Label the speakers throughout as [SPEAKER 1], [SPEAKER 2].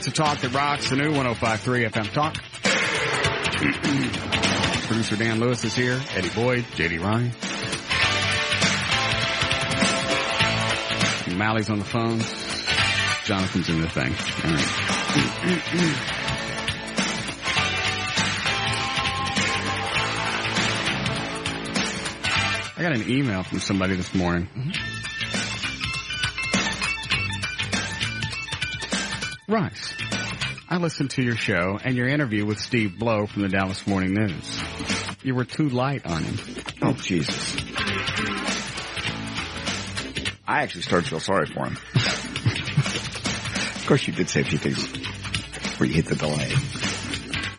[SPEAKER 1] It's a talk that rocks, the new 105.3 FM Talk. Producer Dan Lewis is here. Eddie Boyd, J.D. Ryan. Mally's on the phone. Jonathan's in the thing. All right. I got an email from somebody this morning. Russ, I listened to your show and your interview with Steve Blow from the Dallas Morning News. You were too light on him.
[SPEAKER 2] Oh, Jesus. I actually started to feel sorry for him. Of course, you did say a few things before you hit the delay.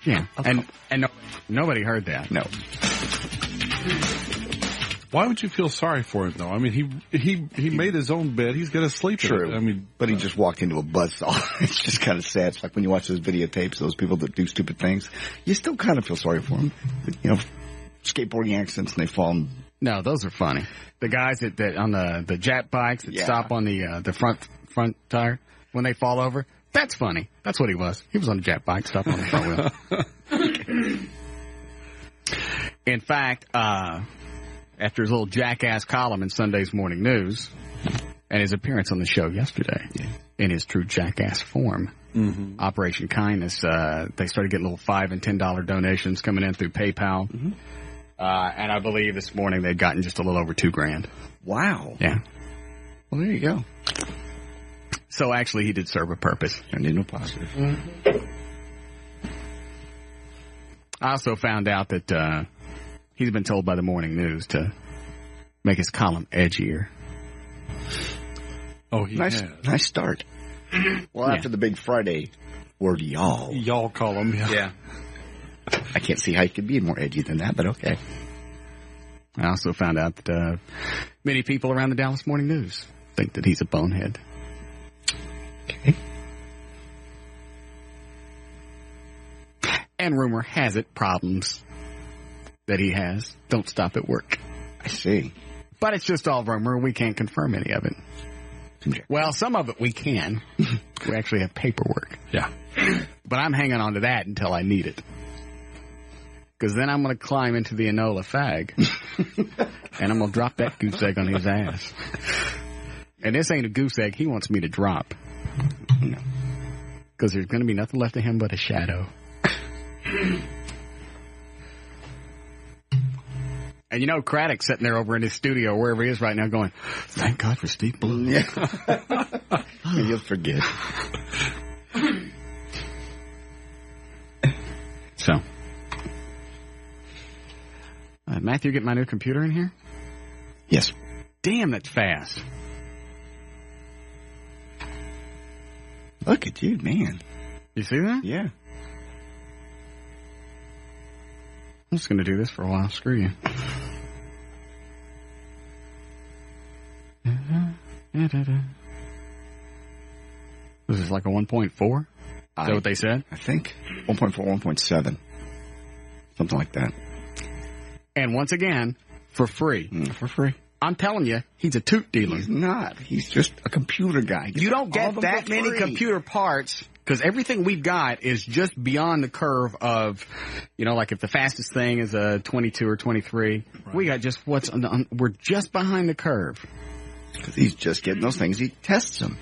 [SPEAKER 1] Yeah, and nobody heard that.
[SPEAKER 2] No.
[SPEAKER 3] Why would you feel sorry for him, though? I mean, he made his own bed. He's going to sleep in it. I mean,
[SPEAKER 2] but he just walked into a buzzsaw. It's just kind of sad. It's like when you watch those videotapes, those people that do stupid things, you still kind of feel sorry for them. You know, skateboarding accidents and they fall.
[SPEAKER 1] No, those are funny. The guys that on the Jap bikes that stop on the front tire when they fall over, that's funny. That's what he was. He was on a Jap bike, stop on the front wheel. In fact, after his little jackass column in Sunday's Morning News and his appearance on the show yesterday in his true jackass form, Operation Kindness, they started getting little $5 and $10 donations coming in through PayPal. And I believe this morning they'd gotten just a little over $2,000.
[SPEAKER 2] Wow.
[SPEAKER 1] Yeah.
[SPEAKER 2] Well, there you go.
[SPEAKER 1] So actually he did serve a purpose.
[SPEAKER 2] And no positive.
[SPEAKER 1] I also found out that he's been told by the Morning News to make his column edgier.
[SPEAKER 3] Oh, he has.
[SPEAKER 2] Nice start. Well, after the big Friday word, y'all.
[SPEAKER 3] Y'all call him,
[SPEAKER 1] yeah.
[SPEAKER 2] I can't see how you could be more edgy than that, but okay.
[SPEAKER 1] I also found out that many people around the Dallas Morning News think that he's a bonehead.
[SPEAKER 2] Okay.
[SPEAKER 1] And rumor has it problems that he has don't stop at work.
[SPEAKER 2] I see.
[SPEAKER 1] But it's just all rumor. We can't confirm any of it. Well, some of it we can. We actually have paperwork.
[SPEAKER 3] Yeah.
[SPEAKER 1] But I'm hanging on to that until I need it. Because then I'm going to climb into the Enola fag. And I'm going to drop that goose egg on his ass. And this ain't a goose egg he wants me to drop. Because there's going to be nothing left of him but a shadow. And you know, Craddock's sitting there over in his studio, wherever he is right now, going, thank God for Steve Blue.
[SPEAKER 2] Yeah. You'll forget.
[SPEAKER 1] So. Matthew, get my new computer in here?
[SPEAKER 2] Yes.
[SPEAKER 1] Damn, that's fast.
[SPEAKER 2] Look at you, man.
[SPEAKER 1] You see that?
[SPEAKER 2] Yeah.
[SPEAKER 1] I'm just going to do this for a while. Screw you. This is like a 1.4? Is that what they said?
[SPEAKER 2] I think 1.4, 1.7. Something like that.
[SPEAKER 1] And once again, for free.
[SPEAKER 2] For free.
[SPEAKER 1] I'm telling you, he's a toot dealer.
[SPEAKER 2] He's not. He's just a computer guy.
[SPEAKER 1] You don't get that many computer parts because everything we've got is just beyond the curve of, you know, like if the fastest thing is a 22 or 23, right. We got just we're just behind the curve.
[SPEAKER 2] Because he's just getting those things. He tests them.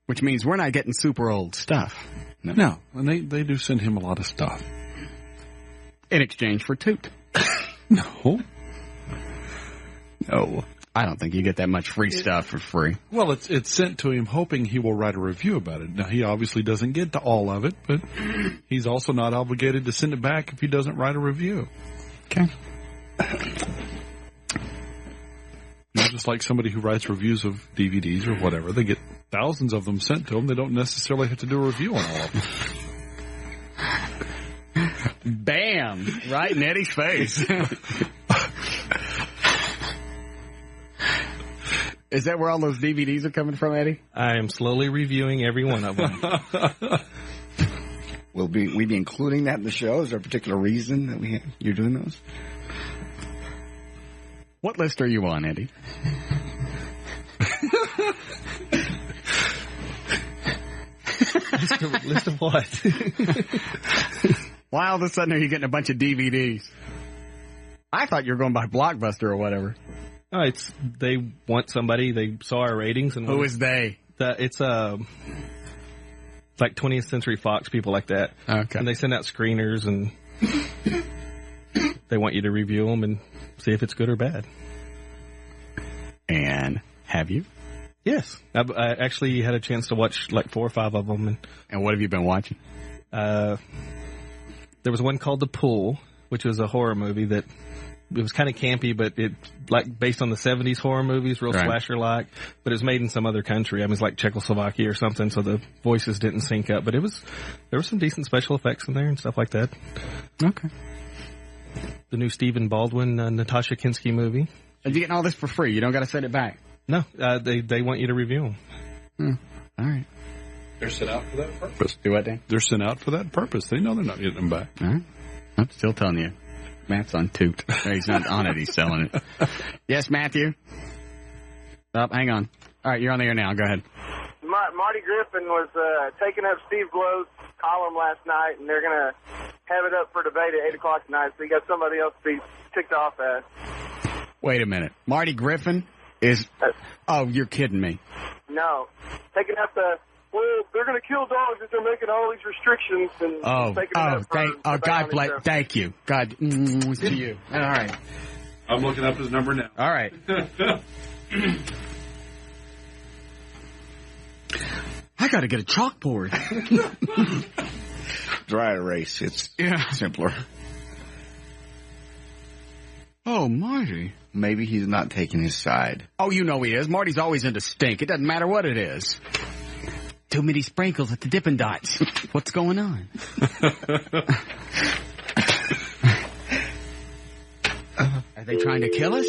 [SPEAKER 1] Which means we're not getting super old stuff.
[SPEAKER 3] No. And they do send him a lot of stuff.
[SPEAKER 1] In exchange for toot.
[SPEAKER 3] No.
[SPEAKER 2] No.
[SPEAKER 1] I don't think you get that much free stuff for free.
[SPEAKER 3] Well, it's sent to him hoping he will write a review about it. Now, he obviously doesn't get to all of it, but he's also not obligated to send it back if he doesn't write a review.
[SPEAKER 1] Okay.
[SPEAKER 3] Just like somebody who writes reviews of DVDs or whatever. They get thousands of them sent to them. They don't necessarily have to do a review on all of them.
[SPEAKER 1] Bam! Right in Eddie's face. Is that where all those DVDs are coming from, Eddie?
[SPEAKER 4] I am slowly reviewing every one of them.
[SPEAKER 2] Will we be including that in the show? Is there a particular reason that you're doing those?
[SPEAKER 1] What list are you on, Eddie?
[SPEAKER 4] List of what?
[SPEAKER 1] Why all of a sudden are you getting a bunch of DVDs? I thought you were going by Blockbuster or whatever.
[SPEAKER 4] Oh, they want somebody. They saw our ratings and
[SPEAKER 1] who is they?
[SPEAKER 4] It's like 20th Century Fox, people like that.
[SPEAKER 1] Okay.
[SPEAKER 4] And they send out screeners and they want you to review them and see if it's good or bad.
[SPEAKER 1] And have you?
[SPEAKER 4] Yes. I actually had a chance to watch like 4 or 5 of them.
[SPEAKER 1] And what have you been watching?
[SPEAKER 4] There was one called The Pool, which was a horror movie that it was kind of campy, but it like based on the 70s horror movies, real slasher-like, but it was made in some other country. I mean, it's like Czechoslovakia or something, so the voices didn't sync up, but there were some decent special effects in there and stuff like that.
[SPEAKER 1] Okay.
[SPEAKER 4] The new Stephen Baldwin, Natasha Kinski movie.
[SPEAKER 1] And you're getting all this for free. You don't got to send it back.
[SPEAKER 4] No, they want you to review them.
[SPEAKER 1] All right.
[SPEAKER 3] They're sent out for that purpose.
[SPEAKER 1] Do what, Dan?
[SPEAKER 3] They're sent out for that purpose. They know they're not getting them back.
[SPEAKER 1] All right. I'm still telling you. Matt's on toot. He's not on it. He's selling it. Yes, Matthew? Oh, hang on. All right, you're on the air now. Go ahead.
[SPEAKER 5] Marty Griffin was taking up Steve Glow's column last night, and they're going to have it up for debate at 8 o'clock tonight, so you got somebody else to be ticked off at.
[SPEAKER 1] Wait a minute. Marty Griffin is... Oh, you're kidding me.
[SPEAKER 5] No. Taking up they're going to kill dogs if they're making all these restrictions. And
[SPEAKER 1] God bless. Thank you. God, to you. All right.
[SPEAKER 3] I'm looking up his number now.
[SPEAKER 1] All right. I got to get a chalkboard.
[SPEAKER 2] Dry erase. It's simpler.
[SPEAKER 1] Oh, Marty.
[SPEAKER 2] Maybe he's not taking his side.
[SPEAKER 1] Oh, you know he is. Marty's always into stink. It doesn't matter what it is. Too many sprinkles at the Dippin' Dots. What's going on? Are they trying to kill us?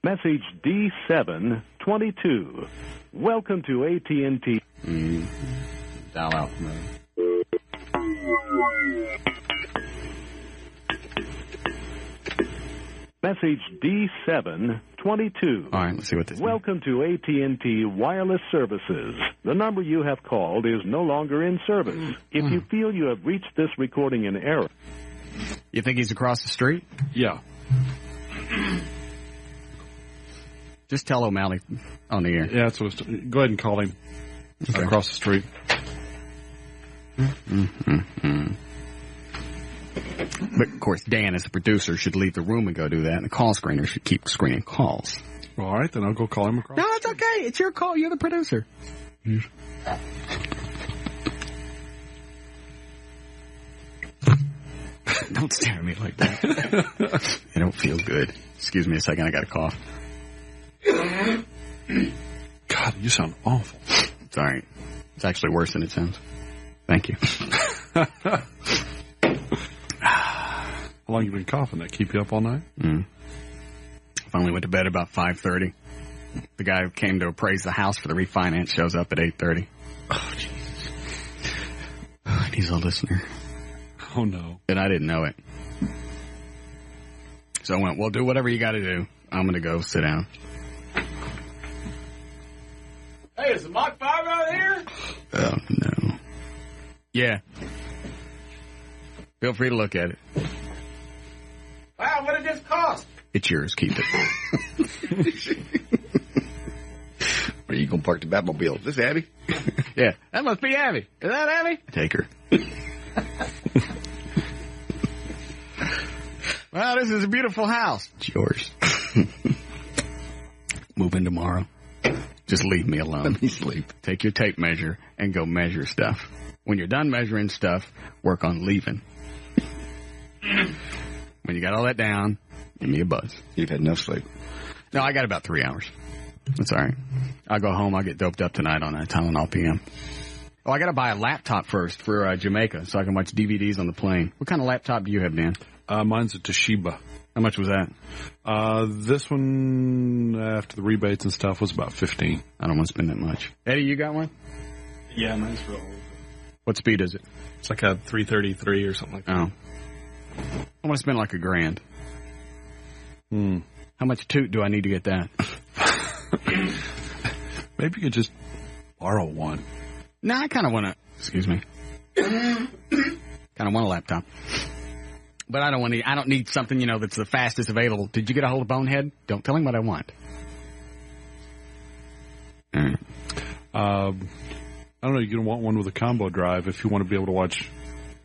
[SPEAKER 6] Message D722. Welcome to AT&T.
[SPEAKER 1] Dial out for me.
[SPEAKER 6] Message D722.
[SPEAKER 1] All right, let's see what this
[SPEAKER 6] Welcome to AT&T Wireless Services. The number you have called is no longer in service. If you feel you have reached this recording in error...
[SPEAKER 1] You think he's across the street?
[SPEAKER 3] Yeah.
[SPEAKER 1] Just tell O'Malley on the air.
[SPEAKER 3] Yeah, that's what go ahead and call him across the street.
[SPEAKER 1] But, of course, Dan, as the producer, should leave the room and go do that, and the call screener should keep screening calls.
[SPEAKER 3] All right, then I'll go call him across.
[SPEAKER 1] No, it's okay. It's your call. You're the producer. Don't stare at me like that. I don't feel good. Excuse me a second. I got a cough.
[SPEAKER 3] God, you sound awful.
[SPEAKER 1] It's all right. It's actually worse than it sounds. Thank you.
[SPEAKER 3] How long you been coughing? That keep you up all night?
[SPEAKER 1] Finally went to bed about 5:30. The guy who came to appraise the house for the refinance shows up at 8:30. Oh, Jesus. And he's a listener.
[SPEAKER 3] Oh, no.
[SPEAKER 1] And I didn't know it. So I went, well, do whatever you got to do. I'm going to go sit down.
[SPEAKER 7] Hey, is the Mach 5 out here?
[SPEAKER 1] Oh, no. Yeah. Feel free to look at it.
[SPEAKER 7] Wow, what did this cost?
[SPEAKER 1] It's yours. Keep it.
[SPEAKER 2] Where are you going to park the Batmobile? Is this Abby?
[SPEAKER 1] Yeah. That must be Abby. Is that Abby? Take her. Well, this is a beautiful house. It's yours. Move in tomorrow. Just leave me alone.
[SPEAKER 2] Let me sleep.
[SPEAKER 1] Take your tape measure and go measure stuff. When you're done measuring stuff, work on leaving. When you got all that down, give me a buzz.
[SPEAKER 2] You've had enough sleep.
[SPEAKER 1] No, I got about 3 hours. That's all right. I'll go home. I'll get doped up tonight on a Tylenol PM. Oh, I got to buy a laptop first for Jamaica so I can watch DVDs on the plane. What kind of laptop do you have, Dan?
[SPEAKER 3] Mine's a Toshiba.
[SPEAKER 1] How much was that?
[SPEAKER 3] This one, after the rebates and stuff, was about $15.
[SPEAKER 1] I don't want to spend that much. Eddie, you got one?
[SPEAKER 4] Yeah, mine's real old.
[SPEAKER 1] What speed is it?
[SPEAKER 4] It's like a 333 or something like that.
[SPEAKER 1] Oh. I want to spend like $1,000. How much toot do I need to get that?
[SPEAKER 3] Maybe you could just borrow one.
[SPEAKER 1] No, I kind of want to. Excuse me. Kind of want a laptop, but I don't need something that's the fastest available. Did you get a hold of Bonehead? Don't tell him what I want.
[SPEAKER 3] I don't know. You're gonna want one with a combo drive if you want to be able to watch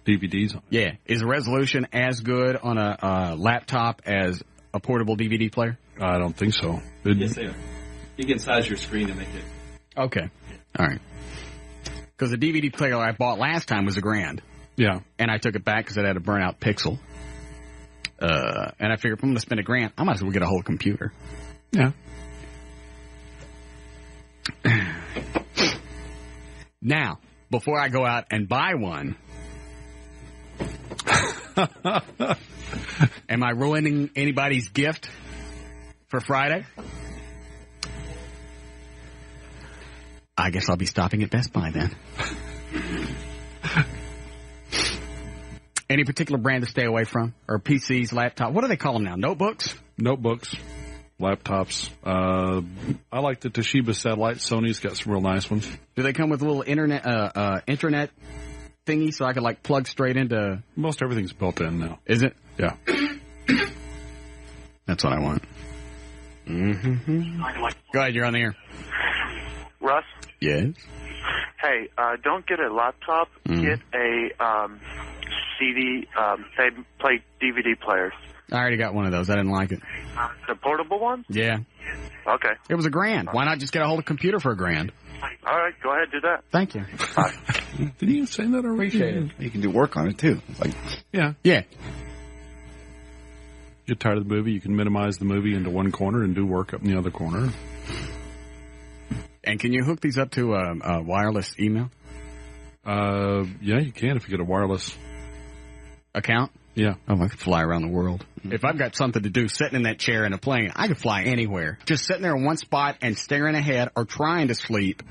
[SPEAKER 3] DVDs on it.
[SPEAKER 1] Yeah, is the resolution as good on a laptop as a portable DVD player?
[SPEAKER 3] I don't think so.
[SPEAKER 4] Yes, they are. You can size your screen to make it.
[SPEAKER 1] Okay, all right. Because the DVD player I bought last time was $1,000.
[SPEAKER 3] Yeah.
[SPEAKER 1] And I took it back because it had a burnout pixel. And I figured if I'm going to spend $1,000, I might as well get a whole computer.
[SPEAKER 3] Yeah.
[SPEAKER 1] Now, before I go out and buy one, am I ruining anybody's gift for Friday? I guess I'll be stopping at Best Buy then. Any particular brand to stay away from? Or PCs, laptop? What do they call them now? Notebooks?
[SPEAKER 3] Notebooks, laptops. I like the Toshiba satellite. Sony's got some real nice ones.
[SPEAKER 1] Do they come with a little internet thingy so I could plug straight into?
[SPEAKER 3] Most everything's built in now.
[SPEAKER 1] Is it?
[SPEAKER 3] Yeah.
[SPEAKER 1] That's what I want. Mm-hmm. Go ahead, you're on the air.
[SPEAKER 8] Russ?
[SPEAKER 1] Yes?
[SPEAKER 8] Hey, don't get a laptop. Get a CD, they play DVD players.
[SPEAKER 1] I already got one of those. I didn't like it.
[SPEAKER 8] The portable one?
[SPEAKER 1] Yeah.
[SPEAKER 8] Okay.
[SPEAKER 1] It was $1,000. Why not just get a hold of computer for $1,000?
[SPEAKER 8] All right, go ahead, do that.
[SPEAKER 1] Thank you.
[SPEAKER 3] Did you say that already?
[SPEAKER 1] Appreciate it.
[SPEAKER 2] You can do work on it, too.
[SPEAKER 3] Yeah.
[SPEAKER 1] Yeah.
[SPEAKER 3] Get tired of the movie, you can minimize the movie into one corner and do work up in the other corner.
[SPEAKER 1] And can you hook these up to a wireless email?
[SPEAKER 3] Yeah, you can if you get a wireless
[SPEAKER 1] account.
[SPEAKER 3] Yeah.
[SPEAKER 1] Oh, I could fly around the world. If I've got something to do sitting in that chair in a plane, I could fly anywhere. Just sitting there in one spot and staring ahead or trying to sleep.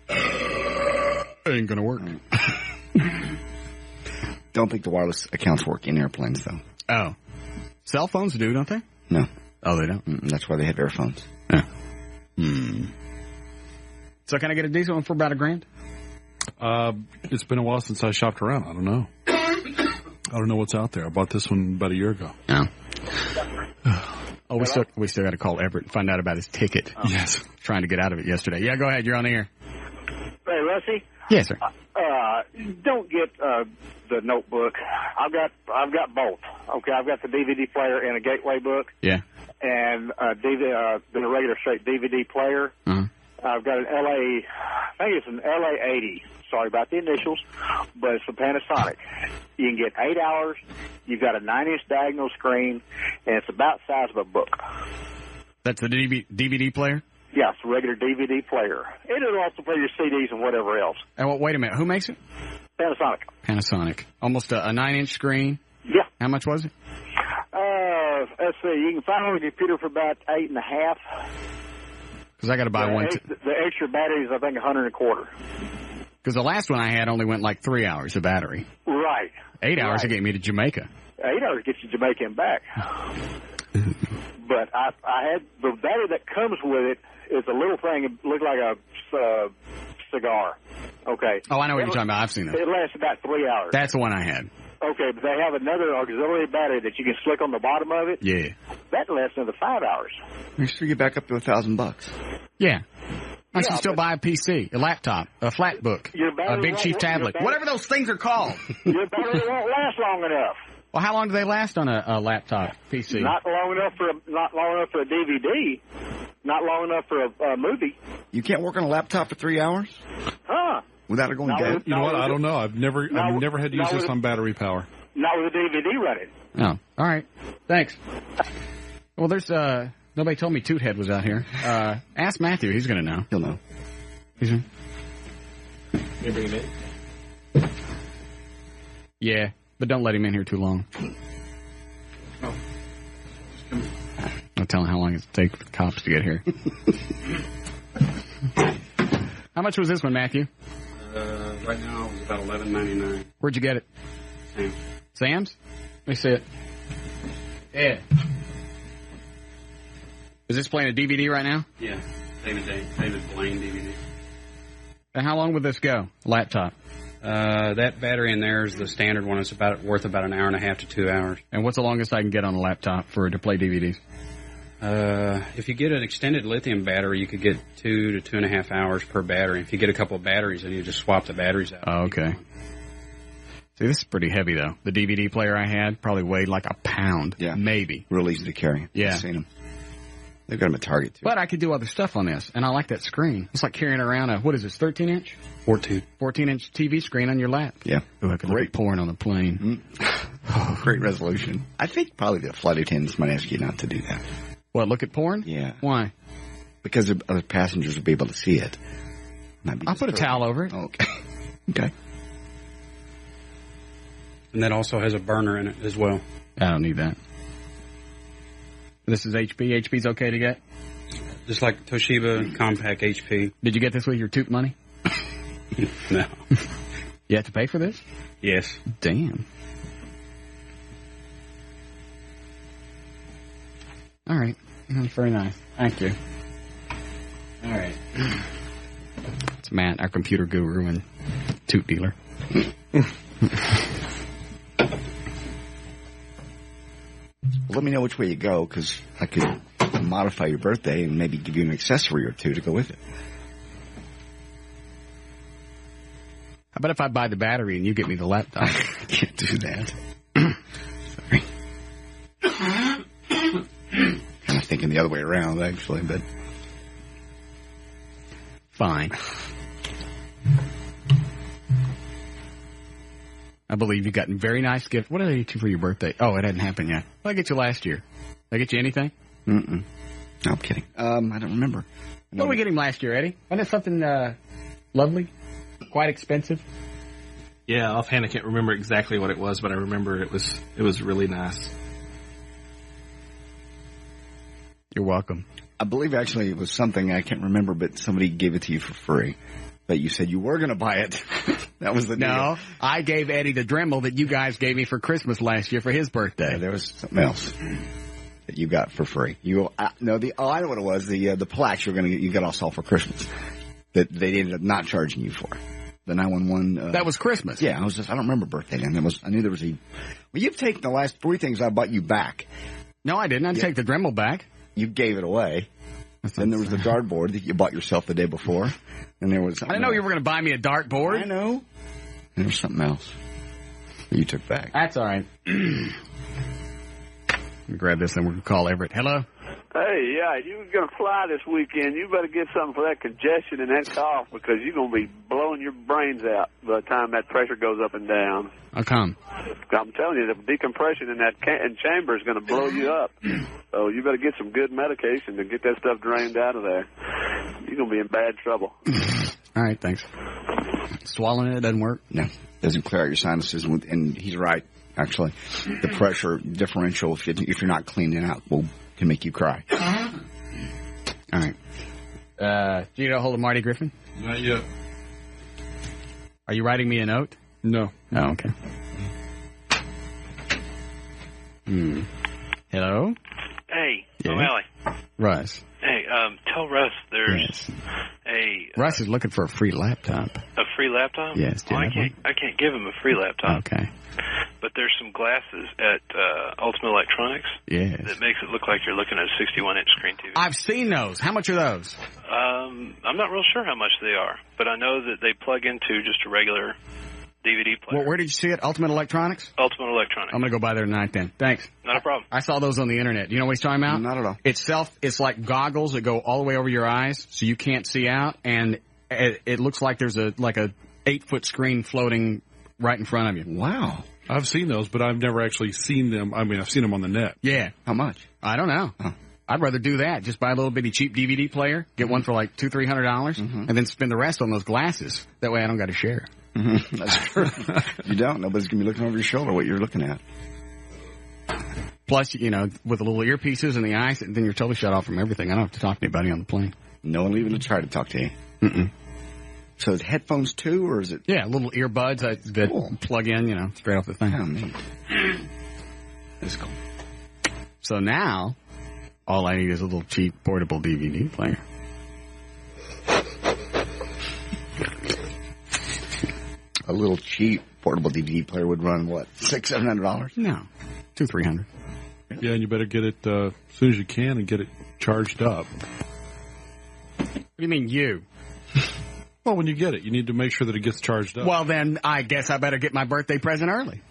[SPEAKER 1] Ain't gonna work.
[SPEAKER 2] Don't think the wireless accounts work in airplanes, though.
[SPEAKER 1] Oh. Cell phones do, don't they?
[SPEAKER 2] No.
[SPEAKER 1] Oh, they don't?
[SPEAKER 2] That's why they have airphones.
[SPEAKER 1] Yeah. So can I get a decent one for about $1,000?
[SPEAKER 3] It's been a while since I shopped around. I don't know. I don't know what's out there. I bought this one about a year ago.
[SPEAKER 1] Oh. Oh, we still got to call Everett and find out about his ticket.
[SPEAKER 3] Yes.
[SPEAKER 1] Trying to get out of it yesterday. Yeah, go ahead. You're on the air.
[SPEAKER 9] Hey, Russie.
[SPEAKER 1] Yes, sir.
[SPEAKER 9] Don't get the notebook. I've got both. Okay, I've got the DVD player and a Gateway book.
[SPEAKER 1] Yeah.
[SPEAKER 9] And the regular straight DVD player.
[SPEAKER 1] Uh-huh.
[SPEAKER 9] I've got an I think it's an LA80. Sorry about the initials, but it's a Panasonic. You can get 8 hours. You've got a 9-inch diagonal screen, and it's about the size of a book.
[SPEAKER 1] That's the DVD player?
[SPEAKER 9] Yeah, it's a regular DVD player. And it'll also play your CDs and whatever else.
[SPEAKER 1] And wait a minute. Who makes it?
[SPEAKER 9] Panasonic.
[SPEAKER 1] Panasonic. Almost a 9-inch screen?
[SPEAKER 9] Yeah.
[SPEAKER 1] How much was it?
[SPEAKER 9] Let's see. You can find it on the computer for about $8.50.
[SPEAKER 1] Because I got to buy one.
[SPEAKER 9] The extra battery is, I think, $125.
[SPEAKER 1] Because the last one I had only went 3 hours of battery.
[SPEAKER 9] Right.
[SPEAKER 1] 8 hours to get me to Jamaica.
[SPEAKER 9] 8 hours gets you Jamaica and back. But I had the battery that comes with it is a little thing. It looked like a cigar. Okay.
[SPEAKER 1] Oh, I know what you're talking about. I've seen that.
[SPEAKER 9] It lasts about 3 hours.
[SPEAKER 1] That's the one I had.
[SPEAKER 9] Okay, but they have another auxiliary battery that you can slick on the bottom of it.
[SPEAKER 1] Yeah.
[SPEAKER 9] That lasts another 5 hours.
[SPEAKER 2] Make sure you get back up to $1,000.
[SPEAKER 1] Yeah. I should still buy a PC, a laptop, a flat book, a Big Chief tablet, whatever those things are called.
[SPEAKER 9] Your battery won't last long enough.
[SPEAKER 1] Well, how long do they last on a laptop PC?
[SPEAKER 9] Not long enough for a DVD. Not long enough for a movie.
[SPEAKER 2] You can't work on a laptop for 3 hours?
[SPEAKER 9] Huh?
[SPEAKER 2] Without it going dead?
[SPEAKER 3] You know what? I don't know. I've never had to use this on battery power.
[SPEAKER 9] Not with a DVD running.
[SPEAKER 1] Oh, all right. Thanks. Well, there's nobody told me Toothead was out here. Ask Matthew. He's going to know.
[SPEAKER 2] He'll know.
[SPEAKER 1] Can
[SPEAKER 4] you bring him in?
[SPEAKER 1] Yeah, but don't let him in here too long. I'll tell him how long it takes for the cops to get here. How much was this one, Matthew?
[SPEAKER 10] Right now, it was about $11.99.
[SPEAKER 1] Where'd you get it?
[SPEAKER 10] Sam's.
[SPEAKER 1] Sam's? Let me see it. Yeah. Is this playing a DVD right now?
[SPEAKER 10] Yeah, David Blaine DVD.
[SPEAKER 1] And how long would this go? Laptop.
[SPEAKER 10] That battery in there is the standard one. It's worth about an hour and a half to 2 hours.
[SPEAKER 1] And what's the longest I can get on a laptop to play DVDs?
[SPEAKER 10] If you get an extended lithium battery, you could get 2 to 2.5 hours per battery. If you get a couple of batteries, then you just swap the batteries out.
[SPEAKER 1] Oh, okay. See, this is pretty heavy, though. The DVD player I had probably weighed like a pound.
[SPEAKER 2] Yeah.
[SPEAKER 1] Maybe.
[SPEAKER 2] Real easy to carry.
[SPEAKER 1] Yeah.
[SPEAKER 2] I've seen them. They've got them at Target, too.
[SPEAKER 1] But I could do other stuff on this, and I like that screen. It's like carrying around what is this, 13-inch? 14-inch TV screen on your lap.
[SPEAKER 2] Yeah.
[SPEAKER 1] Ooh, I could look at porn on the plane.
[SPEAKER 2] Mm-hmm. Great resolution. I think probably the flight attendants might ask you not to do that.
[SPEAKER 1] What, look at porn?
[SPEAKER 2] Yeah.
[SPEAKER 1] Why?
[SPEAKER 2] Because other passengers will be able to see it.
[SPEAKER 1] I'll put a towel over it.
[SPEAKER 2] Okay. Okay.
[SPEAKER 10] And that also has a burner in it as well.
[SPEAKER 1] I don't need that. This is HP. HP's okay to get?
[SPEAKER 10] Just like Toshiba Compact HP.
[SPEAKER 1] Did you get this with your toot money?
[SPEAKER 10] No.
[SPEAKER 1] You have to pay for this?
[SPEAKER 10] Yes.
[SPEAKER 1] Damn. All right. Very nice. Thank you. All right. It's Matt, our computer guru and toot dealer.
[SPEAKER 2] Let me know which way you go, because I could modify your birthday and maybe give you an accessory or two to go with it.
[SPEAKER 1] How about if I buy the battery and you get me the laptop?
[SPEAKER 2] I can't do that. Sorry. Kind of thinking the other way around, actually, but...
[SPEAKER 1] Fine. I believe you've gotten very nice gifts. What did I get you for your birthday? Oh, it hadn't happened yet. What did I get you last year? Did I get you anything?
[SPEAKER 2] Mm-mm. No, I'm kidding. I don't remember.
[SPEAKER 1] What did we get him last year, Eddie? Wasn't it something lovely? Quite expensive?
[SPEAKER 4] Yeah, offhand I can't remember exactly what it was, but I remember it was really nice.
[SPEAKER 1] You're welcome.
[SPEAKER 2] I believe actually it was something I can't remember, but somebody gave it to you for free. But you said you were going to buy it. That was the deal.
[SPEAKER 1] No, I gave Eddie the Dremel that you guys gave me for Christmas last year for his birthday.
[SPEAKER 2] Yeah, there was something else that you got for free. I know what it was. The plaques you got us all for Christmas that they ended up not charging you for. The 911.
[SPEAKER 1] That was Christmas.
[SPEAKER 2] Yeah, I don't remember birthday then. I knew there was well, you've taken the last 3 things I bought you back.
[SPEAKER 1] No, I didn't. I'd take the Dremel back.
[SPEAKER 2] You gave it away. Then there was the dartboard that you bought yourself the day before. And there was
[SPEAKER 1] I didn't know you were going to buy me a dartboard.
[SPEAKER 2] I know. And there was something else that you took back.
[SPEAKER 1] That's all right. Let me grab this and we're going to call Everett. Hello?
[SPEAKER 11] Hey, yeah, you was going to fly this weekend. You better get something for that congestion and that cough because you're going to be blowing your brains out by the time that pressure goes up and down.
[SPEAKER 1] How come?
[SPEAKER 11] I'm telling you, the decompression in that chamber is going to blow you up. So you better get some good medication to get that stuff drained out of there. You're going to be in bad trouble.
[SPEAKER 1] All right, thanks. Swallowing it doesn't work?
[SPEAKER 2] No, doesn't clear out your sinuses. And he's right, actually. The pressure differential, if you're not cleaning out, can make you cry.
[SPEAKER 1] All right. Do you get a hold of Marty Griffin?
[SPEAKER 3] Not yet.
[SPEAKER 1] Are you writing me a note?
[SPEAKER 3] No.
[SPEAKER 1] Oh, okay. Hello?
[SPEAKER 12] Hey,
[SPEAKER 1] Yeah.
[SPEAKER 12] O'Malley.
[SPEAKER 1] Russ.
[SPEAKER 12] Hey, tell Russ there's
[SPEAKER 1] Russ is looking for a free laptop.
[SPEAKER 12] a free laptop.
[SPEAKER 1] Yes, do you have one?
[SPEAKER 12] I can't give him a free laptop.
[SPEAKER 1] Okay.
[SPEAKER 12] But there's some glasses at Ultimate Electronics.
[SPEAKER 1] Yes.
[SPEAKER 12] That makes it look like you're looking at a 61-inch screen TV.
[SPEAKER 1] I've seen those. How much are those?
[SPEAKER 12] I'm not real sure how much they are, but I know that they plug into just a regular DVD player.
[SPEAKER 1] Well, where did you see it? Ultimate Electronics?
[SPEAKER 12] Ultimate Electronics.
[SPEAKER 1] I'm going to go by there tonight then. Thanks.
[SPEAKER 12] Not a problem.
[SPEAKER 1] I saw those on the internet. You know what he's talking about?
[SPEAKER 2] Not at all.
[SPEAKER 1] It's like goggles that go all the way over your eyes so you can't see out, and it looks like there's a 8-foot screen floating right in front of you.
[SPEAKER 2] Wow.
[SPEAKER 3] I've seen those, but I've never actually seen them. I mean, I've seen them on the net.
[SPEAKER 1] Yeah.
[SPEAKER 2] How much?
[SPEAKER 1] I don't know.
[SPEAKER 2] Oh.
[SPEAKER 1] I'd rather do that. Just buy a little bitty cheap DVD player, get one for like $200-300, and then spend the rest on those glasses. That way I don't got to share.
[SPEAKER 2] Mm-hmm. That's true. You don't. Nobody's going to be looking over your shoulder what you're looking at.
[SPEAKER 1] Plus, with the little earpieces and the eyes, then you're totally shut off from everything. I don't have to talk to anybody on the plane.
[SPEAKER 2] No one even to try to talk to you.
[SPEAKER 1] Mm-mm.
[SPEAKER 2] So is it headphones too, or is it?
[SPEAKER 1] Yeah, little earbuds that plug in, straight off the thing.
[SPEAKER 2] Oh, man.
[SPEAKER 1] That's cool. So now, All I need is a little cheap portable DVD player.
[SPEAKER 2] A little cheap portable DVD player would run what, $600-700?
[SPEAKER 1] No, $200-300.
[SPEAKER 3] Yeah, and you better get it as soon as you can and get it charged up.
[SPEAKER 1] What do you mean you?
[SPEAKER 3] Well, when you get it, you need to make sure that it gets charged up.
[SPEAKER 1] Well, then I guess I better get my birthday present early.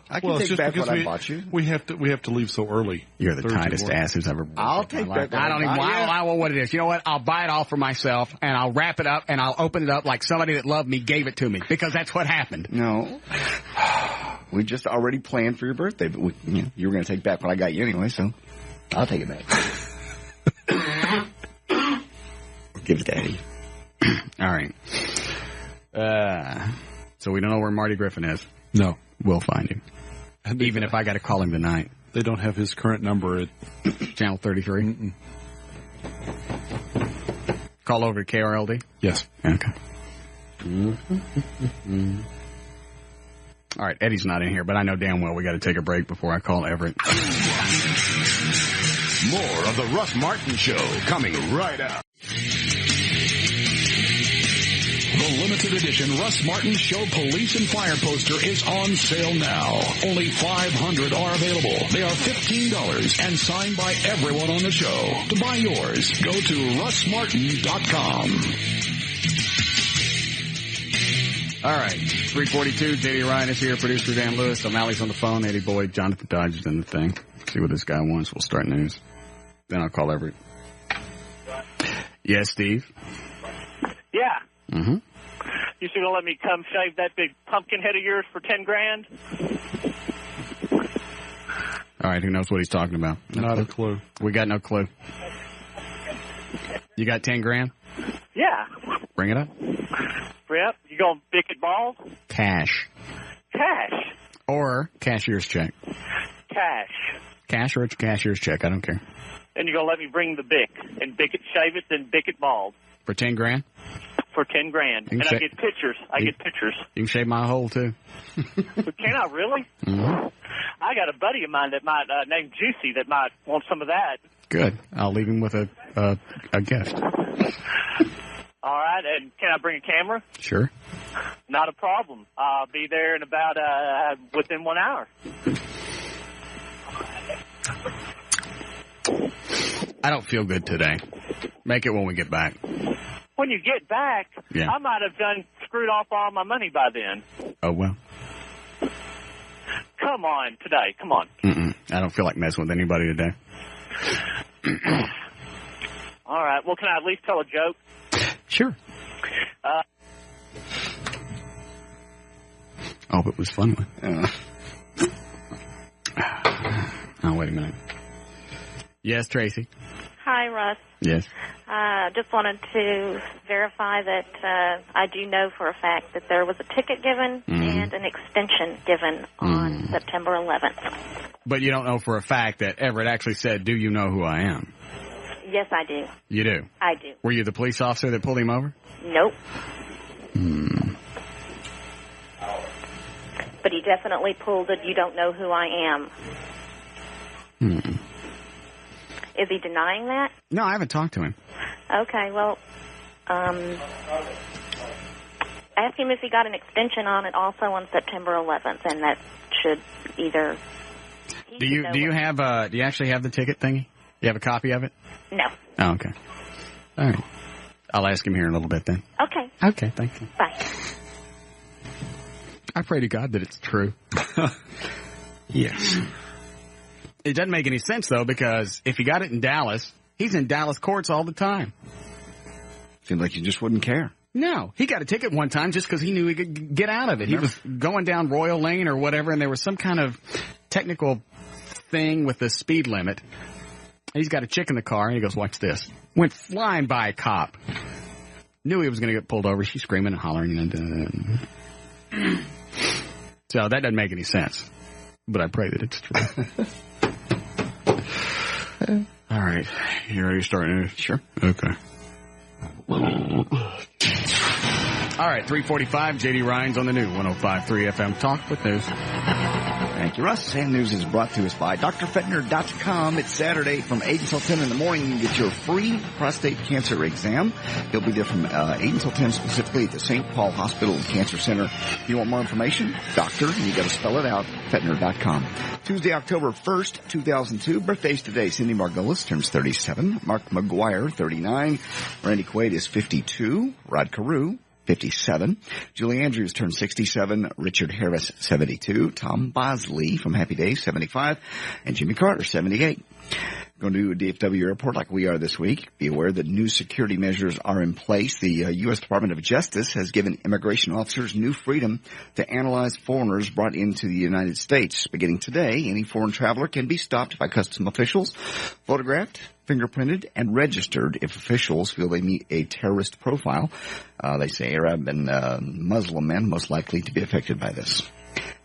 [SPEAKER 2] I can take back what I bought you.
[SPEAKER 3] We have to leave so early.
[SPEAKER 1] You're the tightest ass who's ever.
[SPEAKER 2] I'll take back.
[SPEAKER 1] I don't even. I know what it is. You know what? I'll buy it all for myself, and I'll wrap it up, and I'll open it up like somebody that loved me gave it to me, because that's what happened.
[SPEAKER 2] No, we just already planned for your birthday, but you were going to take back what I got you anyway, so I'll take it back. Give it to Eddie.
[SPEAKER 1] All right. So we don't know where Marty Griffin is.
[SPEAKER 3] No,
[SPEAKER 1] we'll find him. Even if I got to call him tonight.
[SPEAKER 3] They don't have his current number at
[SPEAKER 1] Channel 33? Mm-mm. Call over to KRLD?
[SPEAKER 3] Yes.
[SPEAKER 1] Okay. All right, Eddie's not in here, but I know damn well we got to take a break before I call Everett.
[SPEAKER 13] More of the Russ Martin Show coming right up. The limited edition Russ Martin Show Police and Fire poster is on sale now. Only 500 are available. They are $15 and signed by everyone on the show. To buy yours, go to russmartin.com.
[SPEAKER 1] All right, 342, J.D. Ryan is here, producer Dan Lewis. O'Malley's on the phone, Eddie Boyd, Jonathan Dodge is in the thing. See what this guy wants. We'll start news. Then I'll call Everett. Yes, Steve?
[SPEAKER 14] Yeah.
[SPEAKER 1] Mm-hmm.
[SPEAKER 14] You still gonna let me come shave that big pumpkin head of yours for $10,000?
[SPEAKER 1] All right, who knows what he's talking about?
[SPEAKER 3] Not a clue.
[SPEAKER 1] We got no clue. You got $10,000?
[SPEAKER 14] Yeah.
[SPEAKER 1] Bring it up.
[SPEAKER 14] Yep. You gonna bick it bald?
[SPEAKER 1] Cash.
[SPEAKER 14] Cash.
[SPEAKER 1] Or cashier's check.
[SPEAKER 14] Cash.
[SPEAKER 1] Cash or a cashier's check, I don't care.
[SPEAKER 14] And you're gonna let me bring the bick and bick it, shave it, then bick it bald.
[SPEAKER 1] For $10,000?
[SPEAKER 14] For $10,000. And I get pictures. I get pictures.
[SPEAKER 1] You can shave my hole, too.
[SPEAKER 14] But can I really?
[SPEAKER 1] Mm-hmm.
[SPEAKER 14] I got a buddy of mine that might, named Juicy, that might want some of that.
[SPEAKER 1] Good. I'll leave him with a gift.
[SPEAKER 14] All right. And can I bring a camera?
[SPEAKER 1] Sure.
[SPEAKER 14] Not a problem. I'll be there in about, within 1 hour.
[SPEAKER 1] I don't feel good today. Make it when we get back.
[SPEAKER 14] When you get back,
[SPEAKER 1] yeah.
[SPEAKER 14] I might have screwed off all my money by then.
[SPEAKER 1] Oh, well.
[SPEAKER 14] Come on, today. Come on.
[SPEAKER 1] Mm-mm. I don't feel like messing with anybody today.
[SPEAKER 14] All right. Well, can I at least tell a joke?
[SPEAKER 1] Sure. Oh, it was fun one. Oh, wait a minute. Yes, Tracy.
[SPEAKER 15] Hi, Russ.
[SPEAKER 1] Yes.
[SPEAKER 15] Just wanted to verify that I do know for a fact that there was a ticket given and an extension given on September 11th.
[SPEAKER 1] But you don't know for a fact that Everett actually said, "Do you know who I am?"
[SPEAKER 15] Yes, I do.
[SPEAKER 1] You do?
[SPEAKER 15] I do.
[SPEAKER 1] Were you the police officer that pulled him over?
[SPEAKER 15] Nope. But he definitely pulled it, "You don't know who I am." Is he denying that?
[SPEAKER 1] No, I haven't talked to him.
[SPEAKER 15] Okay, well, ask him if he got an extension on it also on September 11th, and that should either...
[SPEAKER 1] Do you actually have the ticket thingy? You have a copy of it?
[SPEAKER 15] No.
[SPEAKER 1] Oh, okay. All right. I'll ask him here in a little bit then.
[SPEAKER 15] Okay.
[SPEAKER 1] Okay, thank you.
[SPEAKER 15] Bye.
[SPEAKER 1] I pray to God that it's true. Yes. It doesn't make any sense, though, because if he got it in Dallas, he's in Dallas courts all the time.
[SPEAKER 2] Seems like you just wouldn't care.
[SPEAKER 1] No. He got a ticket one time just because he knew he could get out of it. He was going down Royal Lane or whatever, and there was some kind of technical thing with the speed limit. He's got a chick in the car, and he goes, "Watch this." Went flying by a cop. Knew he was going to get pulled over. She's screaming and hollering. So that doesn't make any sense. But I pray that it's true. All right. You ready to start news?
[SPEAKER 2] Sure.
[SPEAKER 1] Okay. All right, 3:45. J.D. Ryan's on the new 105.3 FM Talk with news.
[SPEAKER 2] Thank you, Russ. And news is brought to us by drfetner.com. It's Saturday from 8 until 10 in the morning. You can get your free prostate cancer exam. He'll be there from 8 until 10 specifically at the St. Paul Hospital and Cancer Center. If you want more information, doctor, you got to spell it out, fetner.com. Tuesday, October 1st, 2002. Birthdays today. Cindy Margolis turns 37. Mark McGuire, 39. Randy Quaid is 52. Rod Carew, 57. Julie Andrews turned 67. Richard Harris, 72. Tom Bosley from Happy Days, 75. And Jimmy Carter, 78. Going to do a DFW airport like we are this week. Be aware that new security measures are in place. The U.S. Department of Justice has given immigration officers new freedom to analyze foreigners brought into the United States. Beginning today, any foreign traveler can be stopped by custom officials, photographed, fingerprinted, and registered if officials feel they meet a terrorist profile. They say Arab and Muslim men most likely to be affected by this.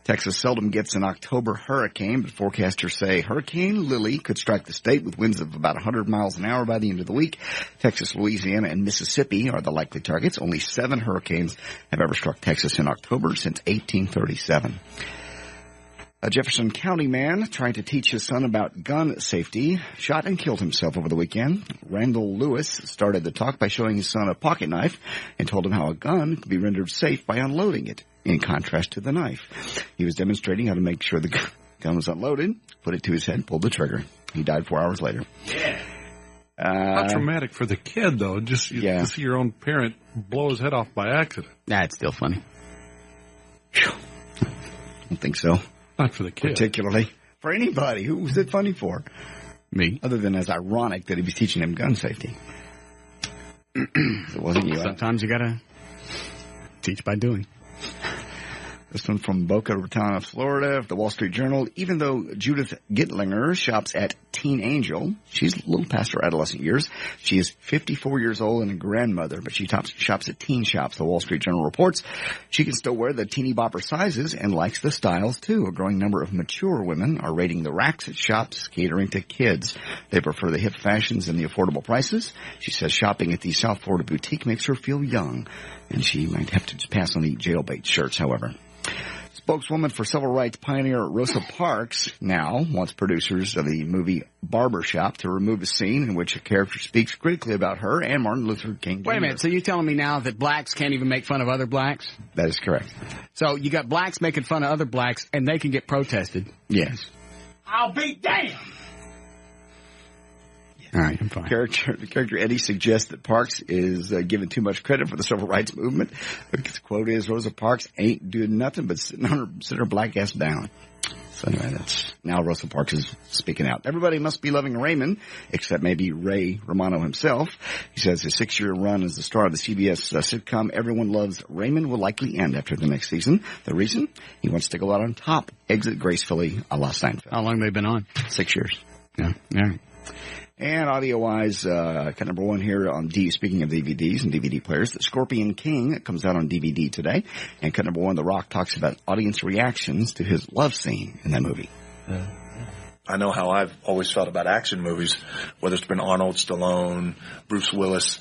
[SPEAKER 2] Texas seldom gets an October hurricane, but forecasters say Hurricane Lily could strike the state with winds of about 100 miles an hour by the end of the week. Texas, Louisiana, and Mississippi are the likely targets. Only 7 hurricanes have ever struck Texas in October since 1837. A Jefferson County man trying to teach his son about gun safety shot and killed himself over the weekend. Randall Lewis started the talk by showing his son a pocket knife and told him how a gun could be rendered safe by unloading it, in contrast to the knife. He was demonstrating how to make sure the gun was unloaded, put it to his head, pulled the trigger. He died 4 hours later.
[SPEAKER 3] How traumatic for the kid, though, just to see your own parent blow his head off by accident.
[SPEAKER 1] That's still funny.
[SPEAKER 2] I don't think so.
[SPEAKER 3] Not for the kid.
[SPEAKER 2] Particularly. For anybody. Who was it funny for?
[SPEAKER 1] Me.
[SPEAKER 2] Other than as ironic that he was teaching him gun safety. It wasn't you.
[SPEAKER 1] Sometimes you got to teach by doing.
[SPEAKER 2] This one from Boca Raton, Florida, the Wall Street Journal. Even though Judith Gittlinger shops at Teen Angel, she's a little past her adolescent years. She is 54 years old and a grandmother, but she shops at teen shops, the Wall Street Journal reports. She can still wear the teeny bopper sizes and likes the styles, too. A growing number of mature women are raiding the racks at shops catering to kids. They prefer the hip fashions and the affordable prices. She says shopping at the South Florida boutique makes her feel young, and she might have to pass on the jailbait shirts, however. Spokeswoman for civil rights pioneer Rosa Parks now wants producers of the movie Barbershop to remove a scene in which a character speaks critically about her and Martin Luther King Jr.
[SPEAKER 1] Wait a minute, so you're telling me now that blacks can't even make fun of other blacks?
[SPEAKER 2] That is correct.
[SPEAKER 1] So you got blacks making fun of other blacks and they can get protested?
[SPEAKER 2] Yes.
[SPEAKER 7] I'll be damned!
[SPEAKER 1] All right, I'm fine.
[SPEAKER 2] The character Eddie suggests that Parks is given too much credit for the civil rights movement. His quote is, Rosa Parks ain't doing nothing but sit her black ass down. So anyway, that's now Rosa Parks is speaking out. Everybody must be loving Raymond, except maybe Ray Romano himself. He says his 6-year run as the star of the CBS sitcom Everyone Loves Raymond will likely end after the next season. The reason? He wants to go out on top, exit gracefully a la Seinfeld.
[SPEAKER 1] How long have they been on?
[SPEAKER 2] 6 years.
[SPEAKER 1] Yeah. All right.
[SPEAKER 2] And audio-wise, cut number 1 here on speaking of DVDs and DVD players, The Scorpion King comes out on DVD today. And cut number 1, The Rock talks about audience reactions to his love scene in that movie.
[SPEAKER 16] I know how I've always felt about action movies, whether it's been Arnold, Stallone, Bruce Willis.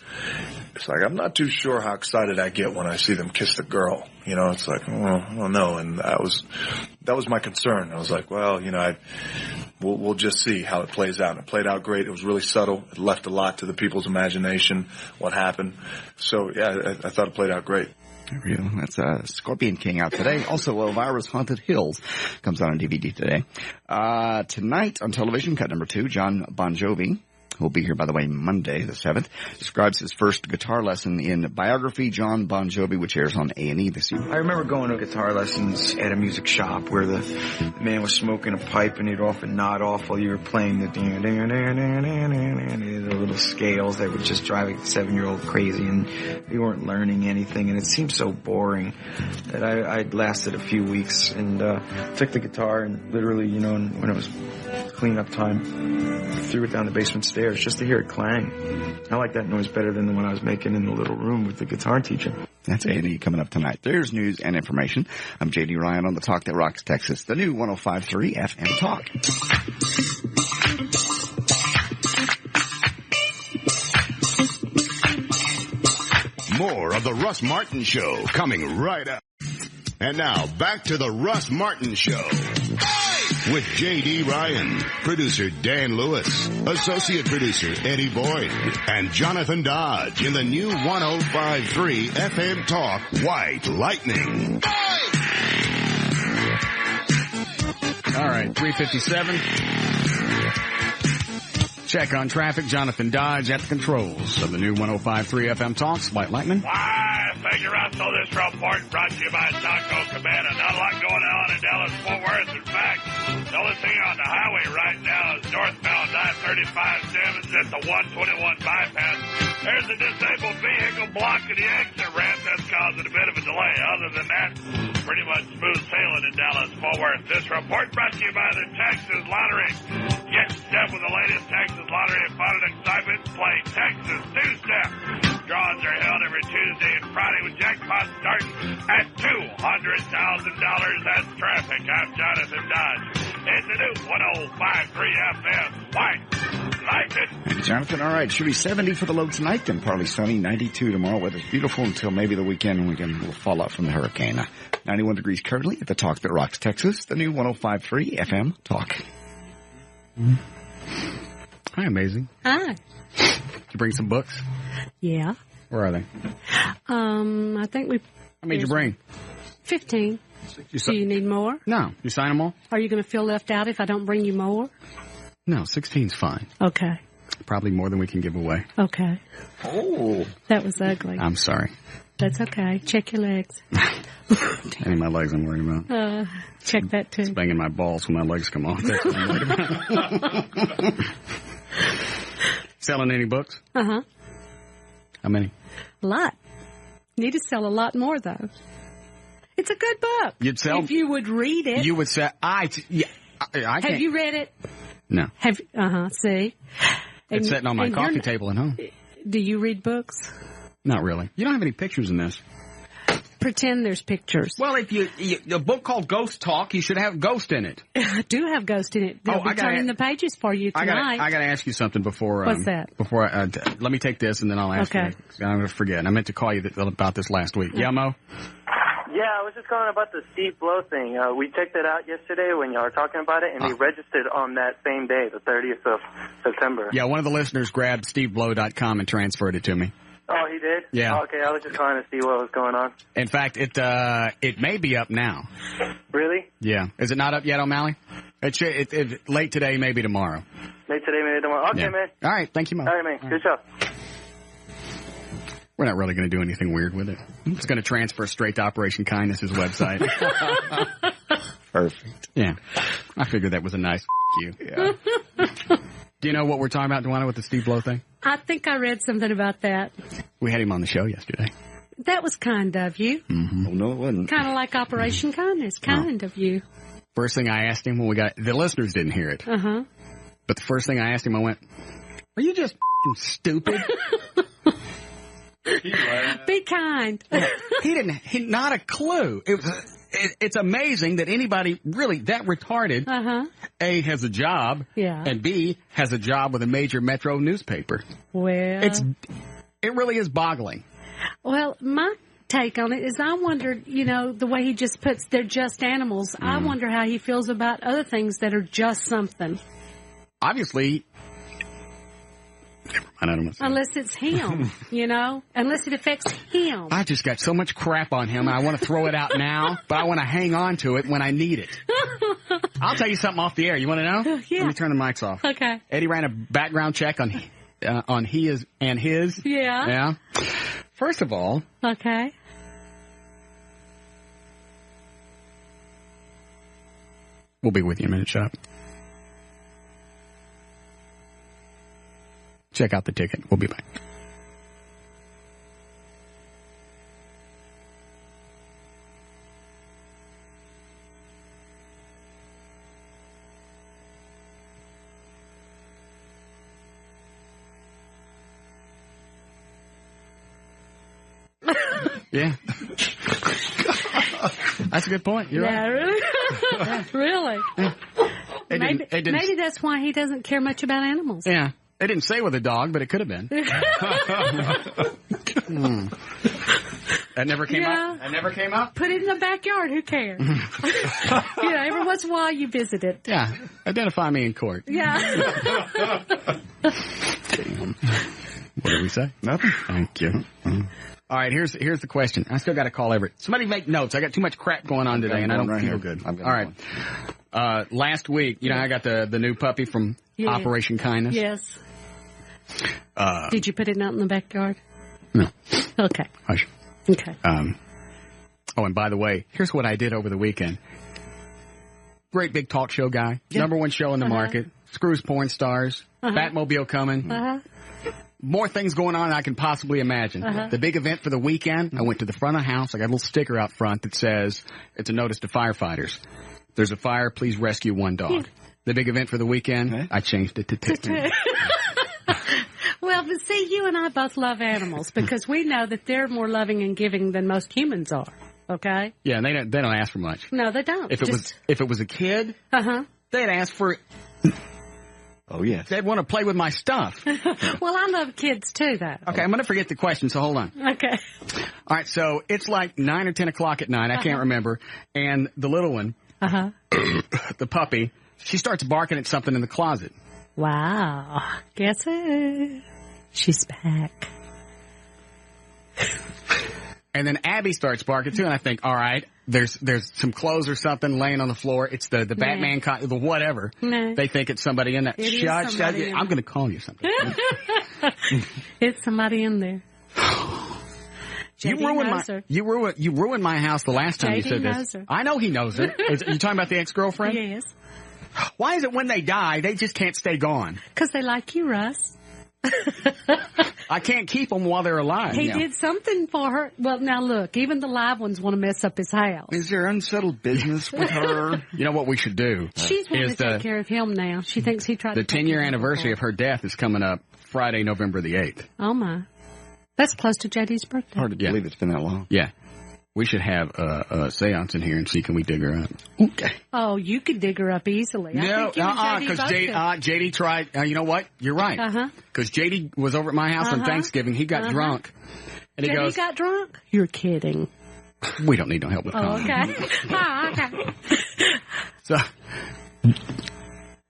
[SPEAKER 16] It's like, I'm not too sure how excited I get when I see them kiss the girl. You know, it's like, I don't know. And that was my concern. I was like, well, you know, we'll just see how it plays out. And it played out great. It was really subtle. It left a lot to the people's imagination, what happened. So, yeah, I thought it played out great.
[SPEAKER 2] There we go. That's Scorpion King out today. Also, Elvira's Haunted Hills comes out on DVD today. Tonight on television, cut number 2, John Bon Jovi, who will be here, by the way, Monday the 7th, describes his first guitar lesson in Biography, John Bon Jovi, which airs on A&E this evening.
[SPEAKER 17] I remember going to guitar lessons at a music shop where the man was smoking a pipe and he'd often nod off while you were playing the little scales that would just drive a 7-year-old crazy, and we weren't learning anything, and it seemed so boring that I lasted a few weeks and took the guitar and literally, you know, when it was cleanup time, threw it down the basement stairs just to hear it clang. I like that noise better than the one I was making in the little room with the guitar teacher.
[SPEAKER 2] That's A&E coming up tonight. There's news and information. I'm J.D. Ryan on the Talk That Rocks Texas, the new 105.3 FM Talk.
[SPEAKER 18] More of the Russ Martin Show coming right up. And now, back to the Russ Martin Show. With J.D. Ryan, producer Dan Lewis, associate producer Eddie Boyd, and Jonathan Dodge in the new 105.3 FM Talk White Lightning.
[SPEAKER 1] All right, 3:57. Check on traffic. Jonathan Dodge at the controls of the new 105.3 FM Talks White Lightning.
[SPEAKER 19] Why, thank you, Russ. So this report brought to you by Taco Cabana. Not a lot going on in Dallas-Fort Worth. In fact, the only thing on the highway right now is northbound I-35 Simmons at the 121 bypass. There's a disabled vehicle blocking the exit ramp. That's causing a bit of a delay. Other than that, pretty much smooth sailing in Dallas-Fort Worth. This report brought to you by the Texas Lottery. Get in step with the latest Texas Lottery and fun and excitement. Play Texas Two-Step. Draws are held every Tuesday and Friday with jackpots starting at $200,000. That's traffic. I'm Jonathan Dodge. It's the new 105.3 FM White Lightning.
[SPEAKER 2] Thank you, Jonathan. All right, should be 70 for the low tonight, then partly sunny, 92 tomorrow. Weather's beautiful until maybe the weekend when we get a little fallout from the hurricane. 91 degrees currently at the Talk That Rocks, Texas. The new 105.3 FM Talk.
[SPEAKER 1] Hi, Amazing.
[SPEAKER 20] Hi.
[SPEAKER 1] Did you bring some books?
[SPEAKER 20] Yeah.
[SPEAKER 1] Where are they?
[SPEAKER 20] I think we...
[SPEAKER 1] How many did you bring?
[SPEAKER 20] 15. Do you need more?
[SPEAKER 1] No. You sign them all?
[SPEAKER 20] Are you going to feel left out if I don't bring you more?
[SPEAKER 1] No, 16's fine.
[SPEAKER 20] Okay.
[SPEAKER 1] Probably more than we can give away.
[SPEAKER 20] Okay.
[SPEAKER 2] Oh.
[SPEAKER 20] That was ugly.
[SPEAKER 1] I'm sorry.
[SPEAKER 20] That's okay. Check your legs.
[SPEAKER 1] Any of my legs I'm worried about.
[SPEAKER 20] Check that too.
[SPEAKER 1] It's banging my balls when my legs come off. That's what I'm worried about. Selling any books?
[SPEAKER 20] Uh-huh.
[SPEAKER 1] How many?
[SPEAKER 20] A lot. Need to sell a lot more, though. It's a good book.
[SPEAKER 1] You'd sell...
[SPEAKER 20] If you would read it.
[SPEAKER 1] You would say... I can't.
[SPEAKER 20] Have you read it?
[SPEAKER 1] No.
[SPEAKER 20] See?
[SPEAKER 1] It's sitting on my coffee table at home.
[SPEAKER 20] Do you read books?
[SPEAKER 1] Not really. You don't have any pictures in this.
[SPEAKER 20] Pretend there's pictures.
[SPEAKER 1] Well, if a book called Ghost Talk, you should have Ghost in it.
[SPEAKER 20] I do have Ghost in it. They'll be turning the pages for you tonight.
[SPEAKER 1] I got to ask you something before.
[SPEAKER 20] What's that?
[SPEAKER 1] Before let me take this and then I'll ask you. I'm going to forget. I meant to call you about this last week. Yeah, Mo?
[SPEAKER 21] Yeah, I was just calling about the Steve Blow thing. We checked it out yesterday when y'all were talking about it, and we registered on that same day, the 30th of September.
[SPEAKER 1] Yeah, one of the listeners grabbed steveblow.com and transferred it to me.
[SPEAKER 21] Oh, he did?
[SPEAKER 1] Yeah.
[SPEAKER 21] Oh, okay, I was just calling to see what was going on.
[SPEAKER 1] In fact, it may be up now.
[SPEAKER 21] Really?
[SPEAKER 1] Yeah. Is it not up yet, O'Malley? It's late today, maybe tomorrow.
[SPEAKER 21] Late today, maybe tomorrow. Okay, man.
[SPEAKER 1] All right, thank you, Mo.
[SPEAKER 21] All right, man. Good job.
[SPEAKER 1] We're not really going to do anything weird with it. It's going to transfer straight to Operation Kindness's website.
[SPEAKER 2] Perfect.
[SPEAKER 1] Yeah. I figured that was a nice you.
[SPEAKER 2] Yeah.
[SPEAKER 1] Do you know what we're talking about, Duana, with the Steve Blow thing?
[SPEAKER 20] I think I read something about that.
[SPEAKER 1] We had him on the show yesterday.
[SPEAKER 20] That was kind of you.
[SPEAKER 1] Mm-hmm.
[SPEAKER 2] Oh, no, it wasn't.
[SPEAKER 20] Kind of like Operation Kindness. Kind of you.
[SPEAKER 1] First thing I asked him when we got... The listeners didn't hear it.
[SPEAKER 20] Uh-huh.
[SPEAKER 1] But the first thing I asked him, I went, are you just stupid?
[SPEAKER 20] Be kind.
[SPEAKER 1] Not a clue. It's amazing that anybody really that retarded, A, has a job, and B, has a job with a major metro newspaper.
[SPEAKER 20] Well,
[SPEAKER 1] it really is boggling.
[SPEAKER 20] Well, my take on it is I wondered, the way he just puts they're just animals. I wonder how he feels about other things that are just something.
[SPEAKER 1] Obviously, I don't know.
[SPEAKER 20] Unless it's him, unless it affects him.
[SPEAKER 1] I just got so much crap on him, and I want to throw it out now, but I want to hang on to it when I need it. I'll tell you something off the air. You want to know?
[SPEAKER 20] Yeah.
[SPEAKER 1] Let me turn the mics off.
[SPEAKER 20] Okay.
[SPEAKER 1] Eddie ran a background check on he is and his.
[SPEAKER 20] Yeah.
[SPEAKER 1] Yeah. First of all.
[SPEAKER 20] Okay.
[SPEAKER 1] We'll be with you in a minute, shut up. Check out the ticket. We'll be back. Yeah. That's a good point. You're right.
[SPEAKER 20] Really? Really?
[SPEAKER 1] Yeah.
[SPEAKER 20] Maybe that's why he doesn't care much about animals.
[SPEAKER 1] Yeah. They didn't say with a dog, but it could have been. That never came up? That never came up?
[SPEAKER 20] Put it in the backyard. Who cares? Every once in a while you visit it.
[SPEAKER 1] Yeah. Identify me in court.
[SPEAKER 20] Yeah.
[SPEAKER 1] Damn. What did we say?
[SPEAKER 2] Nothing.
[SPEAKER 1] Thank you. All right, here's the question. I still got to call Everett. Somebody make notes. I got too much crap going on today, and I don't feel good. All right. Last week, I got the new puppy from Operation Kindness.
[SPEAKER 20] Yes. Did you put it out in the backyard?
[SPEAKER 1] No.
[SPEAKER 20] Okay.
[SPEAKER 1] Hush.
[SPEAKER 20] Okay.
[SPEAKER 1] And by the way, here's what I did over the weekend. Great big talk show guy. Yeah. Number one show in the market. Screws porn stars. Batmobile coming. More things going on than I can possibly imagine. The big event for the weekend, I went to the front of the house. I got a little sticker out front that says, it's a notice to firefighters. There's a fire, please rescue one dog. The big event for the weekend, I changed it to Tiffany.
[SPEAKER 20] Well, but see, you and I both love animals because we know that they're more loving and giving than most humans are. Okay?
[SPEAKER 1] Yeah, and they don't ask for much.
[SPEAKER 20] No, they don't.
[SPEAKER 1] If it was a kid, they'd ask for.
[SPEAKER 2] Oh yes,
[SPEAKER 1] they'd want to play with my stuff.
[SPEAKER 20] Well, I love kids too, though.
[SPEAKER 1] Okay, I'm going to forget the question, so hold on.
[SPEAKER 20] Okay.
[SPEAKER 1] All right, so it's like 9 or 10 o'clock at night. I can't remember, and the little one, the puppy, she starts barking at something in the closet.
[SPEAKER 20] Wow. Guess who? She's back.
[SPEAKER 1] And then Abby starts barking too, and I think, all right, there's some clothes or something laying on the floor. It's the Batman, the whatever.
[SPEAKER 20] No.
[SPEAKER 1] They think it's somebody in there. Shut. I'm going to call you something.
[SPEAKER 20] It's somebody in there.
[SPEAKER 1] You ruined my house the last time you said this.
[SPEAKER 20] Her.
[SPEAKER 1] I know he knows it. You talking about the ex-girlfriend?
[SPEAKER 20] Yes.
[SPEAKER 1] Why is it when they die, they just can't stay gone?
[SPEAKER 20] Because they like you, Russ.
[SPEAKER 1] I can't keep them while they're alive.
[SPEAKER 20] He did something for her. Well, now look, even the live ones want to mess up his house.
[SPEAKER 2] Is there unsettled business with her?
[SPEAKER 1] You know what we should do?
[SPEAKER 20] She's wanting to take care of him now. She thinks he tried to.
[SPEAKER 1] The 10-year anniversary of her death is coming up Friday, November the 8th.
[SPEAKER 20] Oh, my. That's close to JD's birthday.
[SPEAKER 2] Hard to believe it's been that long.
[SPEAKER 1] Yeah. We should have a seance in here and see can we dig her up.
[SPEAKER 2] Okay.
[SPEAKER 20] Oh, you could dig her up easily.
[SPEAKER 1] No, because JD tried. You know what? You're right. Because JD was over at my house on Thanksgiving. He got drunk. And he goes,
[SPEAKER 20] got drunk? You're kidding.
[SPEAKER 1] We don't need no help with
[SPEAKER 20] okay. Okay.
[SPEAKER 1] So,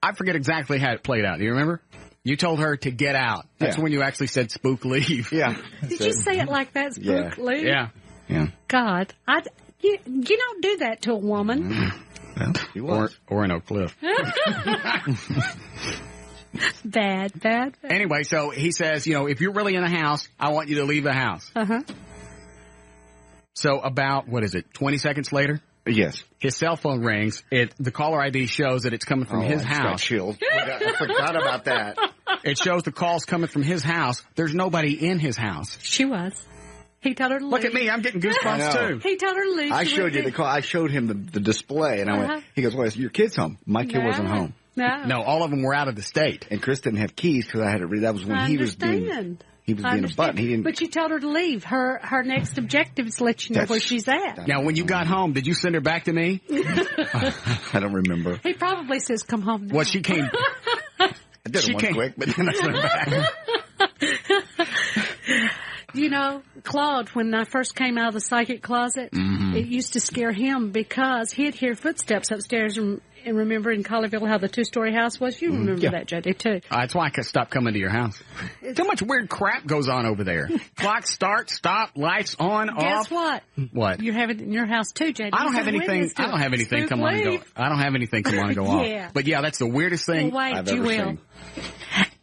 [SPEAKER 1] I forget exactly how it played out. Do you remember? You told her to get out. That's when you actually said spook leave.
[SPEAKER 2] Yeah.
[SPEAKER 20] Did you say it like that, spook leave?
[SPEAKER 1] Yeah. Yeah.
[SPEAKER 20] God, you don't do that to a woman.
[SPEAKER 2] Well, he was.
[SPEAKER 1] Or in Oak Cliff.
[SPEAKER 20] Bad.
[SPEAKER 1] Anyway, so he says, if you're really in the house, I want you to leave the house. So about, 20 seconds later?
[SPEAKER 2] Yes.
[SPEAKER 1] His cell phone rings. The caller ID shows that it's coming from his house.
[SPEAKER 2] Got chilled. I forgot about that.
[SPEAKER 1] It shows the call's coming from his house. There's nobody in his house.
[SPEAKER 20] She was. He told her to leave.
[SPEAKER 1] Look at me. I'm getting goosebumps, too.
[SPEAKER 20] He told her to leave.
[SPEAKER 2] I showed you the call. I showed him the display, and I went, he goes, well, your kid's home. My kid wasn't home.
[SPEAKER 20] No,
[SPEAKER 1] all of them were out of the state.
[SPEAKER 2] And Chris didn't have keys because I had to read. That was when he was being a butt. He didn't.
[SPEAKER 20] But you told her to leave. Her next objective is to let you know where she's at.
[SPEAKER 1] Now, when you got home, did you send her back to me?
[SPEAKER 2] I don't remember.
[SPEAKER 20] He probably says, come home now.
[SPEAKER 1] Well, she came.
[SPEAKER 2] I did it one quick, but then I sent her back.
[SPEAKER 20] Claude, when I first came out of the psychic closet, it used to scare him because he'd hear footsteps upstairs and remember in Collierville how the two-story house was? You remember that, JD, too.
[SPEAKER 1] That's why I stopped coming to your house. Too much weird crap goes on over there. Clock start, stop, lights on, off.
[SPEAKER 20] Guess what?
[SPEAKER 1] What?
[SPEAKER 20] You have it in your house, too, JD.
[SPEAKER 1] I don't have anything come on and go. I don't have anything come on and go off. But, that's the weirdest thing I've ever seen.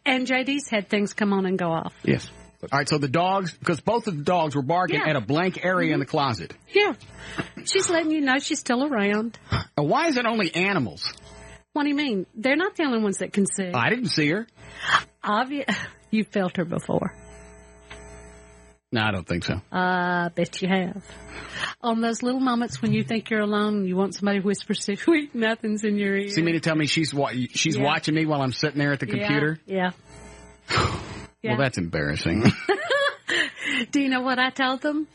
[SPEAKER 20] And JD's had things come on and go off.
[SPEAKER 2] Yes.
[SPEAKER 1] All right, so the dogs, because both of the dogs were barking at a blank area in the closet.
[SPEAKER 20] Yeah. She's letting you know she's still around.
[SPEAKER 1] Why is it only animals?
[SPEAKER 20] What do you mean? They're not the only ones that can see.
[SPEAKER 1] I didn't see her.
[SPEAKER 20] You felt her before.
[SPEAKER 1] No, I don't think so.
[SPEAKER 20] I bet you have. On those little moments when you think you're alone and you want somebody to whisper sweet nothings in your ear.
[SPEAKER 1] So you mean to tell me she's watching me while I'm sitting there at the computer?
[SPEAKER 20] Yeah.
[SPEAKER 1] Well, that's embarrassing.
[SPEAKER 20] Do you know what I told them?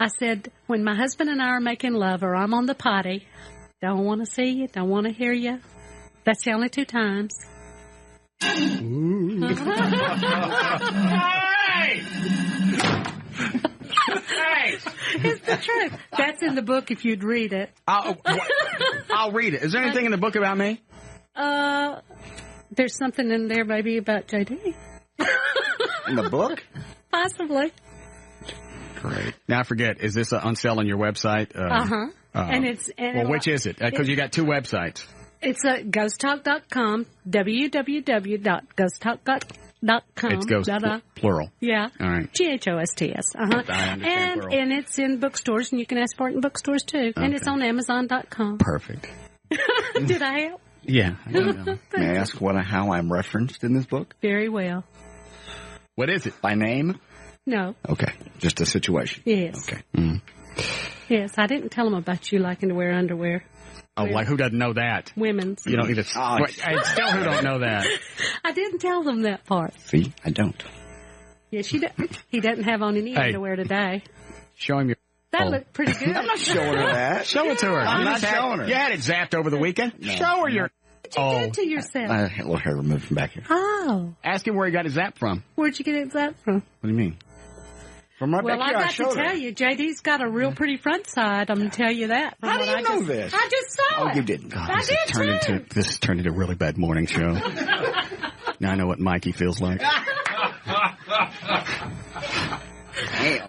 [SPEAKER 20] I said, when my husband and I are making love or I'm on the potty, don't want to see you, don't want to hear you. That's the only 2 times.
[SPEAKER 7] Hey! Hey!
[SPEAKER 20] the truth. That's in the book if you'd read it.
[SPEAKER 1] I'll read it. Is there anything in the book about me?
[SPEAKER 20] There's something in there maybe about JD.
[SPEAKER 2] In the book?
[SPEAKER 20] Possibly.
[SPEAKER 1] Great. Now I forget, is this on sale on your website?
[SPEAKER 20] And
[SPEAKER 1] which is it? Because you got two websites.
[SPEAKER 20] It's ghosttalk.com, www.ghosttalk.com.
[SPEAKER 1] It's ghost, plural.
[SPEAKER 20] Yeah.
[SPEAKER 1] All right.
[SPEAKER 20] GHOSTS.
[SPEAKER 1] I understand plural.
[SPEAKER 20] And it's in bookstores, and you can ask for it in bookstores, too. Okay. And it's on Amazon.com.
[SPEAKER 1] Perfect.
[SPEAKER 20] Did I help?
[SPEAKER 1] Yeah.
[SPEAKER 2] May I ask how I'm referenced in this book?
[SPEAKER 20] Very well.
[SPEAKER 1] What is it?
[SPEAKER 2] By name?
[SPEAKER 20] No.
[SPEAKER 2] Okay. Just a situation.
[SPEAKER 20] Yes.
[SPEAKER 2] Okay.
[SPEAKER 20] Yes, I didn't tell them about you liking to wear underwear.
[SPEAKER 1] Oh, like who doesn't know that?
[SPEAKER 20] Women's.
[SPEAKER 1] You don't need to. And still, who don't know that?
[SPEAKER 20] I didn't tell them that part.
[SPEAKER 2] See, I don't.
[SPEAKER 20] Yeah, he doesn't have on any underwear today.
[SPEAKER 1] Show him your.
[SPEAKER 20] That looked pretty good.
[SPEAKER 2] I'm not showing her that.
[SPEAKER 1] Show it to her.
[SPEAKER 2] I'm not showing her.
[SPEAKER 1] You had it zapped over the weekend. No. Show her your.
[SPEAKER 20] What did you do to yourself?
[SPEAKER 2] I had a little hair removed from back here.
[SPEAKER 20] Oh.
[SPEAKER 1] Ask him where he got his zap from.
[SPEAKER 20] Where'd you get his zap from?
[SPEAKER 2] What do you mean? From right back here,
[SPEAKER 20] I got to tell you, JD's got a real pretty front side. I'm going to tell you that.
[SPEAKER 2] How do you know this?
[SPEAKER 20] I just saw it.
[SPEAKER 2] Oh, you didn't.
[SPEAKER 1] God, this has turned into a really bad morning show. Now I know what Mikey feels like.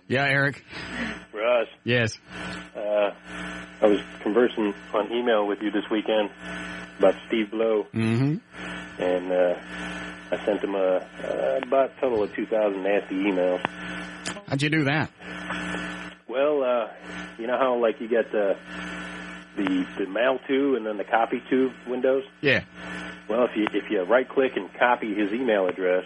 [SPEAKER 1] Yeah, Eric.
[SPEAKER 5] Russ.
[SPEAKER 1] Yes.
[SPEAKER 5] I was conversing on email with you this weekend about Steve Blow.
[SPEAKER 1] Mm-hmm.
[SPEAKER 5] And I sent him about a total of 2,000 nasty emails.
[SPEAKER 1] How'd you do that?
[SPEAKER 5] Well, you know how like you get the mail to and then the copy to windows?
[SPEAKER 1] Yeah.
[SPEAKER 5] Well, if you right click and copy his email address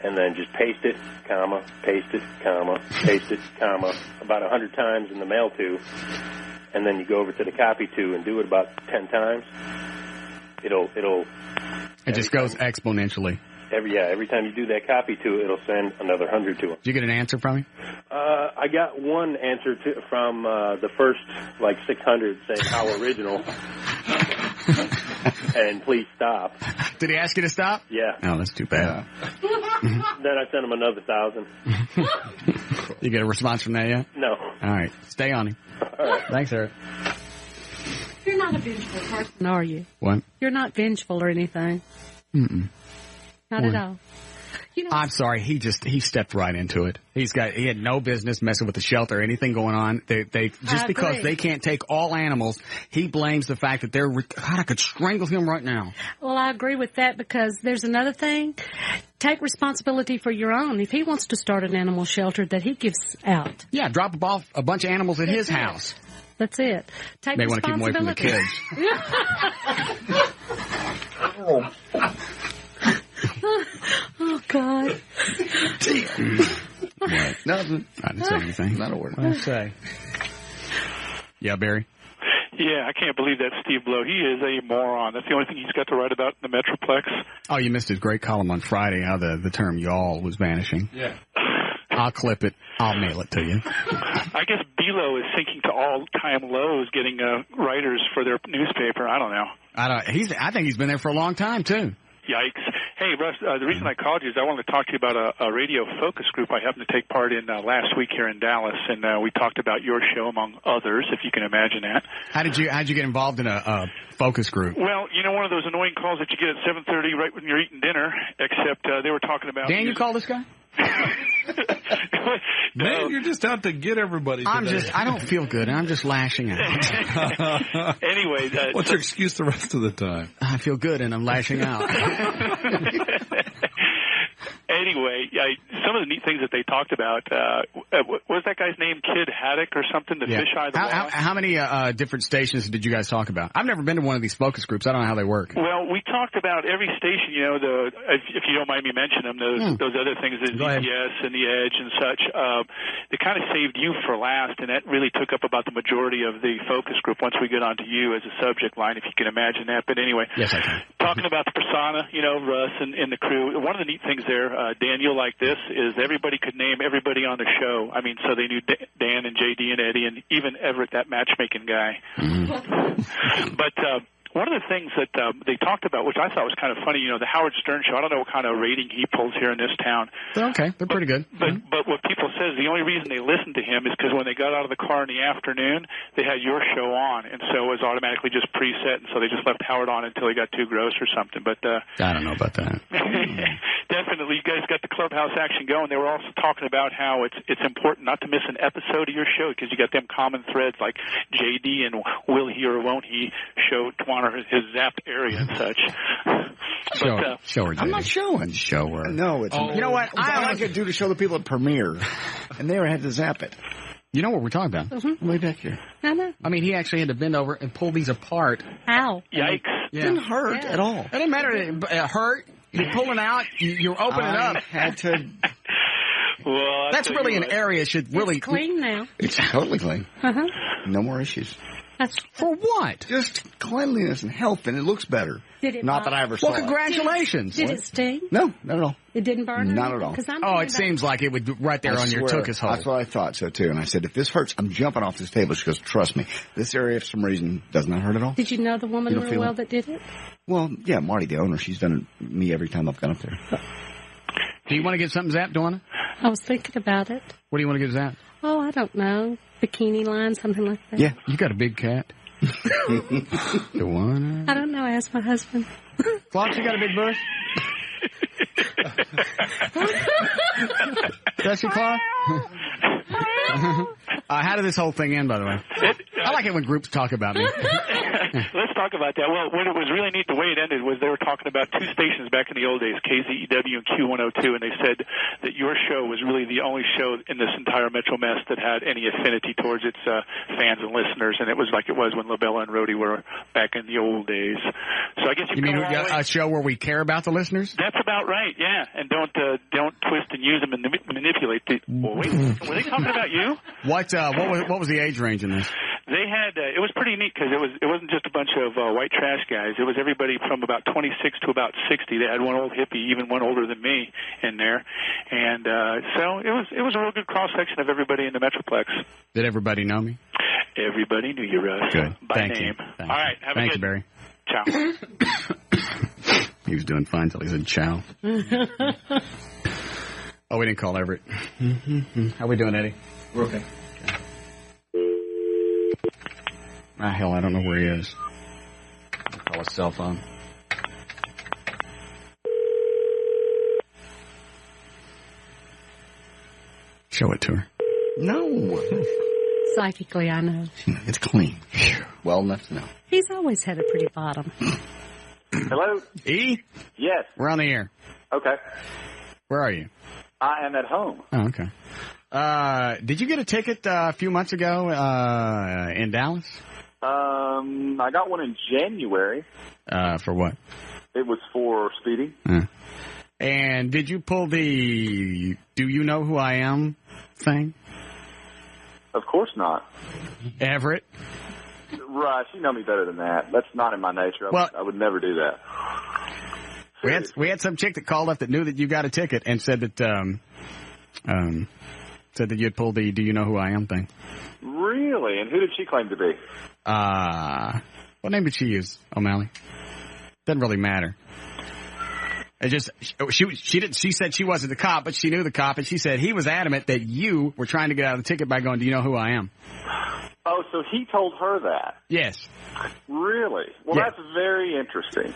[SPEAKER 5] and then just paste it, comma, paste it, comma, paste it, comma, about 100 times in the mail to, and then you go over to the copy to and do it about 10 times,
[SPEAKER 1] it just goes exponentially.
[SPEAKER 5] Every time you do that copy to, it'll send another 100 to him.
[SPEAKER 1] Did you get an answer from him?
[SPEAKER 5] I got one answer from the first 600 saying how original, and please stop.
[SPEAKER 1] Did he ask you to stop?
[SPEAKER 5] Yeah.
[SPEAKER 1] Oh, that's too bad.
[SPEAKER 5] Then I sent him another 1,000.
[SPEAKER 1] You get a response from that yet?
[SPEAKER 5] No.
[SPEAKER 1] All right, stay on him.
[SPEAKER 5] All right.
[SPEAKER 1] Thanks, Eric.
[SPEAKER 20] You're not a vengeful person, are you?
[SPEAKER 1] What?
[SPEAKER 20] You're not vengeful or anything.
[SPEAKER 1] Mm-mm.
[SPEAKER 20] Not at all.
[SPEAKER 1] I'm sorry. He stepped right into it. He had no business messing with the shelter or anything going on. They just because they can't take all animals, he blames the fact that God, I could strangle him right now.
[SPEAKER 20] Well, I agree with that because there's another thing. Take responsibility for your own. If he wants to start an animal shelter that he gives out.
[SPEAKER 1] Yeah, drop off a bunch of animals at his house.
[SPEAKER 20] That's it. Take
[SPEAKER 1] They want to keep him away from the kids.
[SPEAKER 20] Oh, God.
[SPEAKER 1] What?
[SPEAKER 2] Nothing.
[SPEAKER 1] I didn't say anything.
[SPEAKER 2] Not a word.
[SPEAKER 1] What did I say? Yeah, Barry?
[SPEAKER 22] Yeah, I can't believe that Steve Blow. He is a moron. That's the only thing he's got to write about in the Metroplex.
[SPEAKER 1] Oh, you missed his great column on Friday, how the term y'all was vanishing.
[SPEAKER 22] Yeah.
[SPEAKER 1] I'll clip it. I'll mail it to you.
[SPEAKER 22] I guess Belo is sinking to all-time lows getting writers for their newspaper. I don't know.
[SPEAKER 1] I think he's been there for a long time, too.
[SPEAKER 22] Yikes. Hey, Russ, the reason I called you is I wanted to talk to you about a radio focus group I happened to take part in last week here in Dallas, and we talked about your show, among others, if you can imagine that.
[SPEAKER 1] How'd you get involved in a focus group?
[SPEAKER 22] Well, you know, one of those annoying calls that you get at 7:30 right when you're eating dinner, except they were talking about...
[SPEAKER 1] Dan, you call this guy?
[SPEAKER 3] Man, you're just out to get everybody today.
[SPEAKER 1] I don't feel good. I'm just lashing out.
[SPEAKER 22] Anyway.
[SPEAKER 3] What's your excuse the rest of the time?
[SPEAKER 1] I feel good and I'm lashing out.
[SPEAKER 22] Anyway, some of the neat things that they talked about, what was that guy's name? Kid Haddock or something? The fisheye the walleye?
[SPEAKER 1] How many different stations did you guys talk about? I've never been to one of these focus groups. I don't know how they work.
[SPEAKER 22] Well, we talked about every station, you know, if you don't mind me mentioning them, those other things, the ZPS and the Edge and such. They kind of saved you for last, and that really took up about the majority of the focus group once we get onto you as a subject line, if you can imagine that. But anyway,
[SPEAKER 1] yes, I can.
[SPEAKER 22] Talking about the persona, you know, Russ and the crew, one of the neat things there, Dan, you'll like this, is everybody could name everybody on the show. I mean, so they knew Dan and JD and Eddie and even Everett, that matchmaking guy. Mm-hmm. But One of the things that they talked about, which I thought was kind of funny, the Howard Stern show, I don't know what kind of rating he pulls here in this town.
[SPEAKER 1] They're okay. They're pretty good.
[SPEAKER 22] But what people say is the only reason they listened to him is because when they got out of the car in the afternoon, they had your show on, and so it was automatically just preset, and so they just left Howard on until he got too gross or something. But
[SPEAKER 1] I don't know about that.
[SPEAKER 22] Definitely, you guys got the clubhouse action going. They were also talking about how it's important not to miss an episode of your show because you got them common threads like JD and will he or won't he show Twan or his zapped area and such.
[SPEAKER 1] Show her.
[SPEAKER 2] I'm not showing.
[SPEAKER 1] Show her.
[SPEAKER 2] No, it's you know what? I like it to show the people at Premiere, and they had to zap it.
[SPEAKER 1] You know what we're talking about?
[SPEAKER 2] Mm-hmm. Way back here.
[SPEAKER 20] I know.
[SPEAKER 1] I mean, he actually had to bend over and pull these apart.
[SPEAKER 20] How?
[SPEAKER 22] Yikes!
[SPEAKER 2] Yeah. Didn't hurt at all.
[SPEAKER 1] It didn't matter. It hurt. You're pulling out. You're opening up.
[SPEAKER 2] Had to.
[SPEAKER 22] Well,
[SPEAKER 1] that's really an area should really
[SPEAKER 20] clean now.
[SPEAKER 2] It's totally clean. No more issues.
[SPEAKER 20] That's
[SPEAKER 1] for what?
[SPEAKER 2] Just cleanliness and health, and it looks better.
[SPEAKER 20] Did it
[SPEAKER 2] Not that I ever saw.
[SPEAKER 1] Well, congratulations.
[SPEAKER 20] Did it sting?
[SPEAKER 2] No, not at all.
[SPEAKER 20] It didn't burn?
[SPEAKER 2] Not at all.
[SPEAKER 1] It seems like it would right there on your tuchus hole.
[SPEAKER 2] That's what I thought so, too. And I said, if this hurts, I'm jumping off this table. She goes, trust me. This area, for some reason, does not hurt at all.
[SPEAKER 20] Did you know the woman real well that did it?
[SPEAKER 2] Well, yeah, Marty, the owner. She's done it me every time I've gone up there.
[SPEAKER 1] Do you want to get something zapped, Donna?
[SPEAKER 20] I was thinking about it.
[SPEAKER 1] What do you want to get zapped?
[SPEAKER 20] Oh, I don't know. Bikini line, something like that.
[SPEAKER 1] Yeah, you got a big cat. Donna.
[SPEAKER 20] I don't know. Ask my husband.
[SPEAKER 1] Flops, you got a big bush? Does she, Claude? How did this whole thing end, by the way? I like it when groups talk about me.
[SPEAKER 22] Let's talk about that. Well, when it was really neat, the way it ended was they were talking about two stations back in the old days, KZEW and Q102, and they said that your show was really the only show in this entire Metro Mess that had any affinity towards its fans and listeners, and it was like it was when LaBella and Rhodey were back in the old days. So I guess
[SPEAKER 1] you mean a show where we care about the listeners?
[SPEAKER 22] That's about right, yeah, and don't twist and use them and manipulate. Wait, were they talking about you?
[SPEAKER 1] What was the age range in this?
[SPEAKER 22] They had it was pretty neat because it wasn't just a bunch of white trash guys. It was everybody from about 26 to about 60. They had one old hippie, even one older than me, in there, and so it was a real good cross section of everybody in the Metroplex.
[SPEAKER 1] Did everybody know me?
[SPEAKER 22] Everybody knew you, Russ.
[SPEAKER 1] Good.
[SPEAKER 22] By
[SPEAKER 1] Thank
[SPEAKER 22] name.
[SPEAKER 1] You.
[SPEAKER 22] All right. Have a good.
[SPEAKER 1] Thank you, Barry.
[SPEAKER 22] Ciao.
[SPEAKER 1] He was doing fine until he said ciao. Oh, we didn't call Everett. How we doing, Eddie?
[SPEAKER 2] We're okay.
[SPEAKER 1] Hell, I don't know where he is. I'll call his cell phone. Show it to her.
[SPEAKER 2] No.
[SPEAKER 20] Psychically, I know.
[SPEAKER 2] It's clean. Well enough to know.
[SPEAKER 20] He's always had a pretty bottom.
[SPEAKER 6] Hello?
[SPEAKER 1] E?
[SPEAKER 6] Yes.
[SPEAKER 1] We're on the air.
[SPEAKER 6] Okay.
[SPEAKER 1] Where are you?
[SPEAKER 6] I am at home.
[SPEAKER 1] Oh, okay. Did you get a ticket a few months ago in Dallas?
[SPEAKER 6] I got one in January.
[SPEAKER 1] For what?
[SPEAKER 6] It was for speeding.
[SPEAKER 1] And did you pull the "Do you know who I am" thing?
[SPEAKER 6] Of course not.
[SPEAKER 1] Everett?
[SPEAKER 6] Russ, you know me better than that. That's not in my nature. I would never do that.
[SPEAKER 1] We had some chick that called up that knew that you got a ticket and said that you had pulled the "Do you know who I am" thing.
[SPEAKER 6] Really? And who did she claim to be?
[SPEAKER 1] What name did she use? O'Malley. Doesn't really matter. It just she said she wasn't the cop, but she knew the cop, and she said he was adamant that you were trying to get out of the ticket by going, "Do you know who I am?"
[SPEAKER 6] Oh, so he told her that?
[SPEAKER 1] Yes.
[SPEAKER 6] Really? Well,
[SPEAKER 1] yeah.
[SPEAKER 6] That's very interesting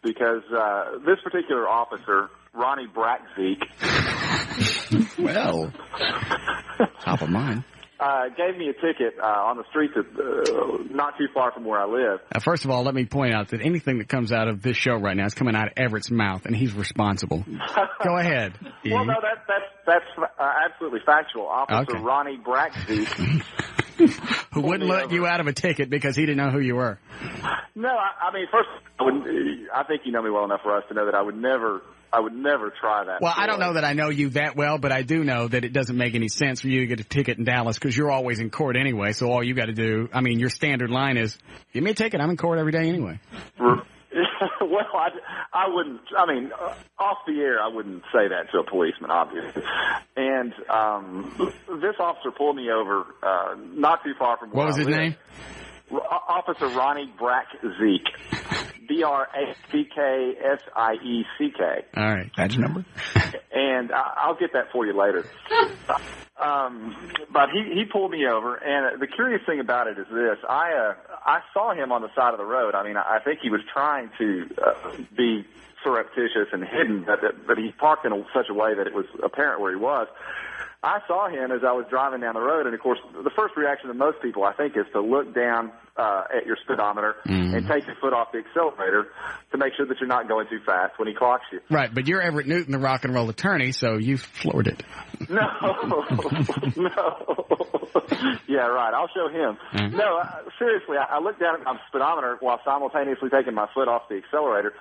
[SPEAKER 6] because this particular officer, Ronnie Brackzeek,
[SPEAKER 2] well, top of mind.
[SPEAKER 6] Gave me a ticket on the street not too far from where I live.
[SPEAKER 1] First of all, let me point out that anything that comes out of this show right now is coming out of Everett's mouth, and he's responsible. Go ahead.
[SPEAKER 6] Well, no, that's absolutely factual. Officer Ronnie Brackzeek.
[SPEAKER 1] Who wouldn't let you out of a ticket because he didn't know who you were.
[SPEAKER 6] No, I mean, first, I think you know me well enough for us to know that I would never try that.
[SPEAKER 1] Well, I don't know that I know you that well, but I do know that it doesn't make any sense for you to get a ticket in Dallas because you're always in court anyway. So all you got to do, I mean, your standard line is, "Give me a ticket. I'm in court every day anyway."
[SPEAKER 6] Well, I wouldn't. I mean, off the air, I wouldn't say that to a policeman, obviously. And this officer pulled me over not too far from where
[SPEAKER 1] What was his name?
[SPEAKER 6] Officer Ronnie Brack-Zeke. Bracksiek.
[SPEAKER 1] All right. Badge number?
[SPEAKER 6] And I'll get that for you later. But he pulled me over, and the curious thing about it is this. I saw him on the side of the road. I mean, I think he was trying to be surreptitious and hidden, but he parked in such a way that it was apparent where he was. I saw him as I was driving down the road, and of course, the first reaction of most people, I think, is to look down at your speedometer and take your foot off the accelerator to make sure that you're not going too fast when he clocks you.
[SPEAKER 1] Right, but you're Everett Newton, the rock and roll attorney, so you floored it.
[SPEAKER 6] No. Yeah, right. I'll show him. No, seriously, I looked down at my speedometer while simultaneously taking my foot off the accelerator.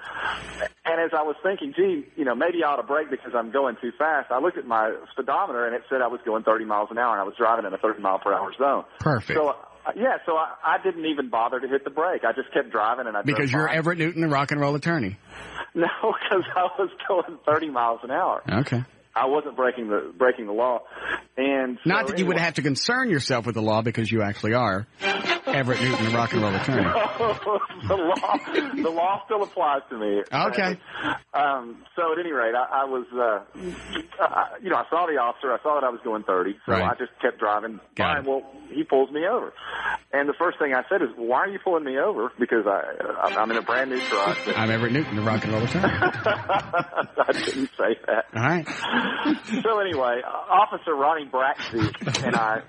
[SPEAKER 6] And as I was thinking, gee, maybe I ought to brake because I'm going too fast, I looked at my speedometer and it said I was going 30 miles an hour and I was driving in a 30-mile-per-hour zone.
[SPEAKER 1] Perfect.
[SPEAKER 6] So, so I didn't even bother to hit the brake. I just kept driving and I
[SPEAKER 1] Because you're Everett Newton, the rock and roll attorney.
[SPEAKER 6] No, because I was going 30 miles an hour.
[SPEAKER 1] Okay.
[SPEAKER 6] I wasn't breaking the law. And so,
[SPEAKER 1] not that you would have to concern yourself with the law because you actually are Everett Newton, the rock and roll attorney.
[SPEAKER 6] The law still applies to me.
[SPEAKER 1] Okay.
[SPEAKER 6] So at any rate, I was, I saw the officer. I saw that I was going 30, so I just kept driving. Fine. Well, he pulls me over, and the first thing I said is, "Why are you pulling me over?" Because I'm in a brand new truck.
[SPEAKER 1] I'm Everett Newton, the rock and roll attorney.
[SPEAKER 6] I didn't say that.
[SPEAKER 1] All right.
[SPEAKER 6] So anyway, Officer Ronnie Brack-Zeke and I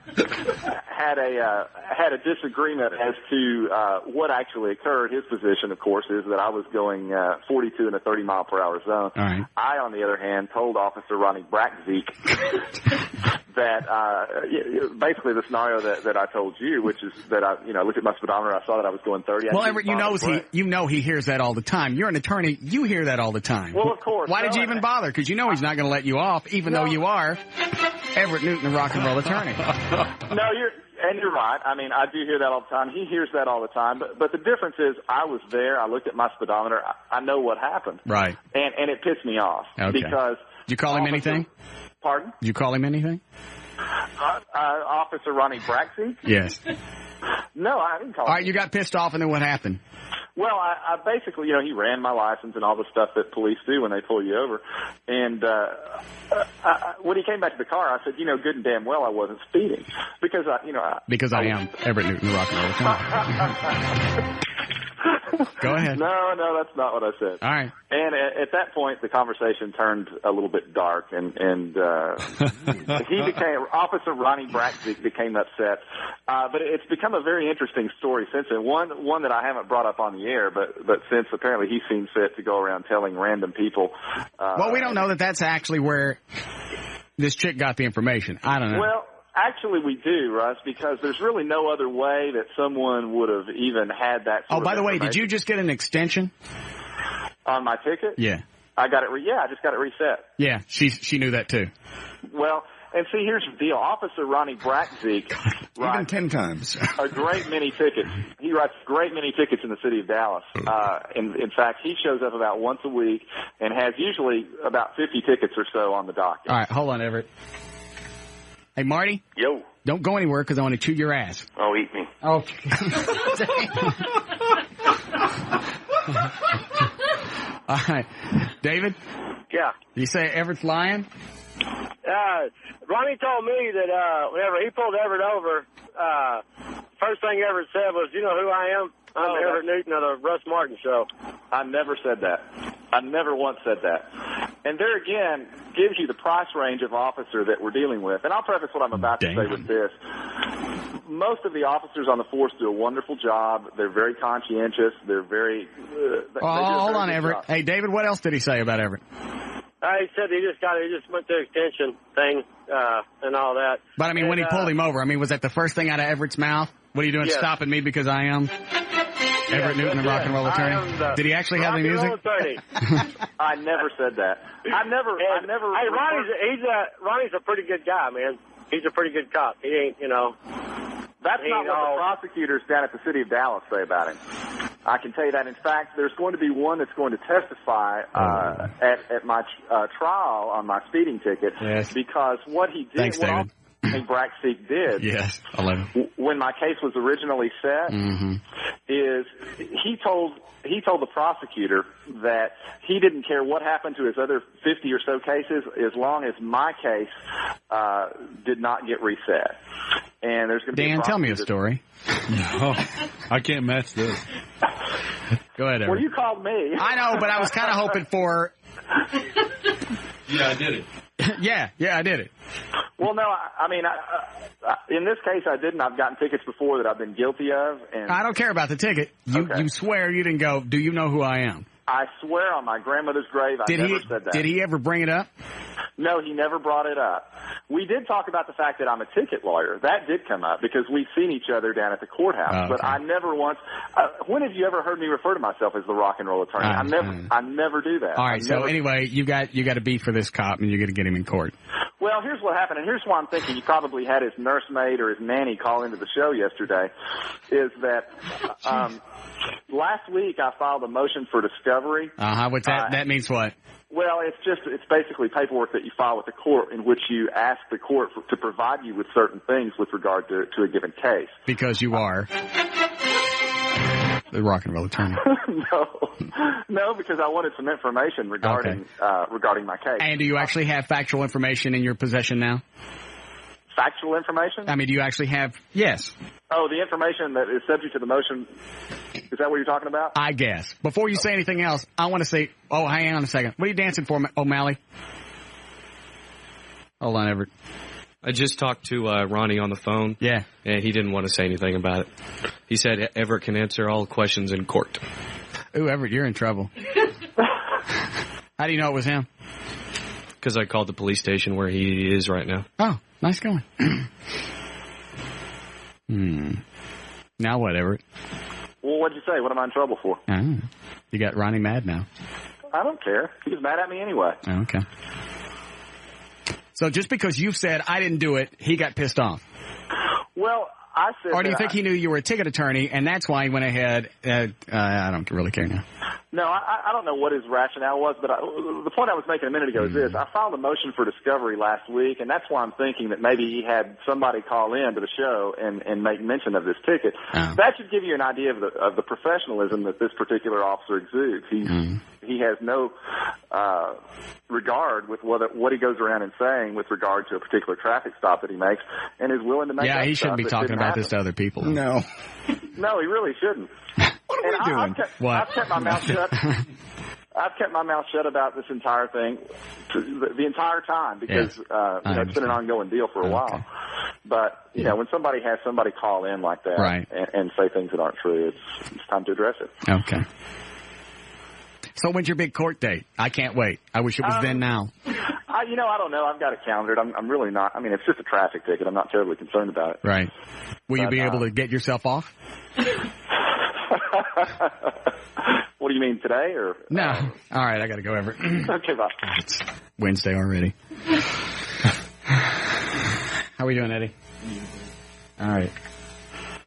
[SPEAKER 6] had a disagreement as to what actually occurred. His position, of course, is that I was going 42 in a 30-mile-per-hour zone.
[SPEAKER 1] All right.
[SPEAKER 6] I, on the other hand, told Officer Ronnie Brack-Zeke that basically the scenario that I told you, which is that I looked at my speedometer, I saw that I was going 30.
[SPEAKER 1] Well, Everett, he hears that all the time. You're an attorney. You hear that all the time.
[SPEAKER 6] Well, of course.
[SPEAKER 1] Why did you even bother? Because you know he's not going to let you off, even though you are Everett Newton, the rock and roll attorney.
[SPEAKER 6] No, you're right. I mean, I do hear that all the time. He hears that all the time. But the difference is I was there. I looked at my speedometer. I know what happened.
[SPEAKER 1] Right.
[SPEAKER 6] And it pissed me off.
[SPEAKER 1] Okay.
[SPEAKER 6] Because...
[SPEAKER 1] Did you call him anything?
[SPEAKER 6] Pardon?
[SPEAKER 1] Did you call him anything?
[SPEAKER 6] Officer Ronnie Brack-Zeke?
[SPEAKER 1] Yes.
[SPEAKER 6] No, I didn't call him.
[SPEAKER 1] All right, you got pissed off, and then what happened?
[SPEAKER 6] Well, I basically, he ran my license and all the stuff that police do when they pull you over. And when he came back to the car, I said, good and damn well I wasn't speeding. Because,
[SPEAKER 1] Because I am Everett Newton, the rock and roll attorney. Go ahead.
[SPEAKER 6] No, that's not what I said.
[SPEAKER 1] All right.
[SPEAKER 6] And at that point, the conversation turned a little bit dark, and Officer Ronnie Brack-Zeke became upset. But it's become a very interesting story since then. One that I haven't brought up on the air, but since apparently he seen fit to go around telling random people.
[SPEAKER 1] Well, we don't know that that's actually where this chick got the information. I don't know.
[SPEAKER 6] Well, actually, we do, Russ, because there's really no other way that someone would have even had that sort of
[SPEAKER 1] by the way,
[SPEAKER 6] information.
[SPEAKER 1] did you just get an extension?
[SPEAKER 6] On my ticket?
[SPEAKER 1] Yeah.
[SPEAKER 6] I got it. I just got it reset.
[SPEAKER 1] Yeah, she knew that too.
[SPEAKER 6] Well, and see, here's the deal. Officer Ronnie Brack-Zeke writes
[SPEAKER 2] even 10 times
[SPEAKER 6] a great many tickets. He writes a great many tickets in the city of Dallas. In fact, he shows up about once a week and has usually about 50 tickets or so on the docket.
[SPEAKER 1] All right, hold on, Everett. Hey, Marty?
[SPEAKER 6] Yo.
[SPEAKER 1] Don't go anywhere because I want to chew your ass.
[SPEAKER 6] Oh, eat me.
[SPEAKER 1] Oh. All right. David?
[SPEAKER 8] Yeah.
[SPEAKER 1] You say Everett's lying?
[SPEAKER 8] Ronnie told me that whenever he pulled Everett over, first thing Everett said was, "You know who I am? I'm Everett Newton of the Russ Martin Show."
[SPEAKER 6] I never said that. I never once said that. And there again gives you the price range of officer that we're dealing with. And I'll preface what I'm about to say with this. Most of the officers on the force do a wonderful job. They're very conscientious. They're very...
[SPEAKER 1] hold on, Everett. Job. Hey, David, what else did he say about Everett?
[SPEAKER 8] He said he just went to extension thing and all that.
[SPEAKER 1] But, I mean, when he pulled him over, was that the first thing out of Everett's mouth? What are you doing stopping me because I am Everett Newton, the rock and roll attorney? Did he actually have the music?
[SPEAKER 6] I never said that. I never.
[SPEAKER 8] Hey, Ronnie's a pretty good guy, man. He's a pretty good cop. He ain't,
[SPEAKER 6] That's not what the prosecutors down at the city of Dallas say about him. I can tell you that. In fact, there's going to be one that's going to testify at my trial on my speeding ticket.
[SPEAKER 1] Yes.
[SPEAKER 6] Because what he did...
[SPEAKER 1] Thanks, David.
[SPEAKER 6] think Braxton did.
[SPEAKER 1] Yes, 11.
[SPEAKER 6] When my case was originally set, is he told the prosecutor that he didn't care what happened to his other 50 or so cases as long as my case did not get reset. And there's going to be
[SPEAKER 1] Dan, tell me a story.
[SPEAKER 3] No, I can't match this.
[SPEAKER 1] Go ahead, Eric.
[SPEAKER 6] Well, you called me.
[SPEAKER 1] I know, but I was kind of hoping for...
[SPEAKER 3] Yeah, I did it.
[SPEAKER 1] Yeah, I did it.
[SPEAKER 6] Well, no, I mean, in this case, I didn't. I've gotten tickets before that I've been guilty of. And
[SPEAKER 1] I don't care about the ticket. You swear you didn't go, do you know who I am?
[SPEAKER 6] I swear on my grandmother's grave, I never said that.
[SPEAKER 1] Did he ever bring it up?
[SPEAKER 6] No, he never brought it up. We did talk about the fact that I'm a ticket lawyer. That did come up because we've seen each other down at the courthouse.
[SPEAKER 1] Oh, okay.
[SPEAKER 6] But I never once. When have you ever heard me refer to myself as the rock and roll attorney? I never do that.
[SPEAKER 1] All right. So anyway, you got a beef for this cop, and you're going to get him in court.
[SPEAKER 6] Well, here's what happened, and here's why I'm thinking you probably had his nursemaid or his nanny call into the show yesterday. Is that last week I filed a motion for discovery.
[SPEAKER 1] What's that? That means what?
[SPEAKER 6] Well, it's basically paperwork that you file with the court in which you ask the court to provide you with certain things with regard to a given case.
[SPEAKER 1] Because you are the rock and roll attorney.
[SPEAKER 6] No, because I wanted some information regarding my case.
[SPEAKER 1] And do you actually have factual information in your possession now?
[SPEAKER 6] Factual information?
[SPEAKER 1] I mean, do you actually have? Yes.
[SPEAKER 6] Oh, the information that is subject to the motion. Is that what you're talking about?
[SPEAKER 1] I guess. Before you say anything else, I want to say, hang on a second. What are you dancing for, O'Malley? Hold on, Everett.
[SPEAKER 9] I just talked to Ronnie on the phone.
[SPEAKER 1] Yeah.
[SPEAKER 9] And he didn't want to say anything about it. He said Everett can answer all questions in court.
[SPEAKER 1] Ooh, Everett, you're in trouble. How do you know it was him?
[SPEAKER 9] Because I called the police station where he is right now.
[SPEAKER 1] Oh, nice going. Now what, Everett?
[SPEAKER 6] Well, what'd you say? What am I in trouble for?
[SPEAKER 1] You got Ronnie mad now.
[SPEAKER 6] I don't care. He was mad at me anyway.
[SPEAKER 1] Okay. So just because you've said I didn't do it, he got pissed off?
[SPEAKER 6] Well, I said...
[SPEAKER 1] Or do you think he knew you were a ticket attorney, and that's why he went ahead... I don't really care now.
[SPEAKER 6] No, I don't know what his rationale was, but the point I was making a minute ago is this. I filed a motion for discovery last week, and that's why I'm thinking that maybe he had somebody call in to the show and make mention of this ticket. That should give you an idea of the professionalism that this particular officer exudes. He has no regard with what he goes around and saying with regard to a particular traffic stop that he makes, and is willing to make that
[SPEAKER 1] he shouldn't be talking about this to other people.
[SPEAKER 6] No, he really shouldn't.
[SPEAKER 1] What are we doing?
[SPEAKER 6] I've kept my mouth shut. I've kept my mouth shut about this entire thing the entire time because it's been an ongoing deal for a while. But when somebody has somebody call in like that and say things that aren't true, it's time to address it.
[SPEAKER 1] Okay. So when's your big court date? I can't wait. I wish it was then now.
[SPEAKER 6] I don't know. I've got it calendared. I'm really not. I mean, it's just a traffic ticket. I'm not terribly concerned about it.
[SPEAKER 1] Right. Will you be able to get yourself off?
[SPEAKER 6] What do you mean, today or?
[SPEAKER 1] No. All right, I got to go, Everett.
[SPEAKER 6] Okay, bye.
[SPEAKER 1] It's Wednesday already. How are we doing, Eddie? All right.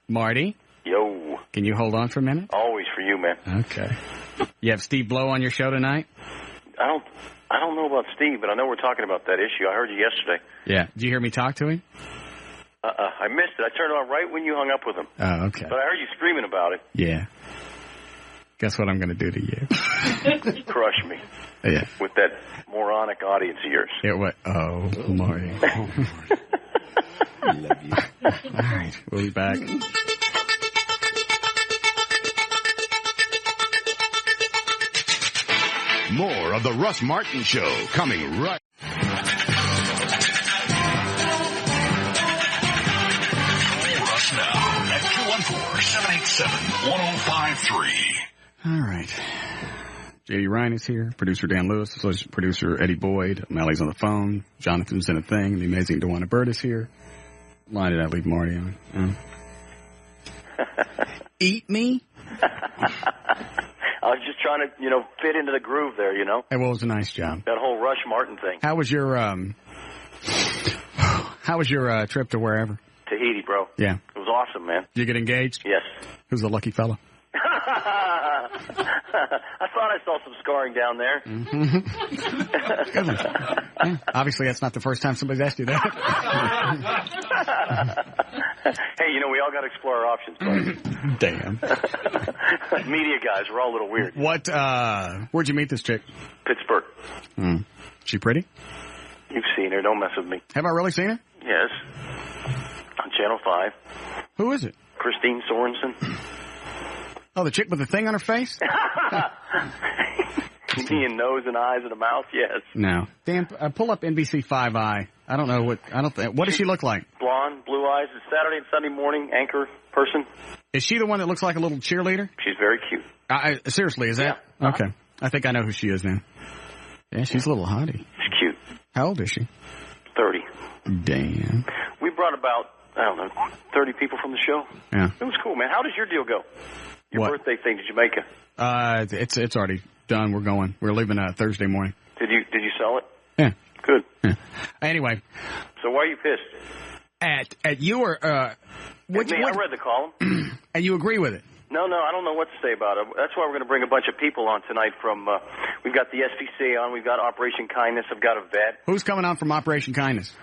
[SPEAKER 1] Marty?
[SPEAKER 10] Yo.
[SPEAKER 1] Can you hold on for a minute?
[SPEAKER 10] Always for you, man.
[SPEAKER 1] Okay. You have Steve Blow on your show tonight?
[SPEAKER 10] I don't know about Steve, but I know we're talking about that issue. I heard you yesterday.
[SPEAKER 1] Yeah. Did you hear me talk to him?
[SPEAKER 10] I missed it. I turned on right when you hung up with him.
[SPEAKER 1] Oh, okay.
[SPEAKER 10] But I heard you screaming about it.
[SPEAKER 1] Yeah. Guess what I'm going to do to you?
[SPEAKER 10] Crush me.
[SPEAKER 1] Yeah.
[SPEAKER 10] With that moronic audience of yours.
[SPEAKER 1] Marty. Love you. All right. We'll be back.
[SPEAKER 18] More of the Russ Martin Show coming right.
[SPEAKER 13] Russ now at 214-787-1053.
[SPEAKER 1] All right. J.D. Ryan is here. Producer Dan Lewis. Associate producer Eddie Boyd. Mally's on the phone. Jonathan's in a thing. The amazing DeWanna Bird is here. Why did I leave Marty on? Eat me?
[SPEAKER 10] I was just trying to, fit into the groove there,
[SPEAKER 1] Hey, well, it was a nice job.
[SPEAKER 10] That whole Rush Martin thing.
[SPEAKER 1] How was your trip to wherever?
[SPEAKER 10] Tahiti, bro.
[SPEAKER 1] Yeah.
[SPEAKER 10] It was awesome, man.
[SPEAKER 1] Did you get engaged?
[SPEAKER 10] Yes.
[SPEAKER 1] Who's the lucky fella?
[SPEAKER 10] I thought I saw some scarring down there.
[SPEAKER 1] Good one. Yeah, obviously, that's not the first time somebody's asked you that.
[SPEAKER 10] Hey, we all got to explore our options, buddy.
[SPEAKER 1] Damn.
[SPEAKER 10] Media guys, we're all a little weird.
[SPEAKER 1] Where'd you meet this chick?
[SPEAKER 10] Pittsburgh.
[SPEAKER 1] She pretty?
[SPEAKER 10] You've seen her. Don't mess with me.
[SPEAKER 1] Have I really seen her?
[SPEAKER 10] Yes. On Channel 5.
[SPEAKER 1] Who is it?
[SPEAKER 10] Christine Sorensen.
[SPEAKER 1] Oh, the chick with the thing on her face?
[SPEAKER 10] Seeing nose and eyes and a mouth, yes.
[SPEAKER 1] No. Dan, pull up NBC5i. I don't know what does she look like?
[SPEAKER 10] Blonde, blue eyes. It's Saturday and Sunday morning anchor person.
[SPEAKER 1] Is she the one that looks like a little cheerleader?
[SPEAKER 10] She's very cute.
[SPEAKER 1] Seriously, is that?
[SPEAKER 10] Yeah.
[SPEAKER 1] Okay. I think I know who she is then. Yeah, she's a little hottie.
[SPEAKER 10] She's cute.
[SPEAKER 1] How old is she?
[SPEAKER 10] 30.
[SPEAKER 1] Damn.
[SPEAKER 10] We brought about, 30 people from the show.
[SPEAKER 1] Yeah.
[SPEAKER 10] It was cool, man. How does your deal go? Your
[SPEAKER 1] What?
[SPEAKER 10] birthday thing, did you make it?
[SPEAKER 1] It's already done. We're going. We're leaving Thursday morning.
[SPEAKER 10] Did you sell it?
[SPEAKER 1] Yeah.
[SPEAKER 10] Good.
[SPEAKER 1] Yeah. Anyway.
[SPEAKER 10] So why are you pissed?
[SPEAKER 1] At you or
[SPEAKER 10] I read the column.
[SPEAKER 1] And you agree with it?
[SPEAKER 10] No, I don't know what to say about it. That's why we're going to bring a bunch of people on tonight from, we've got the SPCA on, we've got Operation Kindness, I've got a vet.
[SPEAKER 1] Who's coming on from Operation Kindness?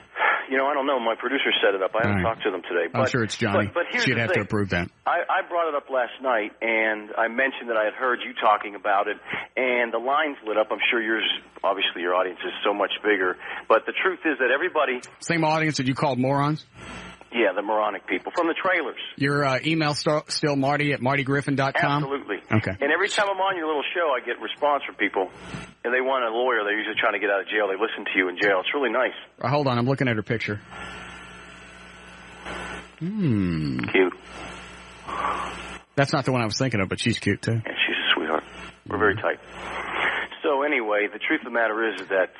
[SPEAKER 10] I don't know. My producer set it up. I haven't talked to them today.
[SPEAKER 1] I'm sure it's Johnny.
[SPEAKER 10] But here's
[SPEAKER 1] She'd
[SPEAKER 10] the
[SPEAKER 1] have
[SPEAKER 10] thing.
[SPEAKER 1] to approve that.
[SPEAKER 10] I brought it up last night, and I mentioned that I had heard you talking about it, and the lines lit up. I'm sure obviously your audience is so much bigger. But the truth is that everybody...
[SPEAKER 1] Same audience that you called morons?
[SPEAKER 10] Yeah, the moronic people from the trailers.
[SPEAKER 1] Your email still Marty at martygriffin.com?
[SPEAKER 10] Absolutely.
[SPEAKER 1] Okay.
[SPEAKER 10] And every time I'm on your little show, I get response from people, and they want a lawyer. They're usually trying to get out of jail. They listen to you in jail. It's really nice.
[SPEAKER 1] Hold on. I'm looking at her picture.
[SPEAKER 10] Cute.
[SPEAKER 1] That's not the one I was thinking of, but she's cute, too.
[SPEAKER 10] Yeah, she's a sweetheart. We're very tight. So anyway, the truth of the matter is that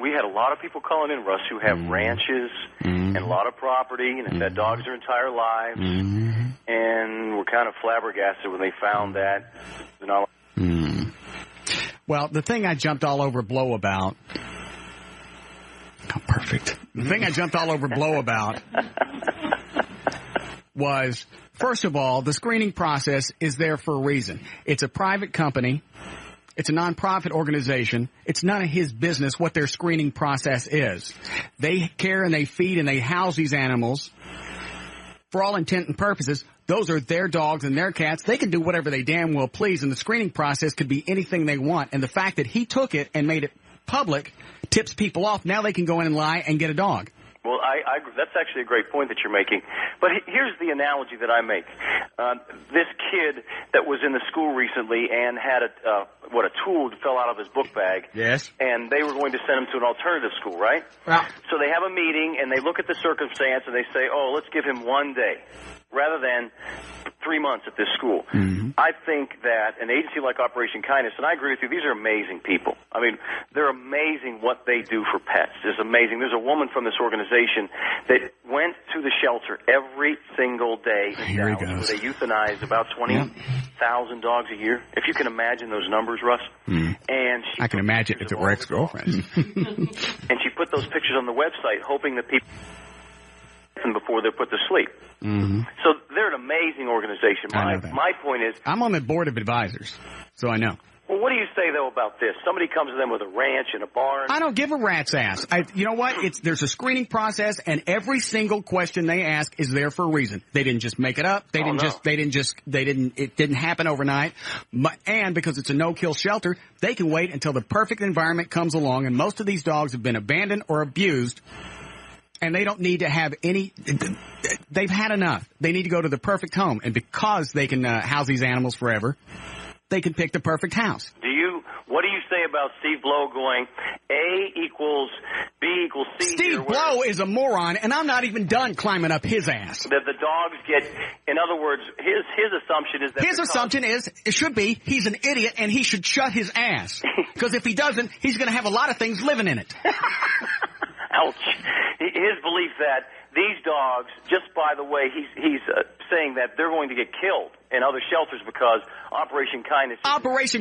[SPEAKER 10] we had a lot of people calling in, Russ, who have ranches and a lot of property and have had dogs their entire lives, and were kind of flabbergasted when they found that.
[SPEAKER 1] Well, the thing I jumped all over Blow about... Oh, perfect. The thing I jumped all over Blow about was, first of all, the screening process is there for a reason. It's a private company. It's a nonprofit organization. It's none of his business what their screening process is. They care and they feed and they house these animals. For all intent and purposes, those are their dogs and their cats. They can do whatever they damn well please, and the screening process could be anything they want. And the fact that he took it and made it public tips people off. Now they can go in and lie and get a dog.
[SPEAKER 10] Well, that's actually a great point that you're making. But here's the analogy that I make. This kid that was in the school recently and had a tool fell out of his book bag.
[SPEAKER 1] Yes.
[SPEAKER 10] And they were going to send him to an alternative school, right?
[SPEAKER 1] Well,
[SPEAKER 10] so they have a meeting and they look at the circumstance and they say, oh, let's give him 1 day rather than 3 months at this school. I think that an agency like Operation Kindness, and I agree with you, these are amazing people. I mean, they're amazing what they do for pets. It's amazing. There's a woman from this organization that went to the shelter every single day in Dallas where they euthanize about 20,000 dogs a year. If you can imagine those numbers, Russ. And
[SPEAKER 1] I can imagine if it were ex-girlfriends.
[SPEAKER 10] And she put those pictures on the website hoping that people before they're put to sleep. So they're an amazing organization. My point is...
[SPEAKER 1] I'm on the board of advisors, so I know.
[SPEAKER 10] Well, what do you say, though, about this? Somebody comes to them with a ranch and a barn.
[SPEAKER 1] I don't give a rat's ass. You know what? There's a screening process, and every single question they ask is there for a reason. They didn't just make it up. It didn't happen overnight. And because it's a no-kill shelter, they can wait until the perfect environment comes along, and most of these dogs have been abandoned or abused. And they don't need to have they've had enough. They need to go to the perfect home. And because they can house these animals forever, they can pick the perfect house.
[SPEAKER 10] What do you say about Steve Blow going A equals B equals C?
[SPEAKER 1] Steve Blow is a moron, and I'm not even done climbing up his ass.
[SPEAKER 10] That the dogs get, in other words, his assumption is that...
[SPEAKER 1] His assumption is, it should be, he's an idiot and he should shut his ass. Because if he doesn't, he's going to have a lot of things living in it.
[SPEAKER 10] Ouch. His belief that these dogs, just by the way, he's saying that they're going to get killed in other shelters because Operation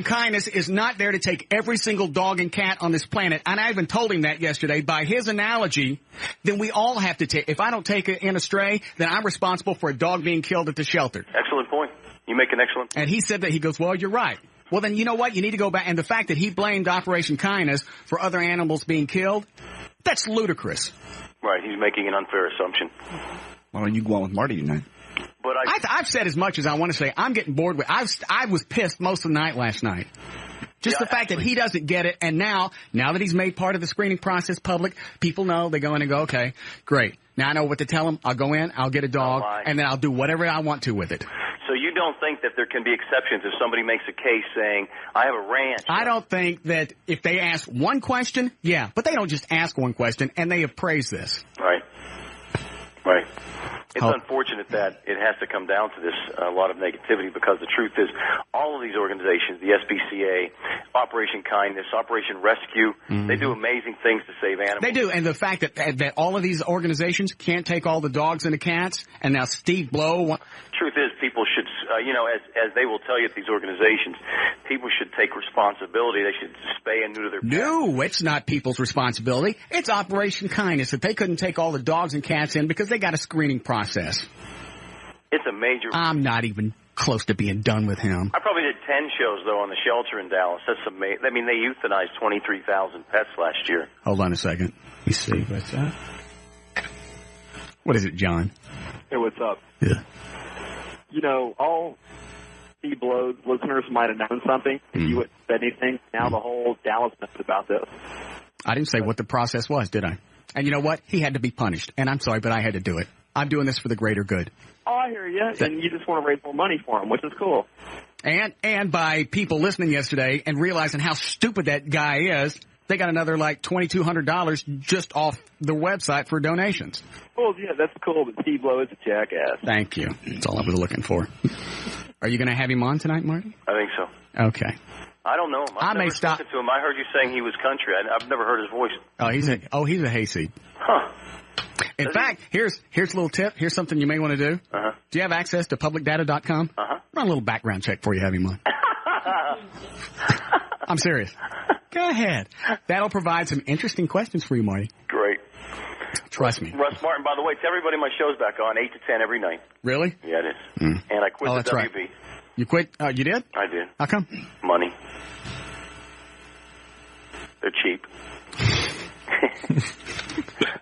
[SPEAKER 10] Kindness
[SPEAKER 1] is not there to take every single dog and cat on this planet. And I even told him that yesterday. By his analogy, then we all have to take... If I don't take in a stray, then I'm responsible for a dog being killed at the shelter.
[SPEAKER 10] Excellent point. You make an excellent point.
[SPEAKER 1] And he said that. He goes, well, you're right. Well, then you know what? You need to go back. And the fact that he blamed Operation Kindness for other animals being killed, that's ludicrous.
[SPEAKER 10] Right, he's making an unfair assumption.
[SPEAKER 2] Why don't you go on with Marty tonight?
[SPEAKER 10] But
[SPEAKER 1] I've said as much as I want to say. I'm getting bored with. I was pissed most of the night last night. Just the fact that he doesn't get it, and now that he's made part of the screening process public, people know. They go in and go, okay, great. Now I know what to tell him. I'll go in, I'll get a dog, and then I'll do whatever I want to with it.
[SPEAKER 10] So you don't think that there can be exceptions if somebody makes a case saying, I have a ranch?
[SPEAKER 1] I don't think that if they ask one question, yeah, but they don't just ask one question, and they appraise this.
[SPEAKER 10] Right. It's unfortunate that it has to come down to this, a lot of negativity, because the truth is all of these organizations, the SPCA, Operation Kindness, Operation Rescue, they do amazing things to save animals.
[SPEAKER 1] They do, and the fact that all of these organizations can't take all the dogs and the cats, and now Steve Blow...
[SPEAKER 10] Truth is, people should, as they will tell you at these organizations, people should take responsibility. They should spay and neuter their pets.
[SPEAKER 1] No, it's not people's responsibility. It's Operation Kindness that they couldn't take all the dogs and cats in because they got a screening process.
[SPEAKER 10] It's a major...
[SPEAKER 1] I'm not even close to being done with him.
[SPEAKER 10] I probably did 10 shows, though, on the shelter in Dallas. That's amazing. I mean, they euthanized 23,000 pets last year.
[SPEAKER 1] Hold on a second. Let me see. What's that? What is it, John?
[SPEAKER 4] Hey, what's up?
[SPEAKER 1] Yeah.
[SPEAKER 4] You know, all Steve Blow's listeners might have known something if you wouldn't said anything. Now the whole Dallas knows about this.
[SPEAKER 1] I didn't say what the process was, did I? And you know what? He had to be punished. And I'm sorry, but I had to do it. I'm doing this for the greater good.
[SPEAKER 4] Oh, I hear you. And you just want to raise more money for him, which is cool.
[SPEAKER 1] And by people listening yesterday and realizing how stupid that guy is, they got another like $2,200 just off the website for donations.
[SPEAKER 4] Well, yeah, that's cool, but Steve Blow is a jackass.
[SPEAKER 1] Thank you. That's all I was looking for. Are you going to have him on tonight, Marty?
[SPEAKER 10] I think so.
[SPEAKER 1] Okay.
[SPEAKER 10] I don't know him. I've never spoken to him. I heard you saying he was country. I've never heard his voice.
[SPEAKER 1] He's a hayseed.
[SPEAKER 10] Huh.
[SPEAKER 1] In fact, here's a little tip. Here's something you may want to do.
[SPEAKER 10] Uh-huh.
[SPEAKER 1] Do you have access to publicdata.com?
[SPEAKER 10] Uh-huh.
[SPEAKER 1] Run a little background check before you have him on. I'm serious. Go ahead. That'll provide some interesting questions for you, Marty.
[SPEAKER 10] Great.
[SPEAKER 1] Trust me.
[SPEAKER 10] Russ Martin, by the way, tell everybody my show's back on 8 to 10 every night.
[SPEAKER 1] Really?
[SPEAKER 10] Yeah, it is. And I quit the
[SPEAKER 1] that's
[SPEAKER 10] WB.
[SPEAKER 1] Right. You quit? You did?
[SPEAKER 10] I did.
[SPEAKER 1] How come?
[SPEAKER 10] Money. They're cheap.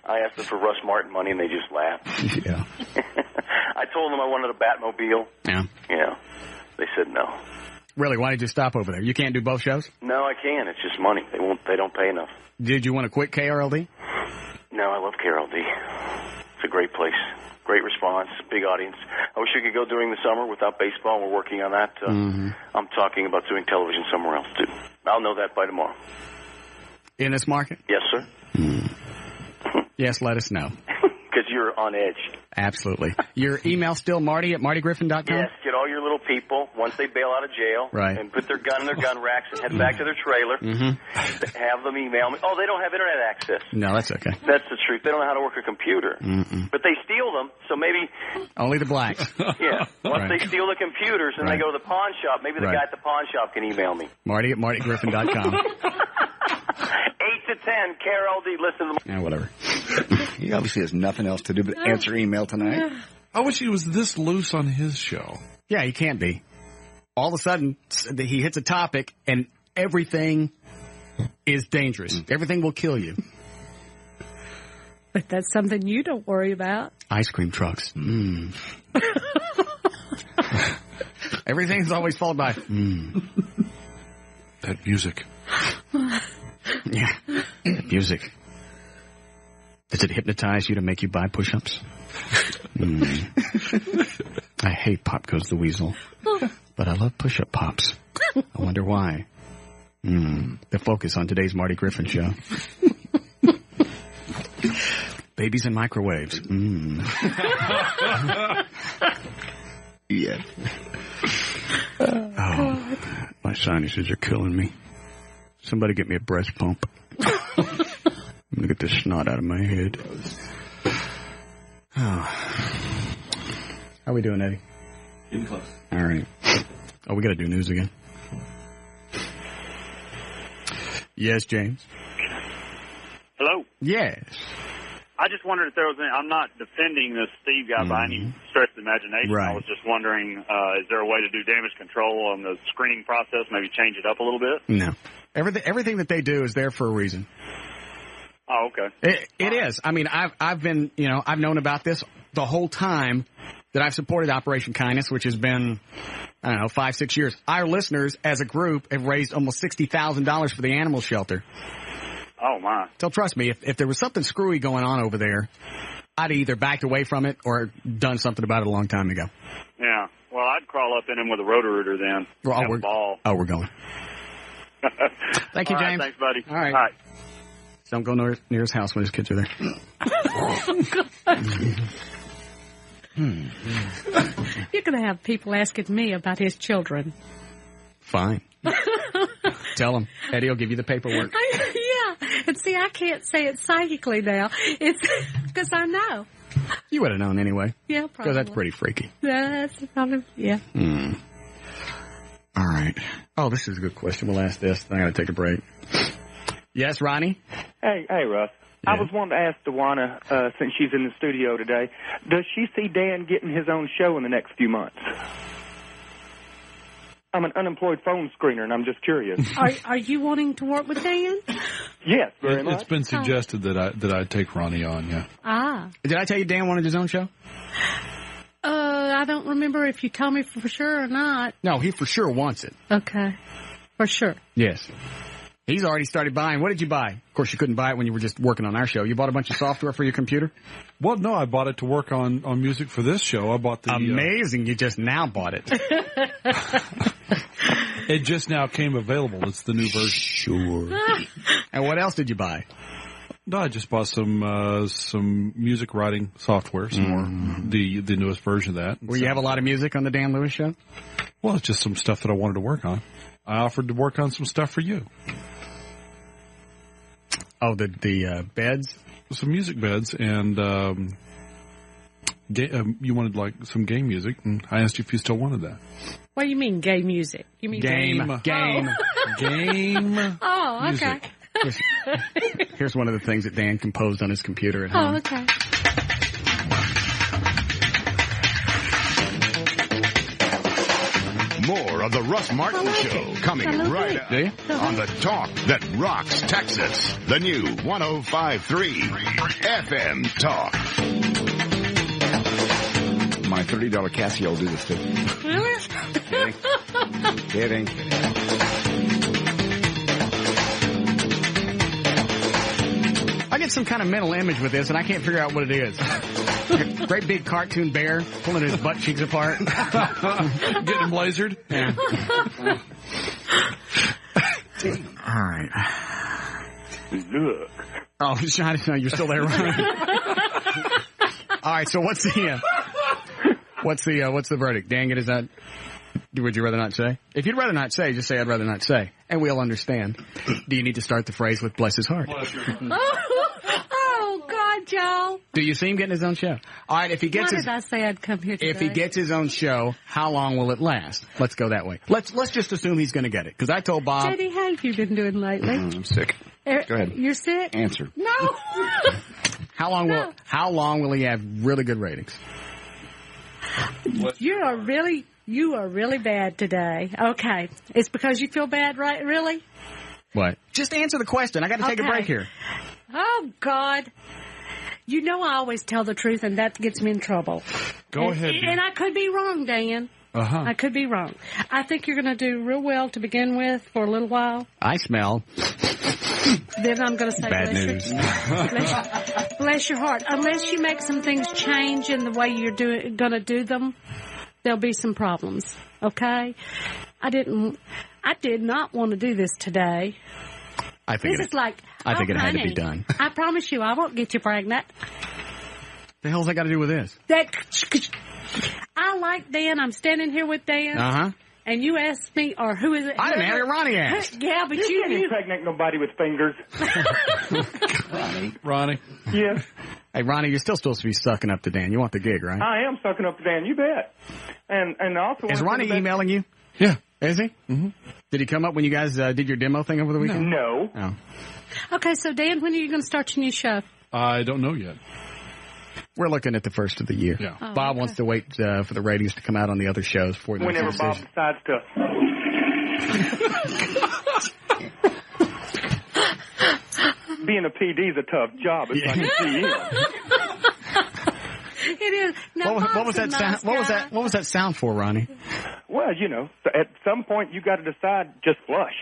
[SPEAKER 10] I asked them for Russ Martin money, and they just laughed.
[SPEAKER 1] Yeah.
[SPEAKER 10] I told them I wanted a Batmobile.
[SPEAKER 1] Yeah.
[SPEAKER 10] Yeah. They said no.
[SPEAKER 1] Really? Why did you stop over there? You can't do both shows?
[SPEAKER 10] No, I can. It's just money. They don't pay enough.
[SPEAKER 1] Did you want to quit KRLD?
[SPEAKER 10] No, I love KRLD. It's a great place. Great response. Big audience. I wish we could go during the summer without baseball. We're working on that. I'm talking about doing television somewhere else, too. I'll know that by tomorrow.
[SPEAKER 1] In this market?
[SPEAKER 10] Yes, sir.
[SPEAKER 1] Yes, let us know.
[SPEAKER 10] Because you're on edge.
[SPEAKER 1] Absolutely. Your email still Marty at martygriffin.com?
[SPEAKER 10] Yes, get all your little people, once they bail out of jail,
[SPEAKER 1] right,
[SPEAKER 10] and put their gun in their gun racks and head back to their trailer, have them email me. Oh, they don't have internet access.
[SPEAKER 1] No, that's okay.
[SPEAKER 10] That's the truth. They don't know how to work a computer. But they steal them, so maybe...
[SPEAKER 1] Only the blacks.
[SPEAKER 10] Yeah. Once they steal the computers and they go to the pawn shop, maybe the guy at the pawn shop can email me.
[SPEAKER 1] Marty at martygriffin.com.
[SPEAKER 10] 8 to 10, KRLD, listen to
[SPEAKER 1] Yeah, whatever.
[SPEAKER 2] He obviously has nothing else to do but answer email tonight.
[SPEAKER 3] I wish he was this loose on his show.
[SPEAKER 1] Yeah, he can't be. All of a sudden, he hits a topic, and everything is dangerous. Everything will kill you.
[SPEAKER 20] But that's something you don't worry about.
[SPEAKER 1] Ice cream trucks. Everything's always followed by,
[SPEAKER 3] That music.
[SPEAKER 1] Yeah, that music. Does it hypnotize you to make you buy push-ups? I hate Pop Goes the Weasel, but I love push-up pops. I wonder why. The focus on today's Marty Griffin show. Babies and microwaves.
[SPEAKER 2] Yeah.
[SPEAKER 1] Oh, my sinuses are killing me. Somebody get me a breast pump. I'm going to get this snot out of my head. Oh. How we doing, Eddie?
[SPEAKER 11] Getting close.
[SPEAKER 1] All right. Oh, we got to do news again. Yes, James.
[SPEAKER 14] Hello?
[SPEAKER 1] Yes.
[SPEAKER 14] I just wondered if there was any, I'm not defending this Steve guy by any stretch of the imagination.
[SPEAKER 1] Right.
[SPEAKER 14] I was just wondering, is there a way to do damage control on the screening process, maybe change it up a little bit?
[SPEAKER 1] No. Everything that they do is there for a reason.
[SPEAKER 14] Oh, okay.
[SPEAKER 1] It is. I mean, I've been, I've known about this the whole time that I've supported Operation Kindness, which has been, 5-6 years. Our listeners, as a group, have raised almost $60,000 for the animal shelter.
[SPEAKER 14] Oh, my.
[SPEAKER 1] So trust me, if there was something screwy going on over there, I'd either backed away from it or done something about it a long time ago.
[SPEAKER 14] Yeah. Well, I'd crawl up in him with a rotor-rooter then.
[SPEAKER 1] Well,
[SPEAKER 14] have a ball.
[SPEAKER 1] Oh, we're going. Thank you,
[SPEAKER 14] All right,
[SPEAKER 1] James.
[SPEAKER 14] thanks, buddy.
[SPEAKER 1] All right.
[SPEAKER 14] Bye.
[SPEAKER 1] Don't go near his house when his kids are there.
[SPEAKER 20] You're going to have people asking me about his children.
[SPEAKER 1] Fine. Tell him. Eddie will give you the paperwork.
[SPEAKER 20] Yeah. And see, I can't say it psychically now. It's because I know.
[SPEAKER 1] You would have known anyway.
[SPEAKER 20] Yeah, probably.
[SPEAKER 1] Because that's pretty freaky.
[SPEAKER 20] That's probably, yeah.
[SPEAKER 1] All right. Oh, this is a good question. We'll ask this. Then I got to take a break. Yes, Ronnie?
[SPEAKER 11] Hey, Russ. Yeah. I was wanting to ask DeWanna, since she's in the studio today, does she see Dan getting his own show in the next few months? I'm an unemployed phone screener, and I'm just curious.
[SPEAKER 20] Are you wanting to work with Dan?
[SPEAKER 11] Yes, very much.
[SPEAKER 3] It's been suggested that I take Ronnie on, yeah.
[SPEAKER 20] Ah.
[SPEAKER 1] Did I tell you Dan wanted his own show?
[SPEAKER 20] I don't remember if you told me for sure or not.
[SPEAKER 1] No, he for sure wants it.
[SPEAKER 20] Okay. For sure.
[SPEAKER 1] Yes. He's already started buying. What did you buy? Of course, you couldn't buy it when you were just working on our show. You bought a bunch of software for your computer?
[SPEAKER 3] Well, no, I bought it to work on music for this show. I bought the...
[SPEAKER 1] Amazing. You just now bought it.
[SPEAKER 3] It just now came available. It's the new version.
[SPEAKER 1] Sure. And what else did you buy?
[SPEAKER 3] No, I just bought some music writing software, some more, the newest version of that.
[SPEAKER 1] Will you have a lot of music on the Dan Lewis Show?
[SPEAKER 3] Well, it's just some stuff that I wanted to work on. I offered to work on some stuff for you.
[SPEAKER 1] Oh, the beds?
[SPEAKER 3] Some music beds, and you wanted like some game music, and I asked you if you still wanted that.
[SPEAKER 20] What do you mean, gay music? You mean
[SPEAKER 1] game?
[SPEAKER 3] Game.
[SPEAKER 20] Oh, okay.
[SPEAKER 1] Here's one of the things that Dan composed on his computer at home.
[SPEAKER 20] Oh, okay.
[SPEAKER 18] More of the Russ Martin Show coming right up on the talk that rocks Texas. The new 105.3 FM Talk.
[SPEAKER 2] My $30 Casio will do this too.
[SPEAKER 20] Really?
[SPEAKER 2] Kidding.
[SPEAKER 1] I get some kind of mental image with this, and I can't figure out what it is. Great big cartoon bear pulling his butt cheeks apart.
[SPEAKER 3] Getting him lasered?
[SPEAKER 1] Yeah. All right.
[SPEAKER 14] Look.
[SPEAKER 1] Oh, you're still there, Ryan. All right, so what's the verdict? Dan, get his that? Would you rather not say? If you'd rather not say, just say I'd rather not say, and we'll understand. Do you need to start the phrase with bless his heart?
[SPEAKER 20] Oh, God, Joe.
[SPEAKER 1] Do you see him getting his own show? All right, if he gets
[SPEAKER 20] Why did I say I'd come here today?
[SPEAKER 1] If he gets his own show, how long will it last? Let's go that way. Let's just assume he's going to get it, because I told Bob.
[SPEAKER 20] JD, how have you been doing lately?
[SPEAKER 2] I'm sick. Go ahead.
[SPEAKER 20] You're sick?
[SPEAKER 2] Answer.
[SPEAKER 20] No.
[SPEAKER 1] How long will he have really good ratings?
[SPEAKER 20] You are really bad today. Okay. It's because you feel bad, right? Really?
[SPEAKER 1] What? Just answer the question. I got to take a break here.
[SPEAKER 20] Oh, God. You know I always tell the truth, and that gets me in trouble.
[SPEAKER 3] Go ahead.
[SPEAKER 20] And I could be wrong, Dan.
[SPEAKER 3] Uh-huh.
[SPEAKER 20] I could be wrong. I think you're going to do real well to begin with for a little while.
[SPEAKER 1] I smell.
[SPEAKER 20] Then I'm going to say
[SPEAKER 1] bad news.
[SPEAKER 20] Bless your heart. Unless you make some things change in the way you're going to do them, there'll be some problems. Okay? I did not want to do this today.
[SPEAKER 1] I think it had to be done.
[SPEAKER 20] I promise you, I won't get you pregnant.
[SPEAKER 1] The hell's that got to do with this?
[SPEAKER 20] I like Dan. I'm standing here with Dan.
[SPEAKER 1] Uh-huh.
[SPEAKER 20] And you asked me, or who is it?
[SPEAKER 1] I didn't ask it. Ronnie asked.
[SPEAKER 20] Yeah, but you
[SPEAKER 11] can't impregnate nobody with fingers.
[SPEAKER 3] Ronnie.
[SPEAKER 11] Yes.
[SPEAKER 1] Hey, Ronnie, you're still supposed to be sucking up to Dan. You want the gig, right?
[SPEAKER 11] I am sucking up to Dan. You bet. And also.
[SPEAKER 1] Is Ronnie emailing you?
[SPEAKER 3] Yeah.
[SPEAKER 1] Is he? Mm-hmm. Did he come up when you guys did your demo thing over the weekend?
[SPEAKER 11] No.
[SPEAKER 1] Oh.
[SPEAKER 20] Okay, so Dan, when are you going to start your new show?
[SPEAKER 3] I don't know yet.
[SPEAKER 1] We're looking at the first of the year.
[SPEAKER 3] Yeah.
[SPEAKER 20] Oh,
[SPEAKER 1] Bob wants to wait for the ratings to come out on the other shows before they
[SPEAKER 11] whenever Bob decides to. being a PD is a tough job. It's like a CM.
[SPEAKER 20] It is. Now,
[SPEAKER 1] what was that sound? What was that sound for, Ronnie?
[SPEAKER 11] Well, at some point you got to decide just flush.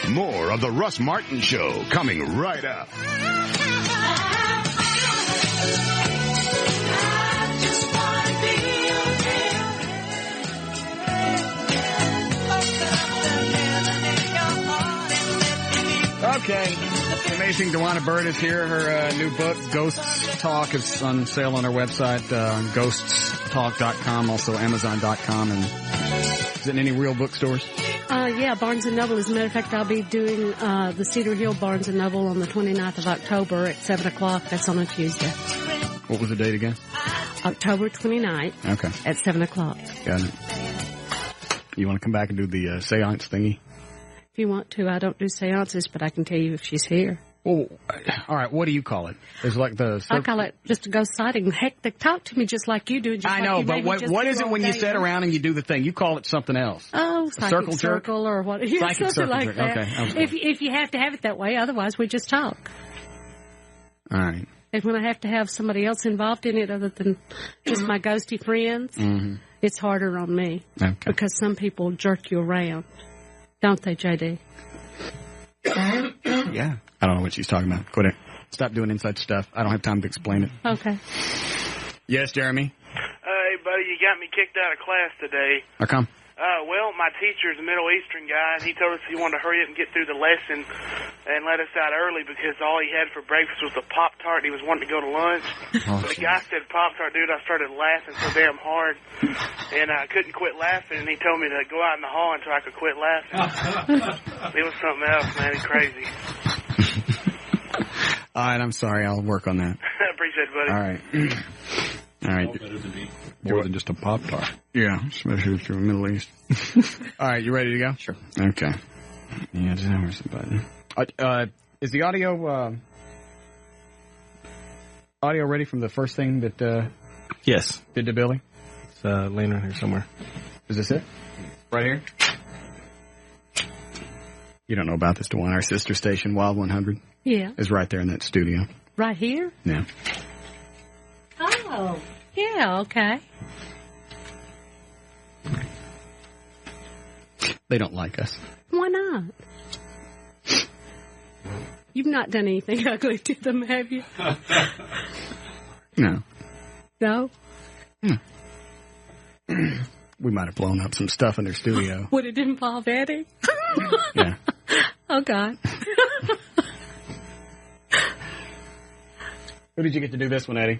[SPEAKER 18] More of the Russ Martin Show coming right up.
[SPEAKER 1] Okay. The amazing Dewana Bird is here. Her new book, Ghosts Talk, is on sale on her website, ghoststalk.com, also amazon.com. And is it in any real bookstores?
[SPEAKER 20] Yeah, Barnes & Noble. As a matter of fact, I'll be doing the Cedar Hill Barnes & Noble on the 29th of October at 7 o'clock. That's on a Tuesday.
[SPEAKER 1] What was the date again?
[SPEAKER 20] October 29th.
[SPEAKER 1] Okay.
[SPEAKER 20] At 7 o'clock.
[SPEAKER 1] Got it. You want to come back and do the seance thingy?
[SPEAKER 20] If you want to. I don't do seances, but I can tell you if she's here.
[SPEAKER 1] Oh, all right. What do you call it? There's like the...
[SPEAKER 20] I call it just a ghost sighting. Heck, they talk to me just like you do. Just
[SPEAKER 1] I know,
[SPEAKER 20] like
[SPEAKER 1] but what is it when you sit around and you do the thing? You call it something else.
[SPEAKER 20] Oh,
[SPEAKER 1] psychic
[SPEAKER 20] circle or what? Yeah,
[SPEAKER 1] psychic
[SPEAKER 20] something like
[SPEAKER 1] jerk.
[SPEAKER 20] that.
[SPEAKER 1] Okay.
[SPEAKER 20] If you have to have it that way, otherwise we just talk.
[SPEAKER 1] All right.
[SPEAKER 20] And when I have to have somebody else involved in it other than just my ghosty friends, it's harder on me.
[SPEAKER 1] Okay.
[SPEAKER 20] Because some people jerk you around. Don't they, JD?
[SPEAKER 1] Yeah. I don't know what she's talking about. Quit it. Stop doing inside stuff. I don't have time to explain it.
[SPEAKER 20] Okay.
[SPEAKER 1] Yes, Jeremy?
[SPEAKER 12] Hey, buddy, you got me kicked out of class today.
[SPEAKER 1] How come?
[SPEAKER 12] Well, my teacher's a Middle Eastern guy, and he told us he wanted to hurry up and get through the lesson and let us out early because all he had for breakfast was a Pop-Tart, and he was wanting to go to lunch. The guy said Pop-Tart, dude, I started laughing so damn hard, and I couldn't quit laughing, and he told me to go out in the hall until I could quit laughing. It was something else, man. It's crazy.
[SPEAKER 1] All right, I'm sorry. I'll work on that.
[SPEAKER 12] I appreciate it, buddy.
[SPEAKER 1] All right. All right.
[SPEAKER 3] More than just a Pop-Tart.
[SPEAKER 1] Yeah, especially if you're in the Middle East. All right, you ready to go? Sure. Okay. Yeah, just where's the button? Is the audio ready from the first thing that
[SPEAKER 9] Yes.
[SPEAKER 1] did to Billy?
[SPEAKER 9] It's laying around here somewhere.
[SPEAKER 1] Is this it? Right here? You don't know about this, Dewan. Our sister station, Wild 100,
[SPEAKER 20] Yeah.
[SPEAKER 1] is right there in that studio.
[SPEAKER 20] Right here?
[SPEAKER 1] Yeah.
[SPEAKER 20] Oh. Yeah, okay.
[SPEAKER 1] They don't like us.
[SPEAKER 20] Why not? You've not done anything ugly to them, have you?
[SPEAKER 1] No.
[SPEAKER 20] No?
[SPEAKER 1] We might have blown up some stuff in their studio.
[SPEAKER 20] Would it involve Eddie?
[SPEAKER 1] Yeah.
[SPEAKER 20] Oh, God.
[SPEAKER 1] Who did you get to do this one, Eddie?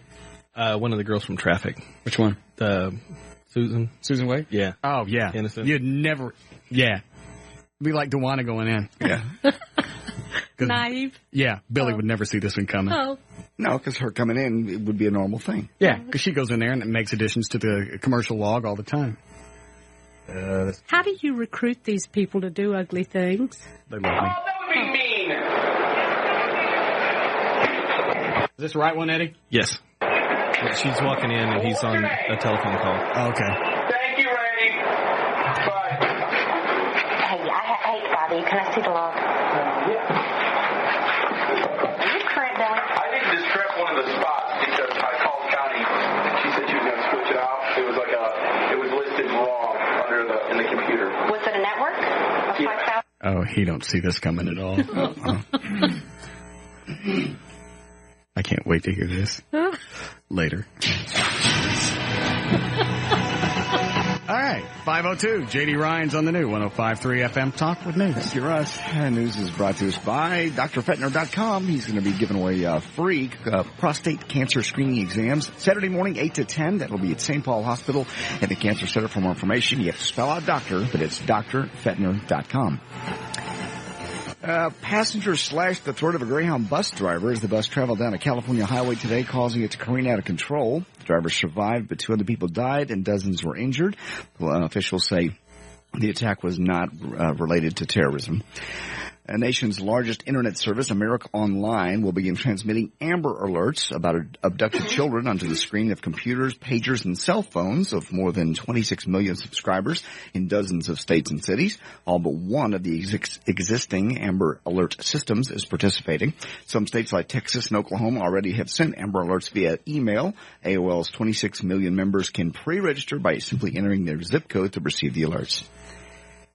[SPEAKER 9] One of the girls from Traffic.
[SPEAKER 1] Which one?
[SPEAKER 9] Susan.
[SPEAKER 1] Susan Wade?
[SPEAKER 9] Yeah.
[SPEAKER 1] Oh, yeah.
[SPEAKER 9] Innocent.
[SPEAKER 1] You'd never... Yeah. Be like Dewana going in. Yeah.
[SPEAKER 20] Naive?
[SPEAKER 1] Yeah. Billy would never see this one coming.
[SPEAKER 20] Oh.
[SPEAKER 2] No, because her coming in, it would be a normal thing.
[SPEAKER 1] Yeah, because she goes in there and makes additions to the commercial log all the time.
[SPEAKER 20] How do you recruit these people to do ugly things?
[SPEAKER 1] They love me.
[SPEAKER 7] That would be mean.
[SPEAKER 1] Is this the right one, Eddie?
[SPEAKER 9] Yes. She's walking in and he's on a telephone call.
[SPEAKER 1] Oh, okay.
[SPEAKER 7] Thank you, Randy. Bye.
[SPEAKER 15] Hey, Bobby, can I see the log? Are you current, Billy?
[SPEAKER 6] I need to stress one of the spots because I called Connie and she said she was going to switch it out. It was like it was listed wrong in the computer.
[SPEAKER 15] Was it a network?
[SPEAKER 6] Yeah.
[SPEAKER 1] Oh, he don't see this coming at all. I can't wait to hear this later. All right, 5:02. J.D. Ryan's on the new 105.3 FM Talk with News.
[SPEAKER 2] Thank you, Russ. News is brought to us by drfetner.com. He's going to be giving away free prostate cancer screening exams Saturday morning, 8 to 10. That'll be at St. Paul Hospital at the Cancer Center. For more information, you have to spell out doctor, but it's drfetner.com. Passenger slashed the throat of a Greyhound bus driver as the bus traveled down a California highway today, causing it to careen out of control. The driver survived, but 2 other people died and dozens were injured. Officials say the attack was not related to terrorism. A nation's largest internet service, America Online, will begin transmitting Amber Alerts about abducted children onto the screen of computers, pagers, and cell phones of more than 26 million subscribers in dozens of states and cities. All but one of the existing Amber Alert systems is participating. Some states like Texas and Oklahoma already have sent Amber Alerts via email. AOL's 26 million members can pre-register by simply entering their zip code to receive the alerts.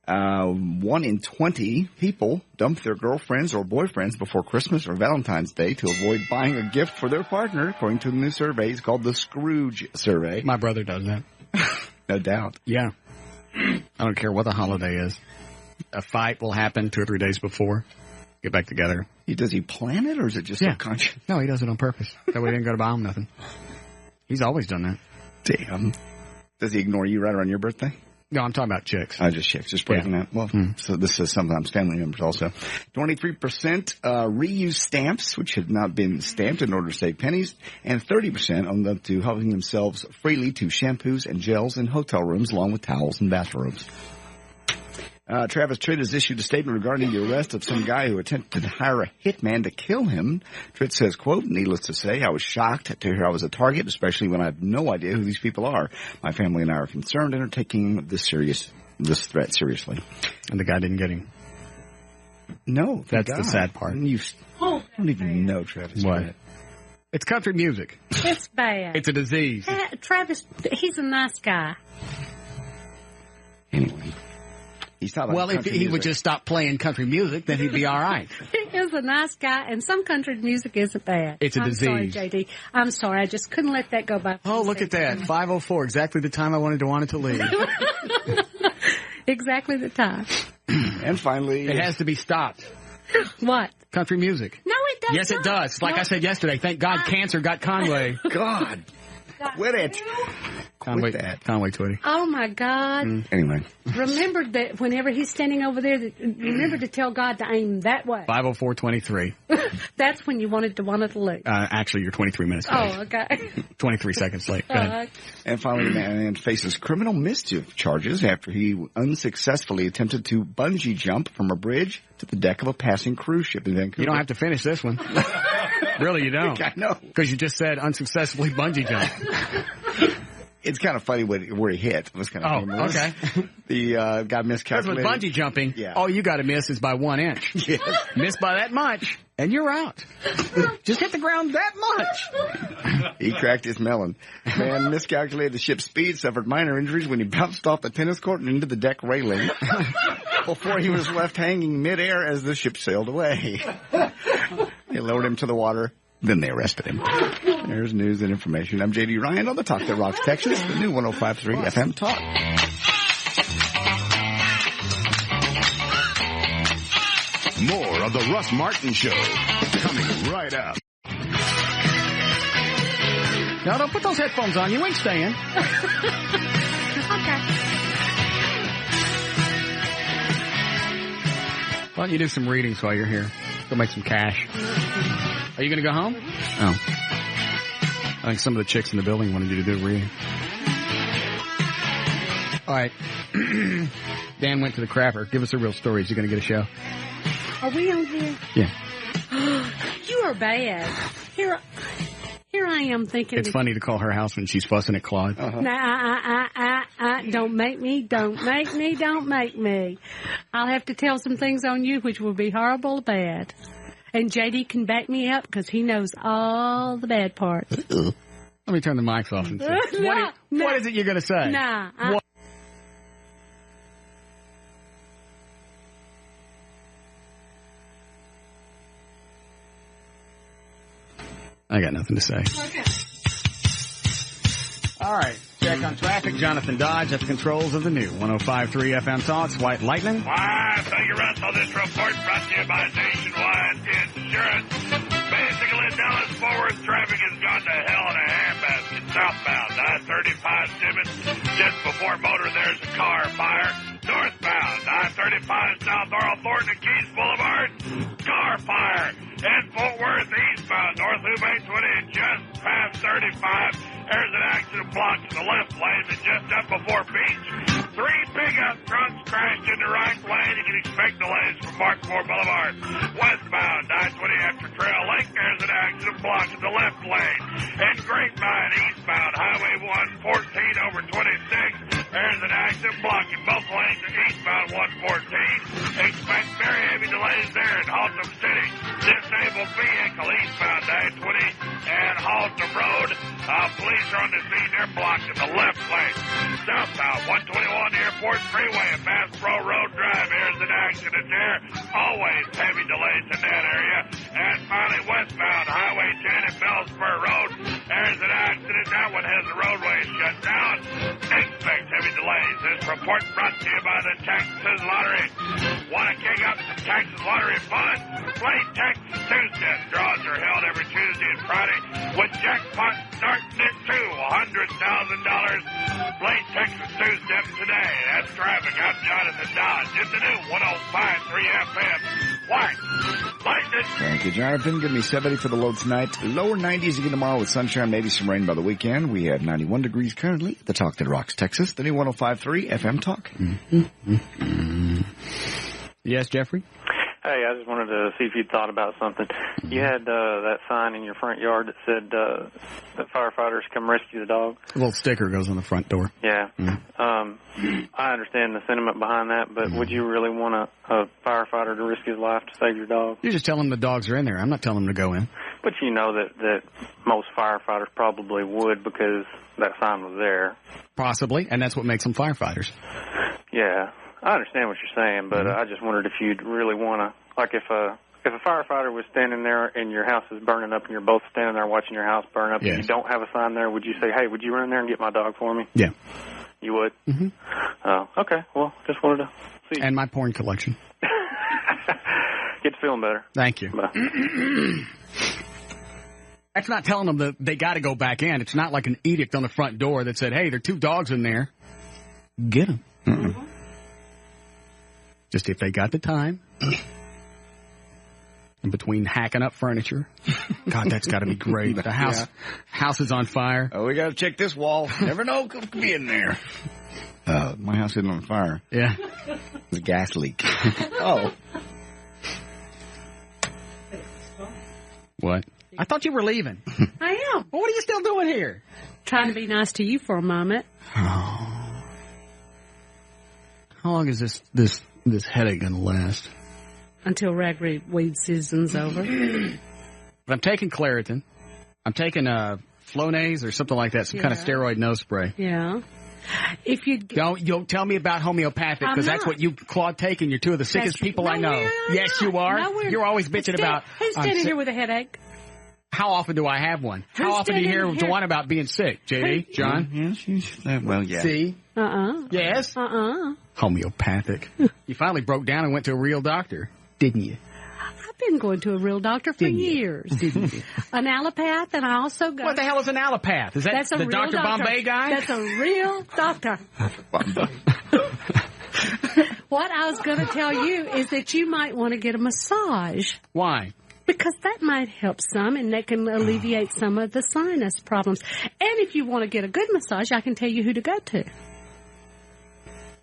[SPEAKER 2] 1 in 20 people dump their girlfriends or boyfriends before Christmas or Valentine's Day to avoid buying a gift for their partner, according to a new survey. It's called the Scrooge Survey.
[SPEAKER 1] My brother does that.
[SPEAKER 2] No doubt.
[SPEAKER 1] Yeah. I don't care what the holiday is. A fight will happen 2 or 3 days before. Get back together.
[SPEAKER 2] Does he plan it, or is it just subconscious?
[SPEAKER 1] No, he does it on purpose. That way he didn't go to buy him nothing. He's always done that.
[SPEAKER 2] Damn. Does he ignore you right around your birthday?
[SPEAKER 1] No, I'm talking about chicks.
[SPEAKER 2] Just chicks. Just breaking that. Well, so this is sometimes family members also. 23% reuse stamps, which have not been stamped in order to save pennies, and 30% own up to helping themselves freely to shampoos and gels in hotel rooms, along with towels and bathrobes. Travis Tritt has issued a statement regarding the arrest of some guy who attempted to hire a hitman to kill him. Tritt says, quote, "Needless to say, I was shocked to hear I was a target, especially when I have no idea who these people are. My family and I are concerned and are taking this threat seriously."
[SPEAKER 1] And the guy didn't get him.
[SPEAKER 2] No.
[SPEAKER 1] That's the sad part.
[SPEAKER 2] You don't even know Travis Tritt.
[SPEAKER 1] It's country music.
[SPEAKER 20] It's bad.
[SPEAKER 1] It's a disease.
[SPEAKER 20] Travis, he's a nice guy.
[SPEAKER 2] Anyway.
[SPEAKER 1] Well, if he would just stop playing country music, then he'd be all right.
[SPEAKER 20] He is a nice guy, and some country music isn't bad.
[SPEAKER 1] It's a disease.
[SPEAKER 20] I'm sorry, JD. I'm sorry. I just couldn't let that go by.
[SPEAKER 1] Oh, look at that. 5:04, exactly the time I wanted to leave.
[SPEAKER 20] Exactly the time.
[SPEAKER 2] And finally...
[SPEAKER 1] It has to be stopped.
[SPEAKER 20] What?
[SPEAKER 1] Country music.
[SPEAKER 20] No, it doesn't.
[SPEAKER 1] Yes, it does. Like I said yesterday, thank God cancer got Conway.
[SPEAKER 2] God. Quit it.
[SPEAKER 1] Conway Twitty.
[SPEAKER 20] Oh, my God.
[SPEAKER 2] Anyway.
[SPEAKER 20] Remember that whenever he's standing over there, remember to tell God to aim that way.
[SPEAKER 1] 5:04:23.
[SPEAKER 20] That's when you wanted to leave.
[SPEAKER 1] Actually, you're 23 minutes late.
[SPEAKER 20] Oh, okay.
[SPEAKER 1] 23 seconds late. Go ahead.
[SPEAKER 2] And finally, a man faces criminal mischief charges after he unsuccessfully attempted to bungee jump from a bridge to the deck of a passing cruise ship in Vancouver.
[SPEAKER 1] You don't have to finish this one. Really, you don't.
[SPEAKER 2] I know.
[SPEAKER 1] Because you just said unsuccessfully bungee jump.
[SPEAKER 2] It's kind of funny where he hit. It was kind of humorous.
[SPEAKER 1] Okay.
[SPEAKER 2] The guy miscalculated.
[SPEAKER 1] With bungee jumping, all you got to miss is by 1 inch.
[SPEAKER 2] Yes.
[SPEAKER 1] Miss by that much, and you're out. Just hit the ground that much.
[SPEAKER 2] He cracked his melon. Man miscalculated the ship's speed, suffered minor injuries when he bounced off the tennis court and into the deck railing before he was left hanging midair as the ship sailed away. They lowered him to the water. Then they arrested him. There's news and information. I'm J.D. Ryan on the Talk That Rocks Texas, the new 105.3 FM Talk.
[SPEAKER 18] More of the Russ Martin Show coming right up.
[SPEAKER 1] No, don't put those headphones on. You ain't staying.
[SPEAKER 20] Okay.
[SPEAKER 1] Why don't you do some readings while you're here? Go make some cash. Are you going to go home? Oh. I think some of the chicks in the building wanted you to do a reading. All right. Dan went to the Crapper. Give us a real story. Is he going to get a show?
[SPEAKER 20] Are we on here?
[SPEAKER 1] Yeah.
[SPEAKER 20] You are bad. Here I am thinking.
[SPEAKER 1] It's funny to call her house when she's fussing at Claude.
[SPEAKER 20] Don't make me. I'll have to tell some things on you which will be horrible or bad. And JD can back me up because he knows all the bad parts.
[SPEAKER 1] Let me turn the mics off and see. What is it you're going to say?
[SPEAKER 20] Nah.
[SPEAKER 1] I got nothing to say.
[SPEAKER 20] Okay.
[SPEAKER 1] All right. Check on traffic. Jonathan Dodge at the controls of the new 105.3 FM Talks. White Lightning.
[SPEAKER 19] Why, thank you, Russ. On this report brought to you by Nationwide Insurance. Basically, Dallas-Fort Worth traffic has gone to hell in a handbasket. Southbound, I-35 Simmons. Just before Motor, there's a car fire. Northbound, I-35 South Earl Thornton and Keys Boulevard. Car fire. And Fort Worth eastbound, north of 820, just past 35. There's an accident blocked in the left lane and just up before Beach. 3 pickup trucks crashed in the right lane. You can expect delays from Markmore Boulevard. Westbound I-20 after Trail Lake, there's an accident blocked in the left lane. And Grapevine eastbound Highway 114 over 26. There's an accident blocked in both lanes eastbound 114. Expect very heavy delays there in Haltom City. Disabled vehicle eastbound I-20 and Haltom Road. Police are on the scene. They're blocked in the left lane. Southbound 121 Airport Freeway and Bass Pro Road Drive. There's an accident there. Always heavy delays in that area. And finally, westbound Highway 10 at Bellspur Road. There's an accident. That one has the roadway shut down. Expect heavy delays. This report brought to you by the Texas Lottery. Want to kick up some Texas Lottery fun? Play Texas Tuesday. Draws are held every Tuesday and Friday with jackpot starting at $200,000. Play Texas Tuesday today. That's traffic. I'm Jonathan Dodge. It's the new 105.3 FM. White. Lightning.
[SPEAKER 2] Thank you, Jonathan. Give me 70 for the low tonight. Lower 90s again tomorrow with sunshine, maybe some rain by the weekend. We have 91 degrees currently. The Talk That Rocks, Texas. The new 105.3 FM Talk.
[SPEAKER 1] Yes, Jeffrey?
[SPEAKER 16] Hey, I just wanted to see if you'd thought about something. You had that sign in your front yard that said that firefighters come rescue the dog.
[SPEAKER 1] A little sticker goes on the front door.
[SPEAKER 16] Yeah. I understand the sentiment behind that, but would you really want a firefighter to risk his life to save your dog?
[SPEAKER 1] You just tell them the dogs are in there. I'm not telling them to go in.
[SPEAKER 16] But you know that most firefighters probably would because that sign was there.
[SPEAKER 1] Possibly, and that's what makes them firefighters.
[SPEAKER 16] Yeah. I understand what you're saying, but I just wondered if you'd really want to, like if a firefighter was standing there and your house is burning up and you're both standing there watching your house burn up and you don't have a sign there, would you say, hey, would you run there and get my dog for me?
[SPEAKER 1] Yeah.
[SPEAKER 16] You would?
[SPEAKER 1] Mm-hmm.
[SPEAKER 16] Oh, okay. Well, just wanted to see.
[SPEAKER 1] And my porn collection.
[SPEAKER 16] Get to feeling better.
[SPEAKER 1] Thank you.
[SPEAKER 16] Bye.
[SPEAKER 1] That's not telling them that they got to go back in. It's not like an edict on the front door that said, hey, there are 2 dogs in there. Get them. Mm-mm. Just if they got the time. In between hacking up furniture. God, that's got to be great. The house is on fire.
[SPEAKER 2] Oh, we got to check this wall. Never know who could be in there. My house isn't on fire.
[SPEAKER 1] Yeah.
[SPEAKER 2] There's a gas leak. Oh.
[SPEAKER 1] What? I thought you were leaving.
[SPEAKER 20] I am.
[SPEAKER 1] Well, what are you still doing here?
[SPEAKER 20] Trying to be nice to you for a moment.
[SPEAKER 1] Oh. How long is this headache going to last?
[SPEAKER 20] Until ragweed season's over.
[SPEAKER 1] But I'm taking Claritin. I'm taking Flonase or something like that, some kind of steroid nose spray.
[SPEAKER 20] Yeah. If you
[SPEAKER 1] don't tell me about homeopathic because that's what you Claude take, and you're 2 of the sickest people I know. Yes, you are. You're always bitching about.
[SPEAKER 20] Who's standing here with a headache?
[SPEAKER 1] How often do I have one? How often do you hear to whine about being sick, JD? John?
[SPEAKER 2] Yeah.
[SPEAKER 1] See? Yes? Homeopathic. You finally broke down and went to a real doctor, didn't you?
[SPEAKER 20] I've been going to a real doctor for years.
[SPEAKER 1] Didn't you?
[SPEAKER 20] An allopath, and I also go...
[SPEAKER 1] What the hell is an allopath? Is that the Dr. Bombay guy?
[SPEAKER 20] That's a real doctor. What I was going to tell you is that you might want to get a massage.
[SPEAKER 1] Why?
[SPEAKER 20] Because that might help some, and that can alleviate some of the sinus problems. And if you want to get a good massage, I can tell you who to go to.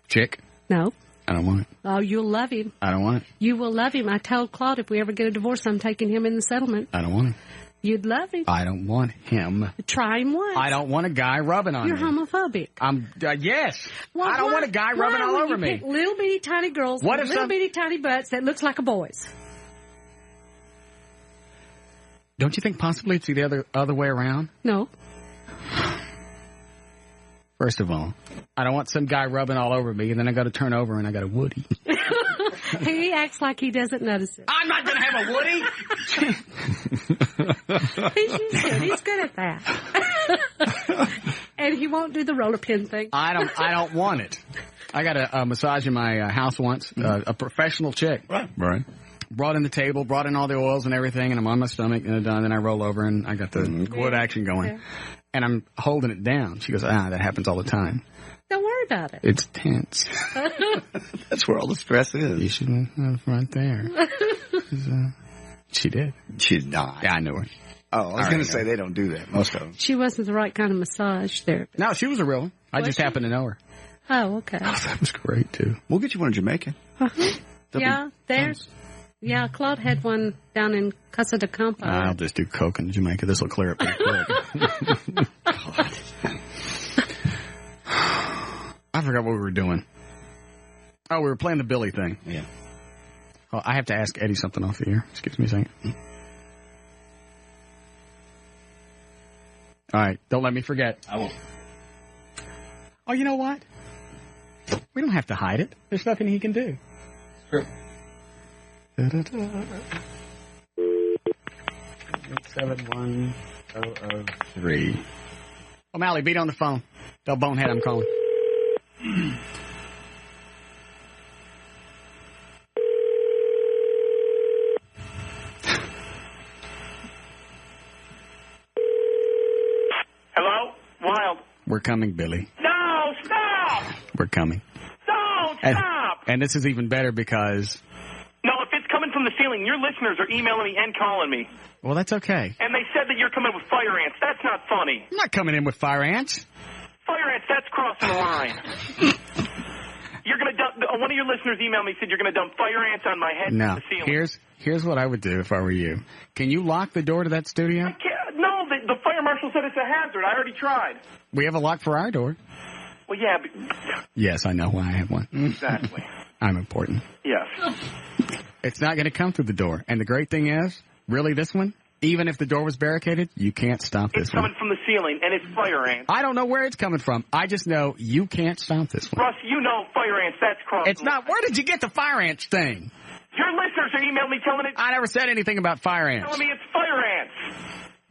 [SPEAKER 1] Chick?
[SPEAKER 20] No.
[SPEAKER 1] I don't want it.
[SPEAKER 20] Oh, you'll love him.
[SPEAKER 1] I don't want it.
[SPEAKER 20] You will love him. I told Claude if we ever get a divorce, I'm taking him in the settlement.
[SPEAKER 1] I don't want it.
[SPEAKER 20] You'd love him.
[SPEAKER 1] I don't want him.
[SPEAKER 20] Try him once.
[SPEAKER 1] I don't want a guy rubbing on me.
[SPEAKER 20] You're homophobic.
[SPEAKER 1] Yes.
[SPEAKER 20] Well,
[SPEAKER 1] I don't want a guy rubbing all over me.
[SPEAKER 20] Pick little bitty tiny girls with little bitty tiny butts that looks like a boy's.
[SPEAKER 1] Don't you think possibly it's the other way around?
[SPEAKER 20] No.
[SPEAKER 1] First of all, I don't want some guy rubbing all over me, and then I got to turn over and I got a Woody.
[SPEAKER 20] He acts like he doesn't notice it.
[SPEAKER 1] I'm not going to have a Woody.
[SPEAKER 20] He's good at that. And he won't do the roller pin thing.
[SPEAKER 1] I don't want it. I got a massage in my house once, a professional chick.
[SPEAKER 3] Right.
[SPEAKER 1] Brought in the table, brought in all the oils and everything, and I'm on my stomach, and then I roll over, and I got the quad action going. Yeah. And I'm holding it down. She goes, that happens all the time.
[SPEAKER 20] Don't worry about it.
[SPEAKER 1] It's tense.
[SPEAKER 2] That's where all the stress is.
[SPEAKER 1] You should have right there. She did.
[SPEAKER 2] She did not.
[SPEAKER 1] Yeah, I knew her.
[SPEAKER 2] Oh, I was going to say they don't do that, most of them.
[SPEAKER 20] She wasn't the right kind of massage therapist.
[SPEAKER 1] No, she was a real one. I
[SPEAKER 20] Was
[SPEAKER 1] just
[SPEAKER 20] she?
[SPEAKER 1] happened to know her.
[SPEAKER 20] Oh, okay.
[SPEAKER 1] Oh, that was great, too.
[SPEAKER 2] We'll get you one in Jamaica.
[SPEAKER 20] Yeah, there's... Yeah, Claude had one down in Casa de Campo.
[SPEAKER 1] I'll just do coke in Jamaica. This will clear it pretty quick. I forgot what we were doing. Oh, we were playing the Billy thing.
[SPEAKER 2] Yeah.
[SPEAKER 1] Oh, I have to ask Eddie something off the air. Excuse me a second. All right. Don't let me forget.
[SPEAKER 9] I won't.
[SPEAKER 1] Oh, you know what? We don't have to hide it. There's nothing he can do.
[SPEAKER 9] True.
[SPEAKER 1] 71003. O'Malley, beat on the phone. Tell Bonehead I'm calling.
[SPEAKER 8] Hello? Wild.
[SPEAKER 1] We're coming, Billy.
[SPEAKER 8] No, stop!
[SPEAKER 1] We're coming.
[SPEAKER 8] Don't stop!
[SPEAKER 1] And this is even better because...
[SPEAKER 8] No, if it's coming from the ceiling, your listeners are emailing me and calling me.
[SPEAKER 1] Well, that's okay.
[SPEAKER 8] And they said that you're coming with fire ants. That's not funny.
[SPEAKER 1] I'm not coming in with fire ants.
[SPEAKER 8] Fire ants, that's crossing the line. You're going to dump... One of your listeners emailed me, said you're going to dump fire ants on my head
[SPEAKER 1] No.
[SPEAKER 8] to the ceiling.
[SPEAKER 1] Here's what I would do if I were you. Can you lock the door to that studio?
[SPEAKER 8] I can't, no, the fire marshal said it's a hazard. I already tried.
[SPEAKER 1] We have a lock for our door.
[SPEAKER 8] Well, yeah, but...
[SPEAKER 1] Yes, I know why I have one.
[SPEAKER 8] Exactly.
[SPEAKER 1] I'm important.
[SPEAKER 8] Yes.
[SPEAKER 1] It's not going to come through the door. And the great thing is, really, this one, even if the door was barricaded, you can't stop this
[SPEAKER 8] It's
[SPEAKER 1] one.
[SPEAKER 8] coming from the ceiling, and it's fire ants.
[SPEAKER 1] I don't know where it's coming from. I just know you can't stop this one.
[SPEAKER 8] Russ, you know fire ants, that's crossing
[SPEAKER 1] It's not. Where did you get the fire ants thing?
[SPEAKER 8] Your listeners are emailing me telling it...
[SPEAKER 1] I never said anything about fire ants.
[SPEAKER 8] Telling me it's fire ants.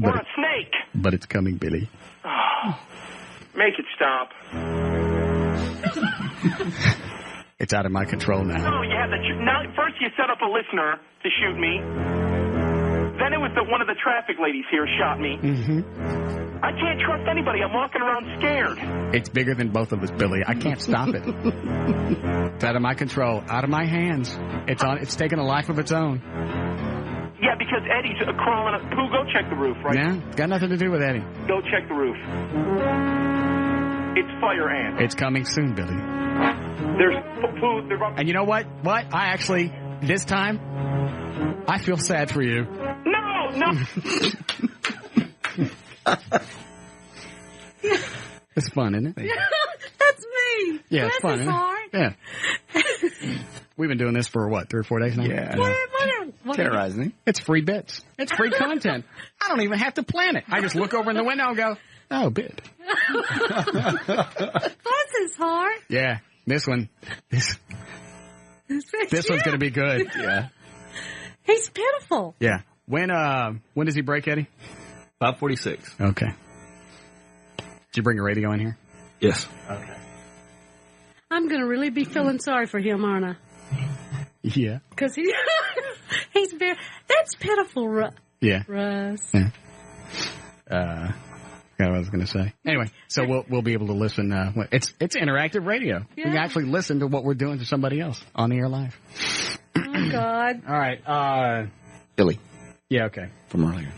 [SPEAKER 8] Or a snake.
[SPEAKER 1] But it's coming, Billy.
[SPEAKER 8] Make it stop.
[SPEAKER 1] It's out of my control now.
[SPEAKER 8] No, you had to... Now, first you set up a listener to shoot me. Then it was one of the traffic ladies here shot me.
[SPEAKER 1] Mm-hmm.
[SPEAKER 8] I can't trust anybody. I'm walking around scared.
[SPEAKER 1] It's bigger than both of us, Billy. I can't stop it. It's out of my control, out of my hands. It's taken a life of its own.
[SPEAKER 8] Yeah, because Eddie's crawling up. Pooh, go check the roof, right?
[SPEAKER 1] Yeah, it's got nothing to do with Eddie.
[SPEAKER 8] Go check the roof. It's fire ants.
[SPEAKER 1] It's coming soon, Billy.
[SPEAKER 8] There's Pooh.
[SPEAKER 1] And you know what? This time, I feel sad for you.
[SPEAKER 8] No.
[SPEAKER 1] It's fun, isn't it?
[SPEAKER 20] That's me.
[SPEAKER 1] Yeah, it's fun, isn't it?
[SPEAKER 20] Hard.
[SPEAKER 1] Yeah. We've been doing this for, 3 or 4 days now?
[SPEAKER 2] Yeah.
[SPEAKER 20] What
[SPEAKER 2] Terrorizing me.
[SPEAKER 1] It's free bits. It's free content. I don't even have to plan it. I just look over in the window and go, oh, bit.
[SPEAKER 20] This is hard.
[SPEAKER 1] Yeah. This one's going to be good. Yeah.
[SPEAKER 20] He's pitiful.
[SPEAKER 1] Yeah. When does he break, Eddie?
[SPEAKER 9] 5:46.
[SPEAKER 1] Okay. Did you bring a radio in here?
[SPEAKER 9] Yes.
[SPEAKER 1] Okay.
[SPEAKER 20] I'm going to really be feeling sorry for him, aren't I?
[SPEAKER 1] Yeah.
[SPEAKER 20] Because he's very... That's pitiful,
[SPEAKER 1] Yeah.
[SPEAKER 20] Russ.
[SPEAKER 1] Yeah. Forgot what I was going to say. Anyway, so we'll be able to listen. It's interactive radio. Yeah. We can actually listen to what we're doing to somebody else on the air live.
[SPEAKER 20] Oh, God.
[SPEAKER 1] All right.
[SPEAKER 2] Billy.
[SPEAKER 1] Yeah, okay.
[SPEAKER 2] From earlier.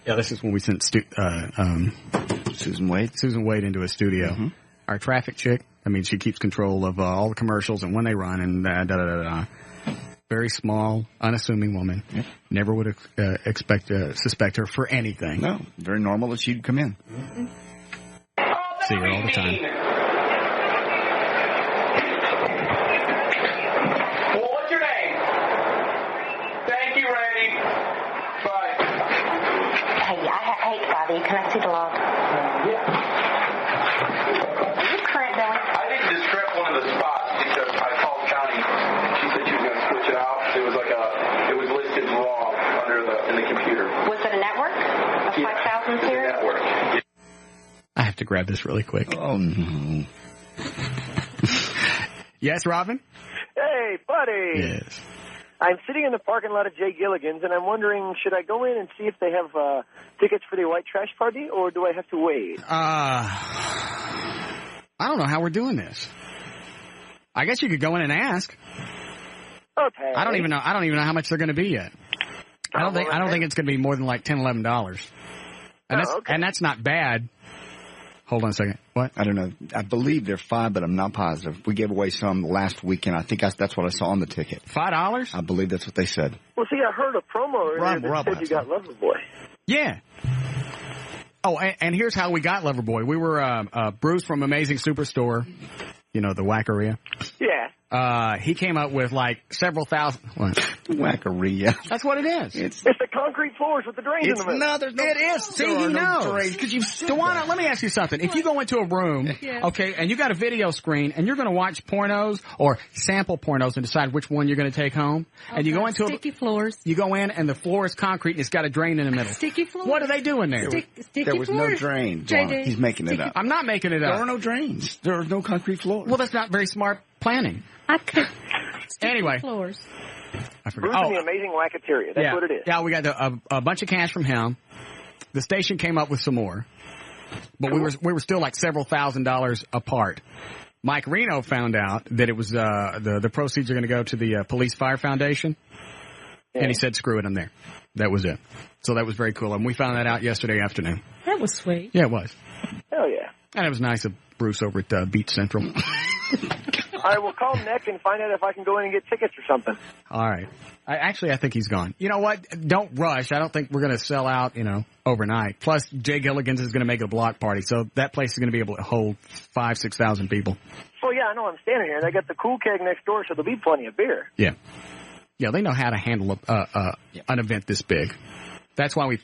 [SPEAKER 1] Yeah, this is when we sent
[SPEAKER 2] Susan Wade
[SPEAKER 1] into a studio.
[SPEAKER 2] Mm-hmm.
[SPEAKER 1] Our traffic chick, she keeps control of all the commercials and when they run and da-da-da-da. Very small, unassuming woman.
[SPEAKER 2] Yep.
[SPEAKER 1] Never would suspect her for anything.
[SPEAKER 2] No, very normal that she'd come in.
[SPEAKER 1] Mm-hmm. See her all the time.
[SPEAKER 7] Well, what's your name? Thank you, Randy. Bye.
[SPEAKER 15] Hey, Bobby, can I see the log?
[SPEAKER 7] Yeah.
[SPEAKER 15] Are you current, Billy?
[SPEAKER 7] I need to discredit one of the spots because I called county. She said she was going to switch it out. It was listed wrong in the computer.
[SPEAKER 15] Was it a network? A 5000 series?
[SPEAKER 7] Network. Yeah.
[SPEAKER 1] I have to grab this really quick.
[SPEAKER 2] Oh, no.
[SPEAKER 1] Yes, Robin?
[SPEAKER 17] Hey, buddy.
[SPEAKER 1] Yes.
[SPEAKER 17] I'm sitting in the parking lot of Jay Gilligan's, and I'm wondering, should I go in and see if they have tickets for the white trash party, or do I have to wait?
[SPEAKER 1] I don't know how we're doing this. I guess you could go in and ask.
[SPEAKER 17] Okay.
[SPEAKER 1] I don't even know how much they're going to be yet. I don't think it's going to be more than like $10, $11. And that's not bad. Hold on a second. What?
[SPEAKER 2] I don't know. I believe they're $5, but I'm not positive. We gave away some last weekend. I think that's what I saw on the ticket.
[SPEAKER 1] $5?
[SPEAKER 2] I believe that's what they said.
[SPEAKER 17] Well, see, I heard a promo earlier that said you got Loverboy.
[SPEAKER 1] Yeah. Oh, and here's how we got Loverboy. We were Bruce from Amazing Superstore, the Wackeria.
[SPEAKER 17] Yeah.
[SPEAKER 1] He came up with like several thousand. What?
[SPEAKER 2] Wackeria.
[SPEAKER 1] That's what it is.
[SPEAKER 17] It's the concrete floors with the drains in the middle.
[SPEAKER 2] No, there's no.
[SPEAKER 1] It is. See, he knows.
[SPEAKER 2] Because you've
[SPEAKER 1] Dewana, let me ask you something. If you go into a room, okay, and you got a video screen, and you're going to watch pornos or sample pornos and decide which one you're going to take home, and you go into
[SPEAKER 20] sticky floors.
[SPEAKER 1] You go in, and the floor is concrete, and it's got a drain in the middle.
[SPEAKER 20] Sticky floors.
[SPEAKER 1] What are they doing there?
[SPEAKER 20] Sticky
[SPEAKER 2] there was
[SPEAKER 20] floors.
[SPEAKER 2] no drain.
[SPEAKER 20] JD.
[SPEAKER 2] He's making it up.
[SPEAKER 1] I'm not making it up.
[SPEAKER 2] There are no drains. There are no concrete floors.
[SPEAKER 1] Well, that's not very smart planning.
[SPEAKER 20] I could.
[SPEAKER 1] Anyway.
[SPEAKER 20] Floors.
[SPEAKER 1] I forgot.
[SPEAKER 17] Bruce and the Amazing Wacketeria. That's what it is.
[SPEAKER 1] Yeah, we got a bunch of cash from him. The station came up with some more. But we were still like several $1,000s apart. Mike Reno found out that it was the proceeds are going to go to the Police Fire Foundation. Yeah. And he said, screw it, I'm there. That was it. So that was very cool. And we found that out yesterday afternoon.
[SPEAKER 20] That was sweet.
[SPEAKER 1] Yeah, it was.
[SPEAKER 17] Hell yeah.
[SPEAKER 1] And it was nice of Bruce over at Beach Central.
[SPEAKER 17] I will call Nick and find out if I can go in and get tickets or something.
[SPEAKER 1] All right. I think he's gone. You know what? Don't rush. I don't think we're going to sell out, overnight. Plus, Jay Gilligan's is going to make a block party, so that place is going to be able to hold 5,000, 6,000 people.
[SPEAKER 17] Well, yeah, I know. I'm standing here. They got the Cool Keg next door, so there'll be plenty of beer.
[SPEAKER 1] Yeah. Yeah, they know how to handle an event this big. That's why we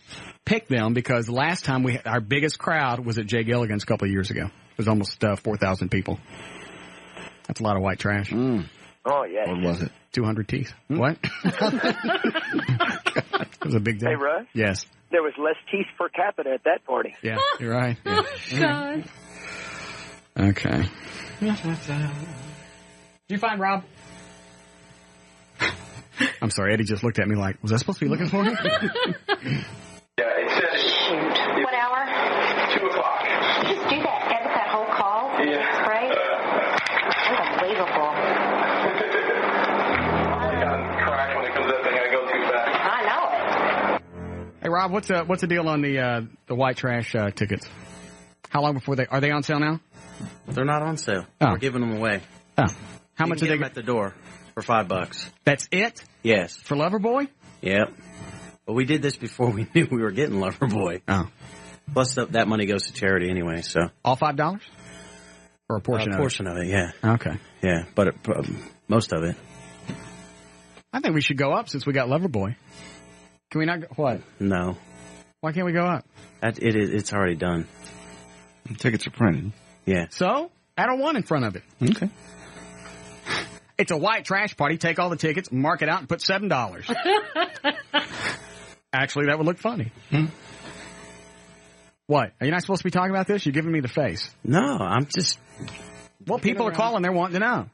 [SPEAKER 1] picked them, because last time our biggest crowd was at Jay Gilligan's a couple of years ago. It was almost 4,000 people. That's a lot of white trash.
[SPEAKER 2] Mm.
[SPEAKER 17] Oh, yeah.
[SPEAKER 2] What was it?
[SPEAKER 1] 200 teeth. What? It was a big day.
[SPEAKER 17] Hey, Russ?
[SPEAKER 1] Yes.
[SPEAKER 17] There was less teeth per capita at that party.
[SPEAKER 1] Yeah, you're right. Yeah.
[SPEAKER 20] God.
[SPEAKER 1] Okay. Did you find Rob? I'm sorry, Eddie just looked at me like, was I supposed to be looking for him?
[SPEAKER 7] Yeah, it says...
[SPEAKER 15] Shoot. What hour?
[SPEAKER 7] 2 o'clock.
[SPEAKER 15] Just do that. Edit that whole call.
[SPEAKER 7] Yeah.
[SPEAKER 15] Right? Unbelievable.
[SPEAKER 7] I'm on crack when it comes up and I go too fast.
[SPEAKER 15] I know it.
[SPEAKER 1] Hey, Rob, what's the deal on the white trash tickets? How long before are they on sale now?
[SPEAKER 5] They're not on sale.
[SPEAKER 1] Oh.
[SPEAKER 5] We're giving them away.
[SPEAKER 1] Oh. How much
[SPEAKER 5] are
[SPEAKER 1] are
[SPEAKER 5] they at the door for $5?
[SPEAKER 1] That's it?
[SPEAKER 5] Yes.
[SPEAKER 1] For Loverboy?
[SPEAKER 5] Yep. But we did this before we knew we were getting Loverboy.
[SPEAKER 1] Oh.
[SPEAKER 5] Plus that money goes to charity anyway, so.
[SPEAKER 1] All $5? Or a portion of it?
[SPEAKER 5] A portion of it, yeah.
[SPEAKER 1] Okay.
[SPEAKER 5] Yeah, but most of it.
[SPEAKER 1] I think we should go up since we got Loverboy. Can we not what?
[SPEAKER 5] No.
[SPEAKER 1] Why can't we go up?
[SPEAKER 5] It's already done.
[SPEAKER 2] The tickets are printed.
[SPEAKER 5] Yeah.
[SPEAKER 1] So? Add a 1 in front of it.
[SPEAKER 2] Okay.
[SPEAKER 1] It's a white trash party. Take all the tickets, mark it out, and put $7. Actually, that would look funny. What? Are you not supposed to be talking about this? You're giving me the face.
[SPEAKER 5] No, I'm just...
[SPEAKER 1] Well, people are calling. They're wanting to know.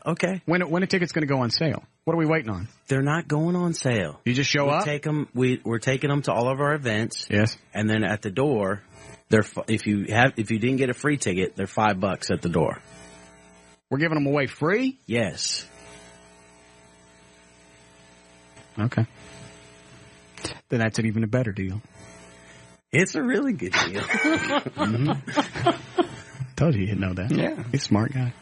[SPEAKER 5] Okay.
[SPEAKER 1] When a ticket's going to go on sale? What are we waiting on?
[SPEAKER 5] They're not going on sale.
[SPEAKER 1] You just show up?
[SPEAKER 5] We're taking them to all of our events.
[SPEAKER 1] Yes.
[SPEAKER 5] And then at the door, if you didn't get a free ticket, they're $5 at the door.
[SPEAKER 1] We're giving them away free?
[SPEAKER 5] Yes.
[SPEAKER 1] Okay. Then that's even a better deal.
[SPEAKER 5] It's a really good deal.
[SPEAKER 1] Told you didn't know that.
[SPEAKER 2] Yeah.
[SPEAKER 1] He's a smart guy.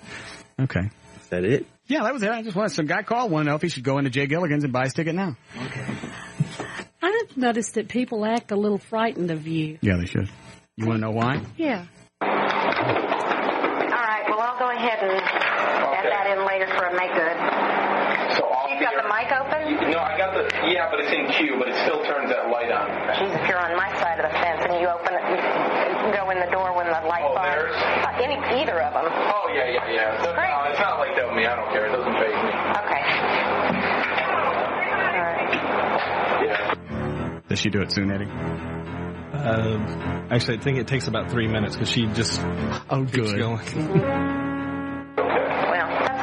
[SPEAKER 1] Okay.
[SPEAKER 5] Is that it?
[SPEAKER 1] Yeah, that was it. I just wanted some guy called, wanted to know if he should go into Jay Gilligan's and buy his ticket now.
[SPEAKER 5] Okay.
[SPEAKER 20] I've noticed that people act a little frightened of you.
[SPEAKER 1] Yeah, they should. You want to know why?
[SPEAKER 20] Yeah.
[SPEAKER 15] All right, well, I'll go ahead and add that in later for a make good.
[SPEAKER 7] So
[SPEAKER 15] You've got the mic open?
[SPEAKER 7] No, I got yeah, but it's in queue, but it still turns that light on.
[SPEAKER 15] Geez, if you're on my side of the fence and you open it, you go in the door when the light on.
[SPEAKER 7] Theirs?
[SPEAKER 15] Either of them.
[SPEAKER 7] Oh, yeah. So, no, it's not like that with me. I don't care. It doesn't faze me.
[SPEAKER 15] Okay. All right.
[SPEAKER 7] Yeah.
[SPEAKER 1] Does she do it soon, Eddie?
[SPEAKER 21] Actually, I think it takes about 3 minutes because she just keeps going.
[SPEAKER 15] Well, that's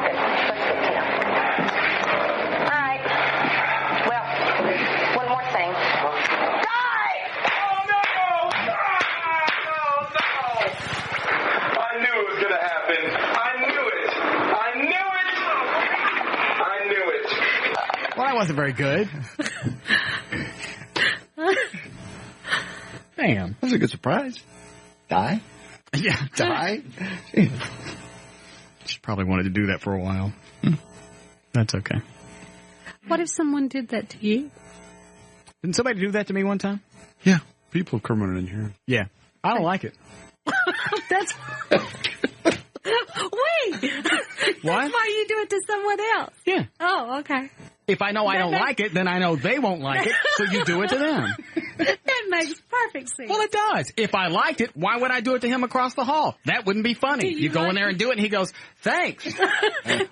[SPEAKER 15] good. That's good to know. All right. Well, one more thing. Die!
[SPEAKER 7] Oh, no! I knew it was going to happen. I knew it.
[SPEAKER 1] Well, that wasn't very good. Damn.
[SPEAKER 2] That was a good surprise. Die?
[SPEAKER 1] Yeah, die? She probably wanted to do that for a while. That's okay.
[SPEAKER 20] What if someone did that to you?
[SPEAKER 1] Didn't somebody do that to me one time?
[SPEAKER 3] Yeah. People have come in here.
[SPEAKER 1] Yeah. I don't like it.
[SPEAKER 20] That's... Wait! That's why you do it to someone else.
[SPEAKER 1] Yeah.
[SPEAKER 20] Oh, okay.
[SPEAKER 1] If I know I don't like it, then I know they won't like it, so you do it to them.
[SPEAKER 20] That makes perfect sense.
[SPEAKER 1] Well, it does. If I liked it, why would I do it to him across the hall? That wouldn't be funny. You go in there and do it, and he goes, thanks.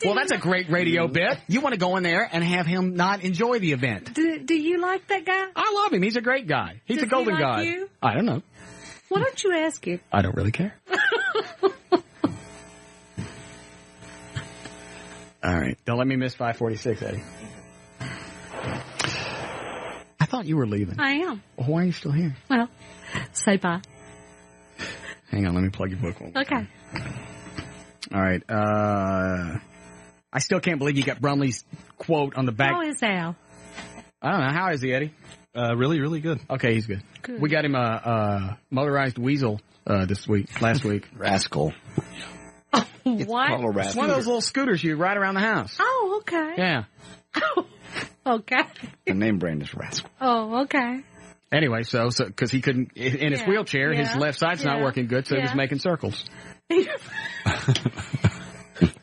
[SPEAKER 1] Well, that's a great radio bit. You want to go in there and have him not enjoy the event.
[SPEAKER 20] Do you like that guy?
[SPEAKER 1] I love him. He's a great guy. He's
[SPEAKER 20] Does
[SPEAKER 1] a golden
[SPEAKER 20] he like
[SPEAKER 1] guy.
[SPEAKER 20] you?
[SPEAKER 1] I don't know.
[SPEAKER 20] Why don't you ask him?
[SPEAKER 1] I don't really care. All right. Don't let me miss 546, Eddie. I thought you were leaving.
[SPEAKER 20] I am.
[SPEAKER 1] Well, why are you still here?
[SPEAKER 20] Well, say bye.
[SPEAKER 1] Hang on. Let me plug your book.
[SPEAKER 20] Okay.
[SPEAKER 1] All right. I still can't believe you got Brumley's quote on the back.
[SPEAKER 20] How is Al?
[SPEAKER 1] I don't know. How is he, Eddie?
[SPEAKER 21] Really, really good.
[SPEAKER 1] Okay, he's good.
[SPEAKER 20] Good.
[SPEAKER 1] We got him a motorized weasel last week.
[SPEAKER 2] Rascal.
[SPEAKER 20] What?
[SPEAKER 1] It's one of those little scooters you ride around the house.
[SPEAKER 20] Oh, okay.
[SPEAKER 1] Yeah.
[SPEAKER 20] Okay.
[SPEAKER 2] The name brand is Rascal.
[SPEAKER 20] Oh, okay.
[SPEAKER 1] Anyway, so because he couldn't in his wheelchair, his left side's not working good, so he was making circles.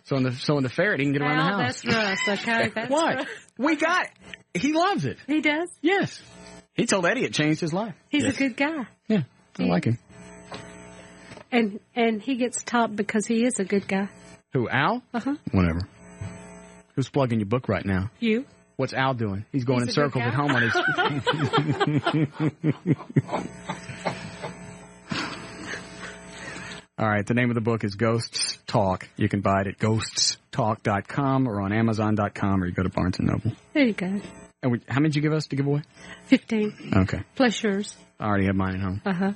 [SPEAKER 1] So in the ferret, he can get around the house.
[SPEAKER 20] That's Russ. Okay. That's
[SPEAKER 1] what?
[SPEAKER 20] Russ.
[SPEAKER 1] We got it. He loves it.
[SPEAKER 20] He does?
[SPEAKER 1] Yes. He told Eddie it changed his life.
[SPEAKER 20] He's a good guy.
[SPEAKER 1] Yeah, I like him.
[SPEAKER 20] And he gets top because he is a good guy.
[SPEAKER 1] Who, Al?
[SPEAKER 20] Uh-huh. Whatever.
[SPEAKER 1] Who's plugging your book right now?
[SPEAKER 20] You.
[SPEAKER 1] What's Al doing? He's going in circles at home on his... All right, the name of the book is Ghosts Talk. You can buy it at ghoststalk.com or on amazon.com, or you go to Barnes & Noble.
[SPEAKER 20] There you go.
[SPEAKER 1] And how many did you give us to give away?
[SPEAKER 20] 15.
[SPEAKER 1] Okay.
[SPEAKER 20] Plus yours.
[SPEAKER 1] I already have mine at home.
[SPEAKER 20] Uh-huh.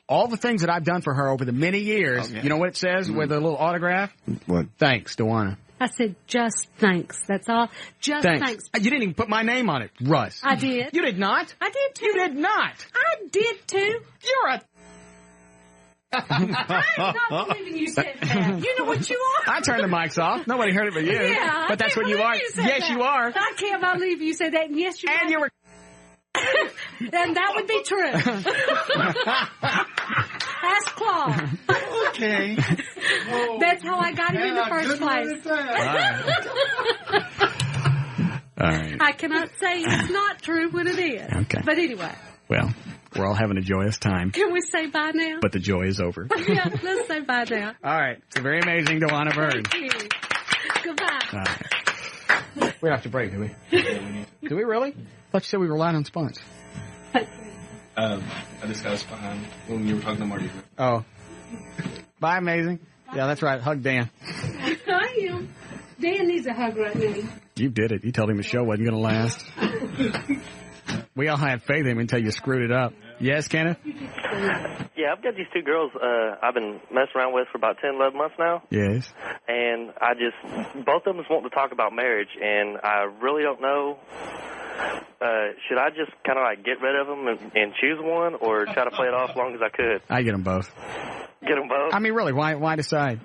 [SPEAKER 1] All the things that I've done for her over the many years, you know what it says with a little autograph?
[SPEAKER 2] What?
[SPEAKER 1] Thanks, Dewana.
[SPEAKER 20] I said just thanks. That's all. Just thanks.
[SPEAKER 1] You didn't even put my name on it, Russ.
[SPEAKER 20] I did.
[SPEAKER 1] You did not.
[SPEAKER 20] I did too.
[SPEAKER 1] You did not.
[SPEAKER 20] I did too.
[SPEAKER 1] You're a...
[SPEAKER 20] I'm not believing you said that. You know what you are.
[SPEAKER 1] I turned the mics off. Nobody heard it but you.
[SPEAKER 20] Yeah,
[SPEAKER 1] but that's what you are. Yes, you are.
[SPEAKER 20] I can't believe you said that. And yes, you are.
[SPEAKER 1] And you were...
[SPEAKER 20] And that would be true. Ask Claude.
[SPEAKER 2] Okay.
[SPEAKER 20] That's how I got him in the first place.
[SPEAKER 1] All right.
[SPEAKER 20] I cannot say it's not true when it is.
[SPEAKER 1] Okay.
[SPEAKER 20] But anyway.
[SPEAKER 1] Well, we're all having a joyous time.
[SPEAKER 20] Can we say bye now?
[SPEAKER 1] But the joy is over.
[SPEAKER 20] Yeah, let's say bye now.
[SPEAKER 1] All right. It's a very amazing Dewana Bird.
[SPEAKER 20] Thank you. Goodbye.
[SPEAKER 1] All right. We have to break, do we? Do we really? I thought you said we relied on sponsors.
[SPEAKER 21] I just got us behind when you were talking to Marty.
[SPEAKER 1] Oh. Bye, amazing. Yeah, that's right. Hug Dan.
[SPEAKER 20] I am. Dan needs a hug right now.
[SPEAKER 1] You did it. You told him the show wasn't going to last. We all had faith in him until you screwed it up. Yes, Kenneth?
[SPEAKER 13] Yeah, I've got these two girls I've been messing around with for about 10, 11 months now.
[SPEAKER 1] Yes.
[SPEAKER 13] And both of them want to talk about marriage, and I really don't know. Should I just kind of like get rid of them and choose one, or try to play it off as long as I could?
[SPEAKER 1] I get them both.
[SPEAKER 13] Get them both?
[SPEAKER 1] I mean, really, why decide?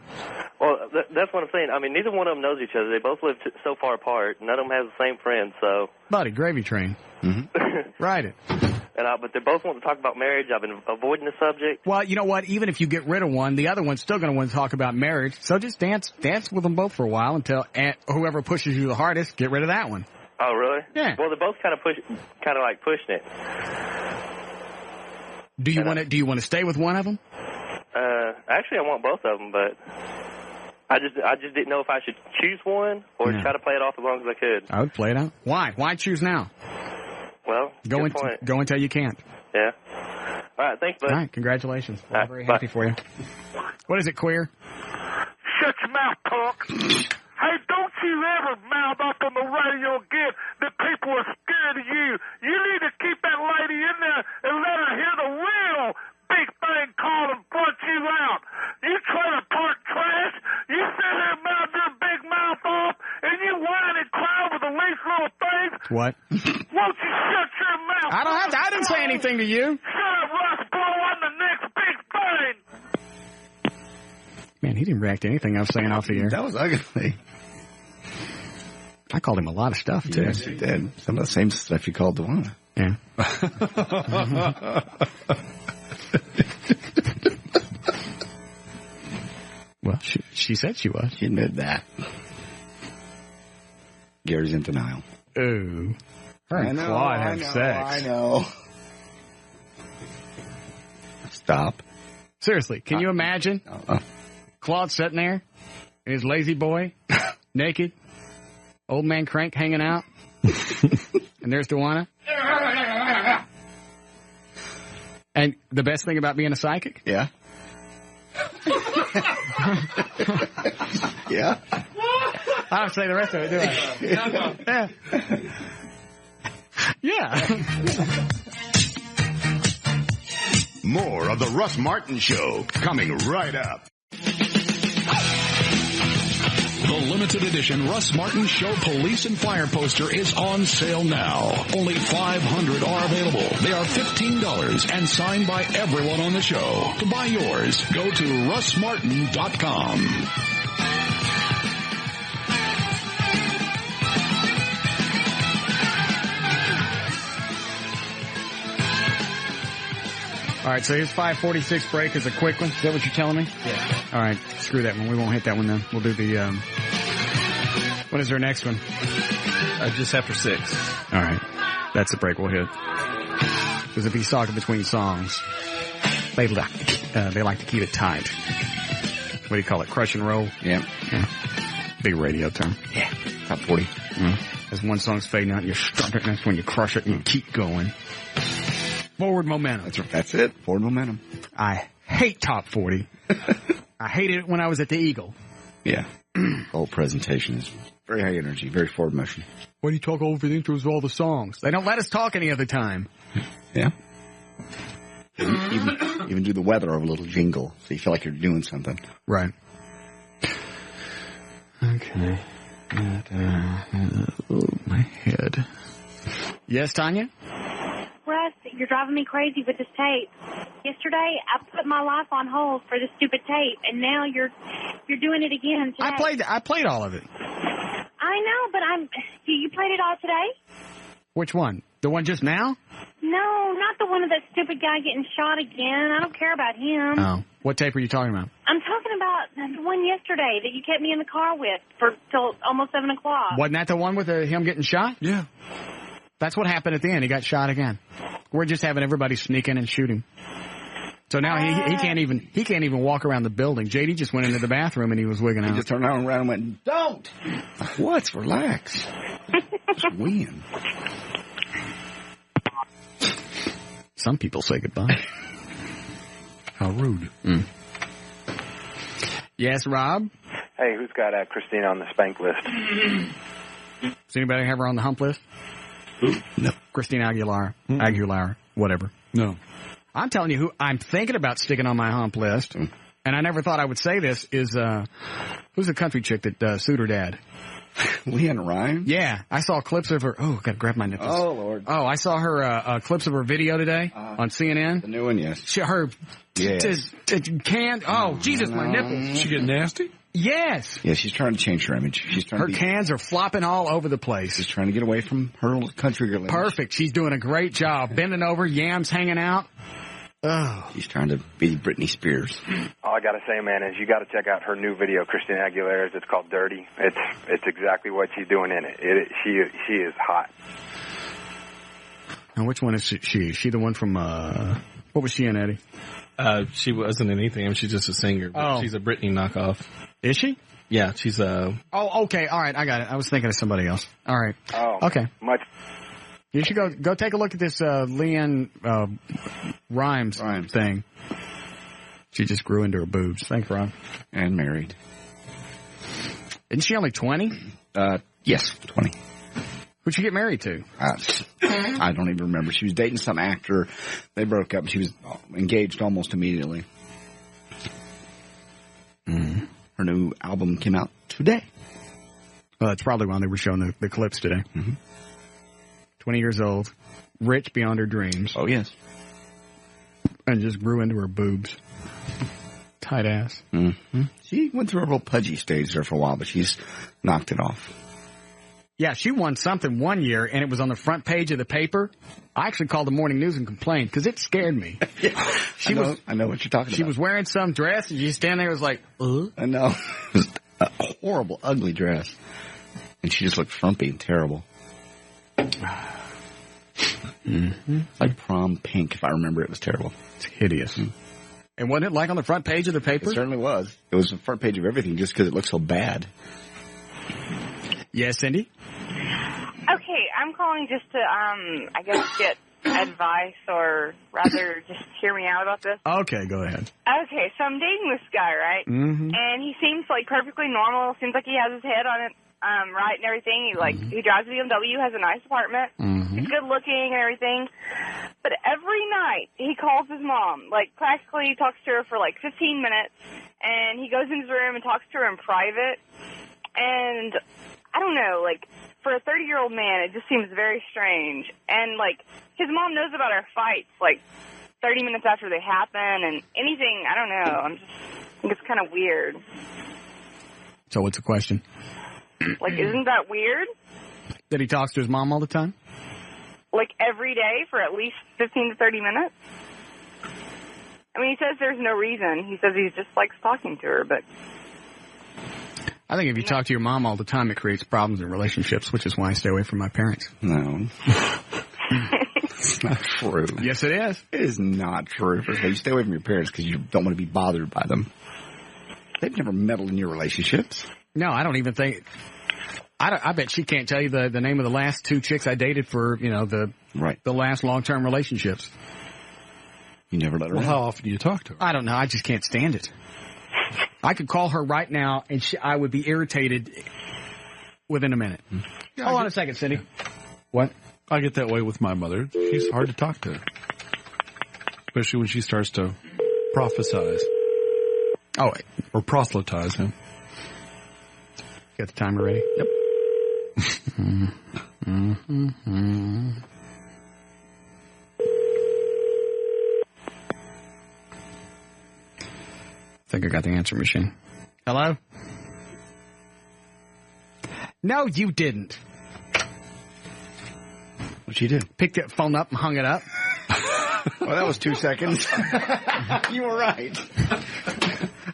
[SPEAKER 13] Well, that's what I'm saying. I mean, neither one of them knows each other. They both live so far apart. None of them has the same friends, so...
[SPEAKER 1] Buddy, gravy train. Mm-hmm. Ride it.
[SPEAKER 13] But they both want to talk about marriage. I've been avoiding the subject.
[SPEAKER 1] Well, you know what? Even if you get rid of one, the other one's still going to want to talk about marriage. So just dance with them both for a while until whoever pushes you the hardest, get rid of that one.
[SPEAKER 13] Oh, really?
[SPEAKER 1] Yeah.
[SPEAKER 13] Well, they're both kind of like pushing it.
[SPEAKER 1] Do you want to stay with one of them?
[SPEAKER 13] Actually, I want both of them, but I just didn't know if I should choose one or try to play it off as long as I could.
[SPEAKER 1] I would play it out. Why? Why choose now?
[SPEAKER 13] Well,
[SPEAKER 1] go until you can't.
[SPEAKER 13] Yeah. All right, thanks, bud.
[SPEAKER 1] All right, congratulations. I'm very happy for you. What is it, queer?
[SPEAKER 19] Shut your mouth, punk. Hey, don't you ever mouth up on the radio again that people are scared of you. You need to keep that lady in there and let her hear the real big thing call and front you out. You try to talk trash, you sit there and mouth your big mouth off, and you whine and cry over the
[SPEAKER 1] What?
[SPEAKER 19] Won't you shut your mouth?
[SPEAKER 1] I didn't say anything to you.
[SPEAKER 19] Shut up, Russ. Blow on the next big bang.
[SPEAKER 1] Man, he didn't react to anything I was saying off the air.
[SPEAKER 2] That was ugly.
[SPEAKER 1] I called him a lot of stuff, too.
[SPEAKER 2] Yes, you did. Some of the same stuff you called Dewana.
[SPEAKER 1] Yeah. Well, she said she was.
[SPEAKER 2] She admitted that. Gary's in denial.
[SPEAKER 1] Ooh. Her and Claude have sex.
[SPEAKER 2] I know. Stop.
[SPEAKER 1] Seriously, can you imagine? Claude sitting there in his lazy boy, naked, old man Crank hanging out, and there's Dewana. And the best thing about being a psychic?
[SPEAKER 2] Yeah. Yeah.
[SPEAKER 1] I don't say the rest of it, do I? Yeah.
[SPEAKER 18] More of the Russ Martin Show coming right up.
[SPEAKER 4] The limited edition Russ Martin Show Police and Fire poster is on sale now. Only 500 are available. They are $15 and signed by everyone on the show. To buy yours, go to russmartin.com.
[SPEAKER 1] All right, so his 5:46 break is a quick one. Is that what you're telling me?
[SPEAKER 5] Yeah.
[SPEAKER 1] All right, screw that one. We won't hit that one then. We'll do the, when is our next one?
[SPEAKER 9] Just after 6.
[SPEAKER 1] All right. That's the break we'll hit. Because if he's talking between songs, they like to keep it tight. What do you call it? Crush and roll?
[SPEAKER 2] Yeah.
[SPEAKER 1] Big radio term.
[SPEAKER 2] Yeah. Top 40.
[SPEAKER 1] As one song's fading out, you start it, and that's when you crush it and you keep going. Forward momentum.
[SPEAKER 2] That's it. Forward momentum.
[SPEAKER 1] I hate top 40. I hated it when I was at the Eagle.
[SPEAKER 2] Yeah. The whole presentation is very high energy, very forward motion.
[SPEAKER 1] Why do you talk over the intros of all the songs? They don't let us talk any other time.
[SPEAKER 2] Yeah. Even do the weather over a little jingle, so you feel like you're doing something.
[SPEAKER 1] Right. Okay. My head. Yes, Tanya?
[SPEAKER 15] Russ, you're driving me crazy with this tape. Yesterday, I put my life on hold for this stupid tape, and now you're doing it again today.
[SPEAKER 1] I played all of it.
[SPEAKER 15] I know, but you played it all today?
[SPEAKER 1] Which one? The one just now?
[SPEAKER 15] No, not the one of that stupid guy getting shot again. I don't care about him.
[SPEAKER 1] Oh. What tape are you talking about?
[SPEAKER 15] I'm talking about the one yesterday that you kept me in the car with till almost 7 o'clock.
[SPEAKER 1] Wasn't that the one with him getting shot?
[SPEAKER 3] Yeah.
[SPEAKER 1] That's what happened at the end. He got shot again. We're just having everybody sneak in and shoot him. So now he can't even walk around the building. JD just went into the bathroom and he was wigging out.
[SPEAKER 2] He just turned around and went, "Don't." What? Relax. It's win.
[SPEAKER 1] Some people say goodbye.
[SPEAKER 3] How rude.
[SPEAKER 1] Yes, Rob?
[SPEAKER 22] Hey, who's got Christina on the spank list?
[SPEAKER 1] Does anybody have her on the hump list?
[SPEAKER 2] No.
[SPEAKER 1] Christina Aguilera, whatever.
[SPEAKER 3] No.
[SPEAKER 1] I'm telling you who I'm thinking about sticking on my hump list, and I never thought I would say this, is, who's the country chick that sued her dad?
[SPEAKER 2] Leanne Rhymes?
[SPEAKER 1] Yeah, I saw clips of her. Oh, gotta grab my nipples.
[SPEAKER 2] Oh, Lord.
[SPEAKER 1] Oh, I saw her, clips of her video today on CNN.
[SPEAKER 2] The new one, yes.
[SPEAKER 1] Jesus, my nipples.
[SPEAKER 3] She get nasty?
[SPEAKER 1] Yes.
[SPEAKER 2] Yeah, she's trying to change her image.
[SPEAKER 1] Her cans are flopping all over the place.
[SPEAKER 2] She's trying to get away from her country girl image.
[SPEAKER 1] Perfect. She's doing a great job. Bending over, yams hanging out. Oh.
[SPEAKER 2] She's trying to be Britney Spears.
[SPEAKER 22] All I gotta say, man, is you gotta check out her new video, Christina Aguilera's. It's called Dirty. It's exactly what she's doing in it. She is hot.
[SPEAKER 1] And which one is she? Is she the one from, what was she in, Eddie?
[SPEAKER 9] She wasn't in anything. She's just a singer. But she's a Britney knockoff.
[SPEAKER 1] Is she?
[SPEAKER 9] Yeah, she's a...
[SPEAKER 1] Oh, okay. All right. I got it. I was thinking of somebody else. All right.
[SPEAKER 22] Oh.
[SPEAKER 1] Okay.
[SPEAKER 22] Much.
[SPEAKER 1] You should go take a look at this Leanne Rhymes thing. She just grew into her boobs. Thanks, Ron.
[SPEAKER 2] And married.
[SPEAKER 1] Isn't she only 20?
[SPEAKER 2] Yes, 20.
[SPEAKER 1] Who'd she get married to?
[SPEAKER 2] I don't even remember. She was dating some actor. They broke up. She was engaged almost immediately. Her new album came out today.
[SPEAKER 1] Well, that's probably why they were showing the clips today. 20 years old, rich beyond her dreams.
[SPEAKER 2] Oh, yes.
[SPEAKER 1] And just grew into her boobs. Tight ass.
[SPEAKER 2] Mm-hmm. She went through a real pudgy stage there for a while, but she's knocked it off.
[SPEAKER 1] Yeah, she won something one year, and it was on the front page of the paper. I actually called the morning news and complained because it scared me.
[SPEAKER 2] I know what you're talking about.
[SPEAKER 1] She was wearing some dress, and she stand there and was like,
[SPEAKER 2] I know. It was a horrible, ugly dress. And she just looked frumpy and terrible. Mm-hmm. Like prom pink, if I remember. It was terrible.
[SPEAKER 1] It's hideous. Mm-hmm. And wasn't it like on the front page of the paper?
[SPEAKER 2] It certainly was. It was the front page of everything just because it looked so bad.
[SPEAKER 1] Yes, Cindy?
[SPEAKER 10] Okay, I'm calling just to, I guess, get advice or rather just hear me out about this.
[SPEAKER 1] Okay, go ahead.
[SPEAKER 10] Okay, so I'm dating this guy, right?
[SPEAKER 1] Mm-hmm.
[SPEAKER 10] And he seems like perfectly normal. Seems like he has his head on it right and everything. He drives a BMW, has a nice apartment.
[SPEAKER 1] Mm-hmm.
[SPEAKER 10] He's good looking and everything. But every night he calls his mom, like practically talks to her for like 15 minutes. And he goes in his room and talks to her in private. And I don't know, like, for a 30-year-old man, it just seems very strange. And, like, his mom knows about our fights, like, 30 minutes after they happen, and anything, I don't know. I think it's kind of weird.
[SPEAKER 1] So what's the question?
[SPEAKER 10] Like, isn't that weird?
[SPEAKER 1] That he talks to his mom all the time?
[SPEAKER 10] Like, every day for at least 15 to 30 minutes? I mean, he says there's no reason. He says he just likes talking to her, but...
[SPEAKER 1] I think if you talk to your mom all the time, it creates problems in relationships, which is why I stay away from my parents.
[SPEAKER 2] No. It's not true.
[SPEAKER 1] Yes, it is.
[SPEAKER 2] It is not true. First of all, you stay away from your parents because you don't want to be bothered by them. They've never meddled in your relationships.
[SPEAKER 1] No, I don't even think... I bet she can't tell you the name of the last two chicks I dated for, the last long-term relationships.
[SPEAKER 2] You never let her
[SPEAKER 3] Well,
[SPEAKER 2] know.
[SPEAKER 3] how often do you talk to her?
[SPEAKER 1] I don't know. I just can't stand it. I could call her right now, and I would be irritated within a minute.
[SPEAKER 3] Yeah,
[SPEAKER 1] Hold on a second, Cindy. What?
[SPEAKER 3] I get that way with my mother. She's hard to talk to. Especially when she starts to prophesize.
[SPEAKER 1] Oh, wait.
[SPEAKER 3] Or proselytize him.
[SPEAKER 1] Got the timer ready?
[SPEAKER 2] Yep.
[SPEAKER 1] I think I got the answer machine. Hello? No, you didn't.
[SPEAKER 2] What'd you do?
[SPEAKER 1] Picked the phone up and hung it up.
[SPEAKER 2] Well, that was 2 seconds. You were right.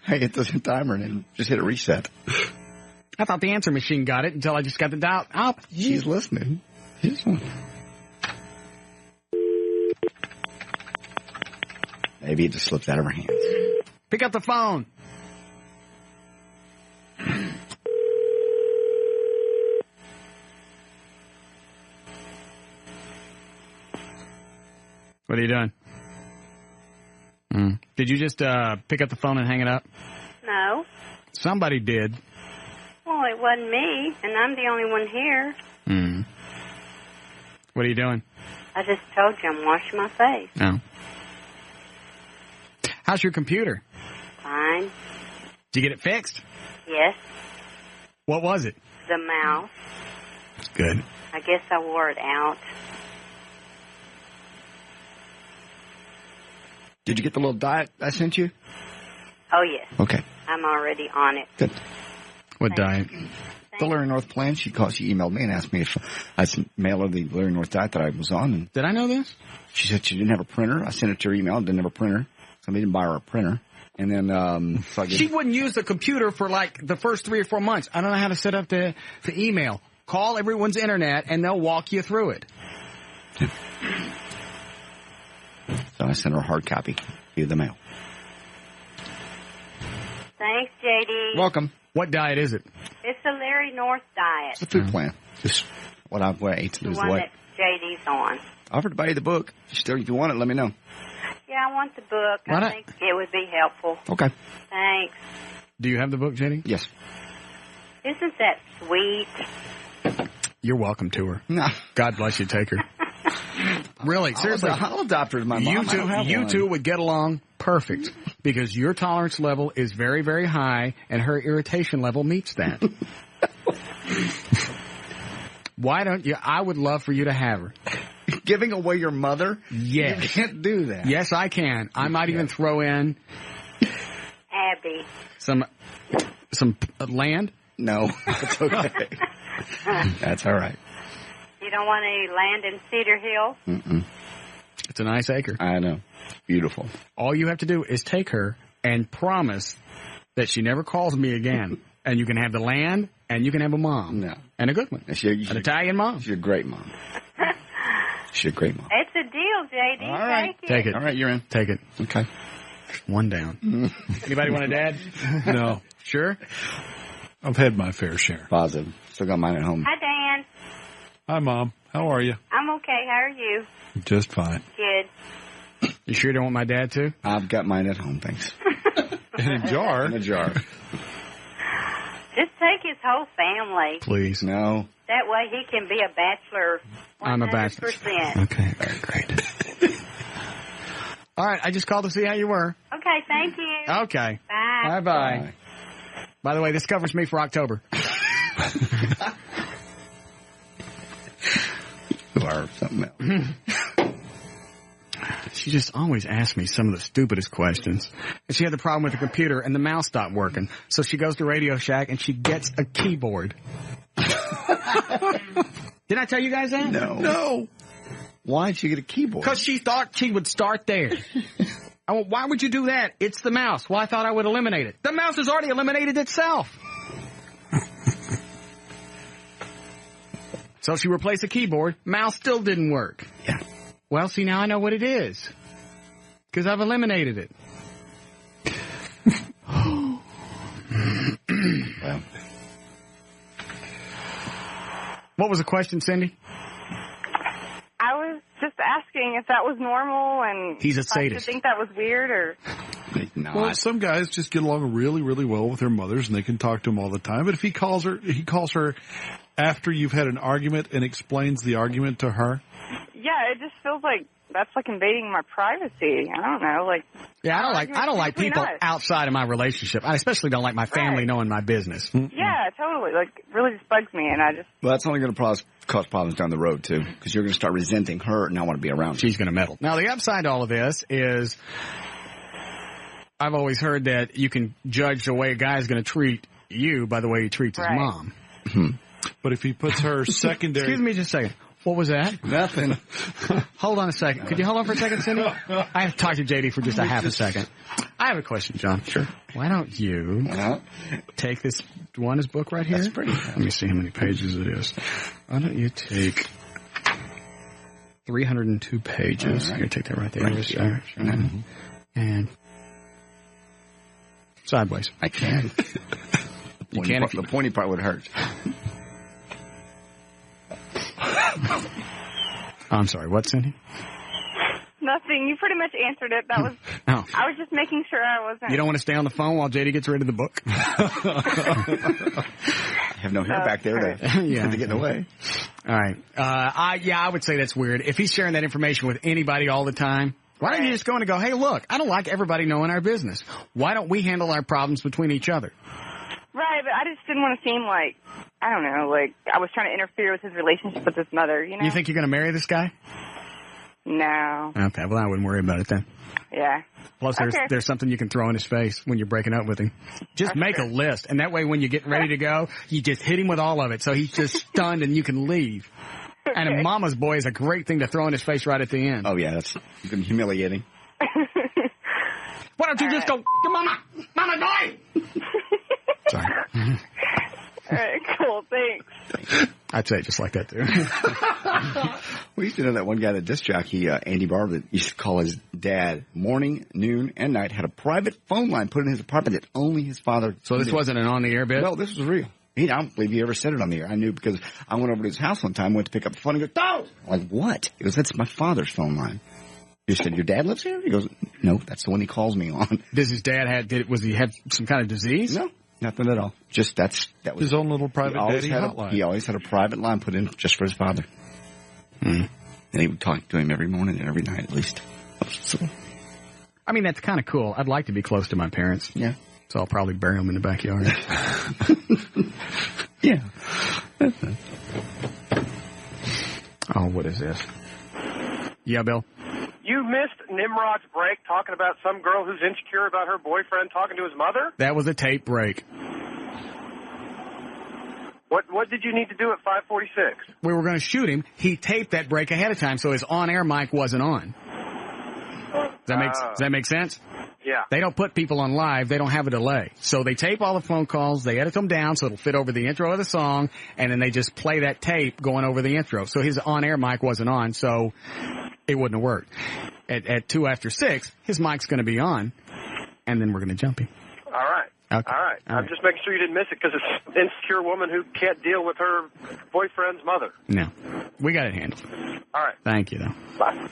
[SPEAKER 2] I hit the timer and then just hit a reset.
[SPEAKER 1] I thought the answer machine got it until I just got the dial up.
[SPEAKER 2] She's listening. Maybe it just slipped out of her hands.
[SPEAKER 1] Pick up the phone. What are you doing? Did you just pick up the phone and hang it up?
[SPEAKER 15] No.
[SPEAKER 1] Somebody did.
[SPEAKER 15] Well, it wasn't me, and I'm the only one here.
[SPEAKER 1] What are you doing?
[SPEAKER 15] I just told you I'm washing my face.
[SPEAKER 1] No. How's your computer?
[SPEAKER 15] Fine.
[SPEAKER 1] Did you get it fixed?
[SPEAKER 15] Yes.
[SPEAKER 1] What was it?
[SPEAKER 15] The mouse.
[SPEAKER 1] Good.
[SPEAKER 15] I guess I wore it out.
[SPEAKER 2] Did you get the little diet I sent you?
[SPEAKER 15] Oh, yes.
[SPEAKER 2] Okay.
[SPEAKER 15] I'm already on it.
[SPEAKER 2] Good.
[SPEAKER 1] What diet?
[SPEAKER 2] The Larry North plan. She emailed me and asked me if I sent mail her the Larry North diet that I was on. And
[SPEAKER 1] did I know this?
[SPEAKER 2] She said she didn't have a printer. I sent it to her email. Didn't have a printer. Somebody didn't buy her a printer. And then,
[SPEAKER 1] she wouldn't use the computer for like the first 3 or 4 months. I don't know how to set up the email. Call everyone's internet and they'll walk you through it.
[SPEAKER 2] So I sent her a hard copy via the mail.
[SPEAKER 15] Thanks, JD.
[SPEAKER 2] Welcome.
[SPEAKER 1] What diet is it?
[SPEAKER 15] It's the Larry North diet.
[SPEAKER 2] It's a food plan. Just what I ate to lose the weight.
[SPEAKER 15] The one that JD's on.
[SPEAKER 2] I offered to buy you the book. If you want it, let me know.
[SPEAKER 15] Yeah, I want the book. I think it would be helpful.
[SPEAKER 2] Okay.
[SPEAKER 15] Thanks.
[SPEAKER 1] Do you have the book, JD?
[SPEAKER 2] Yes.
[SPEAKER 15] Isn't that sweet?
[SPEAKER 1] You're welcome to her.
[SPEAKER 2] No.
[SPEAKER 1] God bless you. Take her. Really, seriously.
[SPEAKER 2] I'll adopt her as my mom.
[SPEAKER 1] You two would get along perfect because your tolerance level is very, very high and her irritation level meets that. Why don't you? I would love for you to have her.
[SPEAKER 2] Giving away your mother?
[SPEAKER 1] Yes.
[SPEAKER 2] You can't do that.
[SPEAKER 1] Yes, I can. I might even throw in
[SPEAKER 11] Abby.
[SPEAKER 1] some land.
[SPEAKER 2] No, it's okay. That's all right.
[SPEAKER 11] You don't want any land in Cedar Hill?
[SPEAKER 2] Mm-mm.
[SPEAKER 1] It's a nice acre.
[SPEAKER 2] I know. Beautiful.
[SPEAKER 1] All you have to do is take her and promise that she never calls me again. And you can have the land, and you can have a mom.
[SPEAKER 2] No.
[SPEAKER 1] And a good one. An Italian mom.
[SPEAKER 2] She's a great mom. She's a great mom.
[SPEAKER 11] It's a deal, JD.
[SPEAKER 2] All right.
[SPEAKER 1] Take it.
[SPEAKER 2] All right, you're in.
[SPEAKER 1] Take it.
[SPEAKER 2] Okay.
[SPEAKER 1] One down. Anybody want a dad?
[SPEAKER 3] No.
[SPEAKER 1] Sure?
[SPEAKER 3] I've had my fair share.
[SPEAKER 2] Positive. Still got mine at home.
[SPEAKER 11] Hi, Dan.
[SPEAKER 3] Hi, Mom. How are you?
[SPEAKER 11] I'm okay. How are you?
[SPEAKER 3] Just fine.
[SPEAKER 11] Good.
[SPEAKER 1] You sure you don't want my dad, too?
[SPEAKER 2] I've got mine at home, thanks.
[SPEAKER 3] In a jar?
[SPEAKER 2] In a jar.
[SPEAKER 11] Just take his whole family.
[SPEAKER 1] Please.
[SPEAKER 2] No.
[SPEAKER 11] That way he can be a bachelor 100%.
[SPEAKER 1] I'm a bachelor. Okay, very great. All right, I just called to see how you were.
[SPEAKER 11] Okay, thank you.
[SPEAKER 1] Okay.
[SPEAKER 11] Bye.
[SPEAKER 1] Bye-bye. By the way, this covers me for October.
[SPEAKER 2] You are something else.
[SPEAKER 1] She just always asks me some of the stupidest questions. And she had the problem with the computer, and the mouse stopped working. So she goes to Radio Shack, and she gets a keyboard. Didn't I tell you guys that?
[SPEAKER 2] No. Why'd she get a keyboard?
[SPEAKER 1] Because she thought she would start there. I went, why would you do that? It's the mouse. Well, I thought I would eliminate it. The mouse has already eliminated itself. So she replaced the keyboard. Mouse still didn't work.
[SPEAKER 2] Yeah.
[SPEAKER 1] Well, see, now I know what it is. Because I've eliminated it.
[SPEAKER 2] Well.
[SPEAKER 1] What was the question, Cindy?
[SPEAKER 10] I was just asking if that was normal and
[SPEAKER 1] He's a
[SPEAKER 10] if I should
[SPEAKER 1] sadist.
[SPEAKER 10] think that was weird or...
[SPEAKER 3] Well, some guys just get along really, really well with their mothers, and they can talk to them all the time. But if he calls her after you've had an argument and explains the argument to her.
[SPEAKER 10] Yeah, it just feels like that's like invading my privacy. I don't know, like...
[SPEAKER 1] Yeah, I don't like people outside of my relationship. I especially don't like my family knowing my business.
[SPEAKER 10] Yeah, totally. Like, it really just bugs me, and I just...
[SPEAKER 2] Well, that's only going to cause problems down the road, too, because you're going to start resenting her and not want to be around her.
[SPEAKER 1] She's going to meddle. Now, the upside to all of this is I've always heard that you can judge the way a guy's going to treat you by the way he treats his mom.
[SPEAKER 3] But if he puts her secondary...
[SPEAKER 1] Excuse me just a second. What was that?
[SPEAKER 2] Nothing.
[SPEAKER 1] Hold on a second. Could you hold on for a second, Cindy? I have to talk to JD for just a half a second. I have a question, John.
[SPEAKER 2] Sure.
[SPEAKER 1] Why don't you take this his book right here?
[SPEAKER 2] That's pretty.
[SPEAKER 1] Let me see how many pages it is. Why don't you take 302 pages. Right. Here, take that right there.
[SPEAKER 2] Right. Sure.
[SPEAKER 1] Mm-hmm. And sideways.
[SPEAKER 2] I can't.
[SPEAKER 1] You can't.
[SPEAKER 2] The pointy part would hurt.
[SPEAKER 1] I'm sorry. What, Cindy?
[SPEAKER 10] Nothing. You pretty much answered it. That was...
[SPEAKER 1] Oh.
[SPEAKER 10] I was just making sure I wasn't...
[SPEAKER 1] You don't want to stay on the phone while JD gets rid of the book?
[SPEAKER 2] I have no hair back there to get in the way.
[SPEAKER 1] All right. I would say that's weird. If he's sharing that information with anybody all the time, why don't you just go in and go, hey, look, I don't like everybody knowing our business. Why don't we handle our problems between each other?
[SPEAKER 10] Right, but I just didn't want to seem like, I don't know, like I was trying to interfere with his relationship with his mother, you know?
[SPEAKER 1] You think you're going to marry this guy?
[SPEAKER 10] No.
[SPEAKER 1] Okay, well, I wouldn't worry about it then.
[SPEAKER 10] Yeah.
[SPEAKER 1] Plus, there's something you can throw in his face when you're breaking up with him. Just make a list, and that way when you get ready to go, you just hit him with all of it, so he's just stunned and you can leave. Okay. And a mama's boy is a great thing to throw in his face right at the end.
[SPEAKER 2] Oh, yeah, that's humiliating.
[SPEAKER 1] Why don't you just go, mama, boy! Sorry.
[SPEAKER 10] All right, cool, thanks.
[SPEAKER 1] I'd say it just like that, too.
[SPEAKER 2] We used to know that one guy, the disc jockey, Andy Barber, that used to call his dad morning, noon, and night, had a private phone line put in his apartment that only his father...
[SPEAKER 1] So this wasn't an on-the-air bit?
[SPEAKER 2] No, this was real. I don't believe he ever said it on the air. I knew because I went over to his house one time, went to pick up the phone, and he goes, "No!" I'm like, what? He goes, "That's my father's phone line." You said, "Your dad lives here?" He goes, "No, that's the one he calls me on."
[SPEAKER 1] Does his dad was he have some kind of disease?
[SPEAKER 2] No, nothing at all. Just that was
[SPEAKER 3] his own little private daddy hotline.
[SPEAKER 2] He always had a private line put in just for his father. And he would talk to him every morning and every night at least. So,
[SPEAKER 1] I mean, that's kind of cool. I'd like to be close to my parents.
[SPEAKER 2] Yeah.
[SPEAKER 1] So I'll probably bury them in the backyard.
[SPEAKER 2] Yeah.
[SPEAKER 1] Oh, what is this? Yeah, Bill?
[SPEAKER 12] You missed Nimrod's break talking about some girl who's insecure about her boyfriend talking to his mother?
[SPEAKER 1] That was a tape break.
[SPEAKER 12] What did you need to do at 5:46?
[SPEAKER 1] We were going to shoot him. He taped that break ahead of time, so his on-air mic wasn't on. Does that make sense?
[SPEAKER 12] Yeah.
[SPEAKER 1] They don't put people on live. They don't have a delay. So they tape all the phone calls. They edit them down so it'll fit over the intro of the song, and then they just play that tape going over the intro. So his on-air mic wasn't on, so it wouldn't have worked. At 2 after 6, his mic's going to be on, and then we're going to jump him.
[SPEAKER 12] All right.
[SPEAKER 1] Okay.
[SPEAKER 12] All right. I'm just making sure you didn't miss it because it's an insecure woman who can't deal with her boyfriend's mother.
[SPEAKER 1] No. We got it handled.
[SPEAKER 12] All right.
[SPEAKER 1] Thank you, though.
[SPEAKER 12] Bye.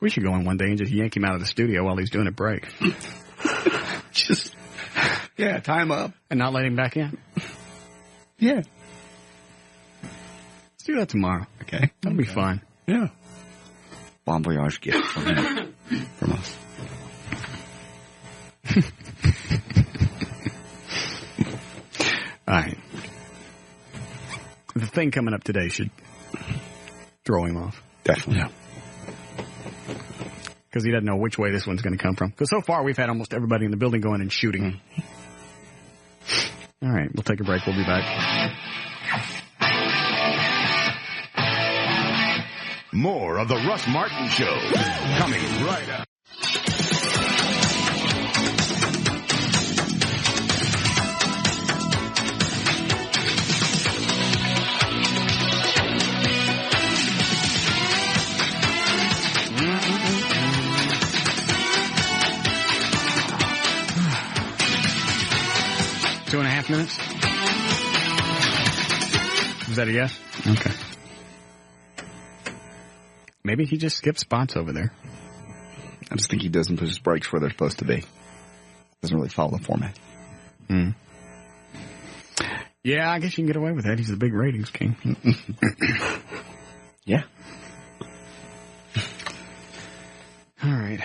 [SPEAKER 1] We should go in one day and just yank him out of the studio while he's doing a break. Tie him up. And not let him back in. Yeah. Let's do that tomorrow. Okay. That'll be fun. Yeah.
[SPEAKER 2] Bon voyage gift from him. From us.
[SPEAKER 1] All right. The thing coming up today should throw him off.
[SPEAKER 2] Definitely.
[SPEAKER 1] Yeah. Because he doesn't know which way this one's going to come from. Because so far we've had almost everybody in the building going and shooting. All right, we'll take a break. We'll be back.
[SPEAKER 18] More of the Russ Martin Show coming right up.
[SPEAKER 1] Two and a half minutes? Was that a yes? Okay. Maybe he just skips spots over there.
[SPEAKER 2] I just think he doesn't put his breaks where they're supposed to be. Doesn't really follow the format.
[SPEAKER 1] Yeah, I guess you can get away with that. He's the big ratings king.
[SPEAKER 2] Yeah.
[SPEAKER 1] All right.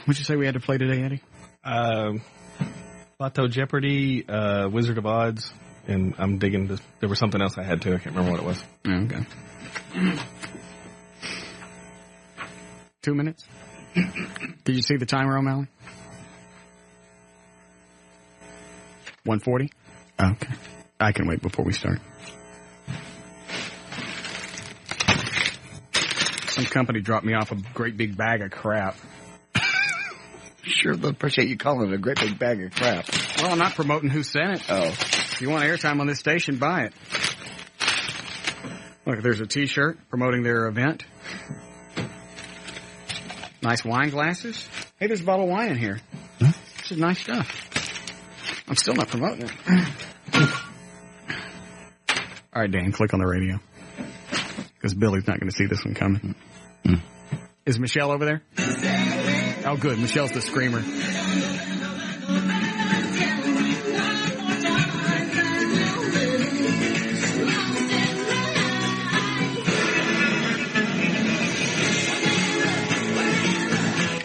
[SPEAKER 1] What'd you say we had to play today, Eddie?
[SPEAKER 21] Lotto Jeopardy, Wizard of Odds, and I'm digging this. There was something else I had too. I can't remember what it was.
[SPEAKER 1] Okay. 2 minutes? Did you see the timer, O'Malley? 1:40? Okay. I can wait before we start. Some company dropped me off a great big bag of crap.
[SPEAKER 2] Sure, appreciate you calling it a great big bag of crap.
[SPEAKER 1] Well, I'm not promoting who sent it.
[SPEAKER 2] Oh.
[SPEAKER 1] If you want airtime on this station, buy it. Look, there's a T-shirt promoting their event. Nice wine glasses. Hey, there's a bottle of wine in here. Huh? This is nice stuff. I'm still not promoting it. All right, Dan, click on the radio. Because Billy's not going to see this one coming. Is Michelle over there? Oh, good. Michelle's the screamer.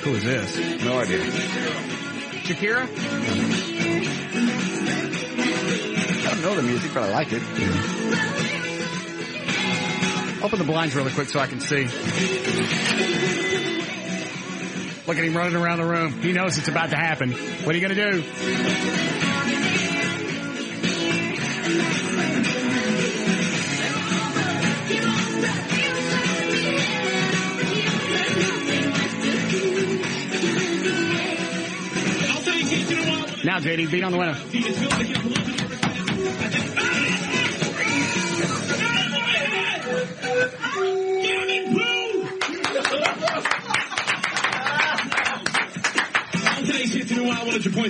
[SPEAKER 1] Who is this?
[SPEAKER 2] No idea.
[SPEAKER 1] Shakira?
[SPEAKER 2] I don't know the music, but I like it.
[SPEAKER 1] Open the blinds really quick so I can see. Look at him running around the room. He knows it's about to happen. What are you going to do? Now, JD, beat on the window.
[SPEAKER 19] I'll tell you 101.3.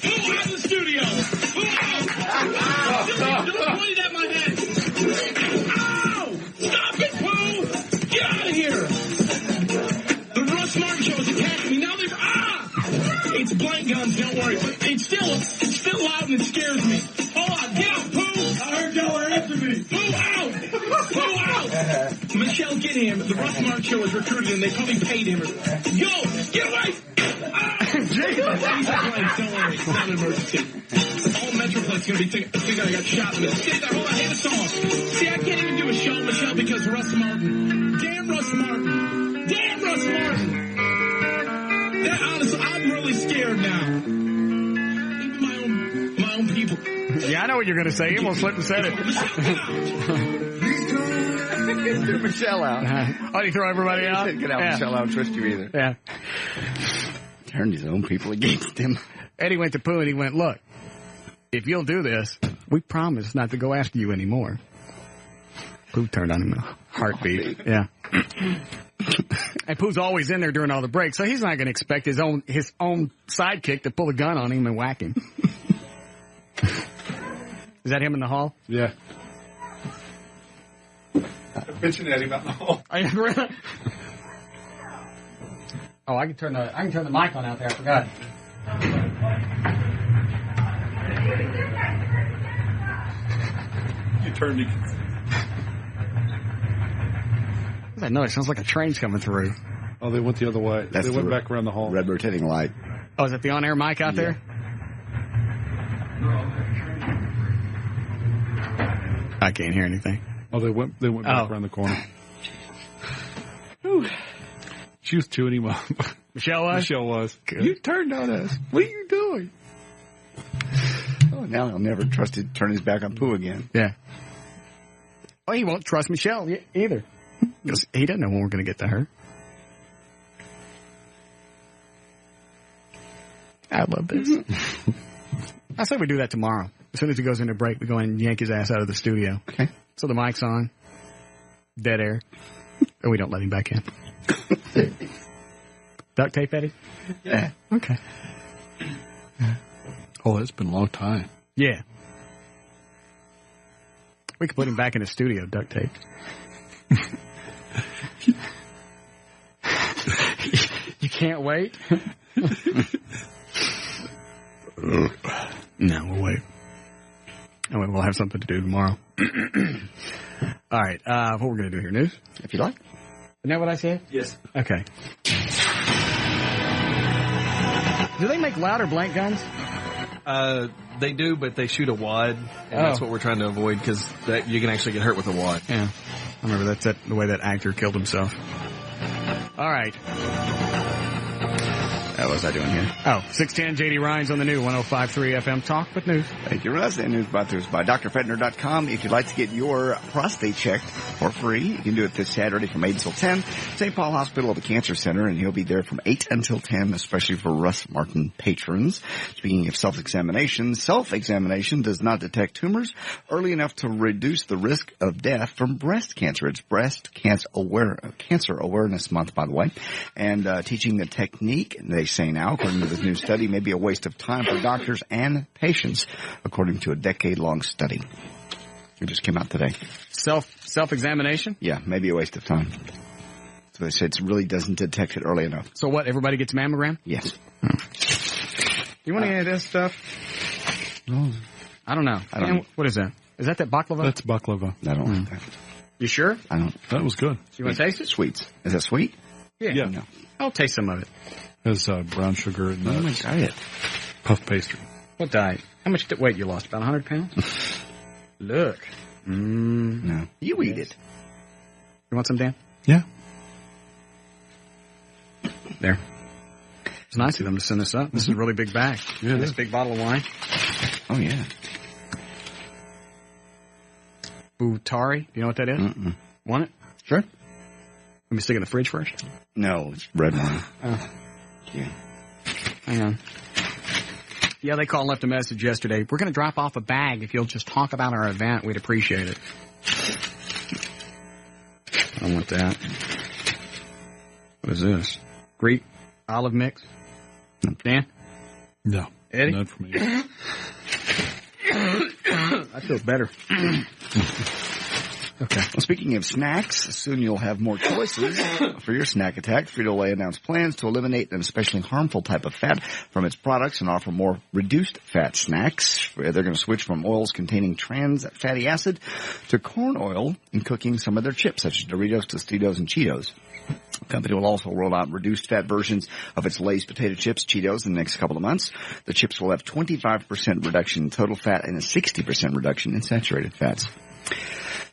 [SPEAKER 19] Who out of the studio? Who out? Don't point it at my head. Ow! Stop it, Pooh! Get out of here! The Russ Martin Show is attacking me. Now they've... It's blank guns, don't worry. But it's still loud and it scares me. Hold on, get out, Pooh! I heard y'all are after me. Pooh out! Pooh out! Michelle, get him. The Russ Martin Show is recruited and they probably paid him. Yo, get away! Don't worry, it's not an emergency. All Metro
[SPEAKER 6] It's going to be I got shot in this. Stay there. Hold on. Hey, the song. See, I can't even do a show, Michelle, because Russ Martin. Damn Russ Martin. Damn Russ Martin. That, honestly, I'm really scared now. Even my own people.
[SPEAKER 1] Yeah, I know what you're going to say. You almost slipped and said it.
[SPEAKER 2] Threw Michelle out.
[SPEAKER 1] Oh, you throw everybody out?
[SPEAKER 2] Get out, Michelle. I don't trust you either.
[SPEAKER 1] Yeah.
[SPEAKER 2] Turned his own people against him.
[SPEAKER 1] Eddie went to Pooh and he went, look, if you'll do this, we promise not to go after you anymore. Pooh turned on him in a heartbeat. Yeah. And Pooh's always in there during all the breaks, so he's not going to expect his own sidekick to pull a gun on him and whack him. Is that him in the hall?
[SPEAKER 3] Yeah. I'm pitching at him out in the hall.
[SPEAKER 1] Oh, I can turn the mic on out there. I forgot.
[SPEAKER 3] You turned it.
[SPEAKER 1] What's that noise? Sounds like a train's coming through.
[SPEAKER 3] Oh, they went the other way.
[SPEAKER 2] They
[SPEAKER 3] went back around the hall.
[SPEAKER 2] Red rotating light.
[SPEAKER 1] Oh, is that the on-air mic out there? I can't hear anything.
[SPEAKER 3] Oh, they went back around the corner. She was tuning him up.
[SPEAKER 1] Michelle was?
[SPEAKER 3] Michelle was.
[SPEAKER 1] Good.
[SPEAKER 3] You turned on us. What are you doing?
[SPEAKER 2] Oh, now he'll never trust to turn his back on Pooh again.
[SPEAKER 1] Yeah. Oh, he won't trust Michelle either. Because he doesn't know when we're going to get to her. I love this. I say we do that tomorrow. As soon as he goes into break, we go in and yank his ass out of the studio.
[SPEAKER 2] Okay.
[SPEAKER 1] So the mic's on. Dead air. And we don't let him back in. Duct tape, Eddie?
[SPEAKER 2] Yeah.
[SPEAKER 1] Okay.
[SPEAKER 3] Oh, it's been a long time.
[SPEAKER 1] Yeah. We could put him back in the studio, duct tape. You can't wait? No, we'll wait. And we'll have something to do tomorrow. All right. What we're going to do here, news?
[SPEAKER 2] If you like.
[SPEAKER 1] Isn't that what I said?
[SPEAKER 21] Yes.
[SPEAKER 1] Okay. Do they make louder blank guns?
[SPEAKER 21] They do, but they shoot a wad, and that's what we're trying to avoid, because you can actually get hurt with a wad.
[SPEAKER 1] Yeah. I remember that's the way that actor killed himself. All right. What was I doing here? Oh, 610 J.D. Ryan's on the new 105.3 FM Talk with News.
[SPEAKER 2] Thank you, Russ. And news brought to us by drfetner.com. If you'd like to get your prostate checked for free, you can do it this Saturday from 8 until 10. St. Paul Hospital at the Cancer Center, and he'll be there from 8 until 10, especially for Russ Martin patrons. Speaking of self-examination does not detect tumors early enough to reduce the risk of death from breast cancer. It's Breast Cancer Awareness Month, by the way. And teaching the technique, they say now, according to this new study, may be a waste of time for doctors and patients, according to a decade-long study. It just came out today.
[SPEAKER 1] Self-examination?
[SPEAKER 2] Yeah, maybe a waste of time. So they said it really doesn't detect it early enough.
[SPEAKER 1] So what, everybody gets a mammogram?
[SPEAKER 2] Yes.
[SPEAKER 1] You want any of this stuff?
[SPEAKER 2] No.
[SPEAKER 1] I don't know. What is that? Is that baklava?
[SPEAKER 3] That's baklava.
[SPEAKER 2] I don't like that.
[SPEAKER 1] You sure?
[SPEAKER 2] I don't.
[SPEAKER 3] That was good.
[SPEAKER 1] You want to taste it?
[SPEAKER 2] Sweets. Is that sweet?
[SPEAKER 1] Yeah.
[SPEAKER 2] No.
[SPEAKER 1] I'll taste some of it.
[SPEAKER 3] There's brown sugar and nuts.
[SPEAKER 2] Oh, my diet.
[SPEAKER 3] Puff pastry.
[SPEAKER 1] What diet? How much weight you lost? About 100 pounds? Look.
[SPEAKER 2] No. You eat it.
[SPEAKER 1] You want some, Dan?
[SPEAKER 3] Yeah.
[SPEAKER 1] There. It's nice of them to send this up. This is a really big bag.
[SPEAKER 3] Yeah,
[SPEAKER 1] this big bottle of wine.
[SPEAKER 2] Oh, yeah.
[SPEAKER 1] Butari. Do you know what that is?
[SPEAKER 2] Mm-mm.
[SPEAKER 1] Want it?
[SPEAKER 2] Sure.
[SPEAKER 1] Let me stick it in the fridge first.
[SPEAKER 2] No, it's red wine.
[SPEAKER 1] Oh.
[SPEAKER 2] Yeah.
[SPEAKER 1] Hang on. Yeah, they called and left a message yesterday. We're going to drop off a bag. If you'll just talk about our event, we'd appreciate it. I don't want that. What is this? Greek olive mix? Dan?
[SPEAKER 3] No.
[SPEAKER 1] Eddie?
[SPEAKER 3] Not for me.
[SPEAKER 1] That feels better. Okay.
[SPEAKER 2] Well, speaking of snacks, soon you'll have more choices for your snack attack. Frito-Lay announced plans to eliminate an especially harmful type of fat from its products and offer more reduced fat snacks. They're going to switch from oils containing trans fatty acid to corn oil in cooking some of their chips, such as Doritos, Tostitos, and Cheetos. The company will also roll out reduced fat versions of its Lay's potato chips, Cheetos, in the next couple of months. The chips will have 25% reduction in total fat and a 60% reduction in saturated fats.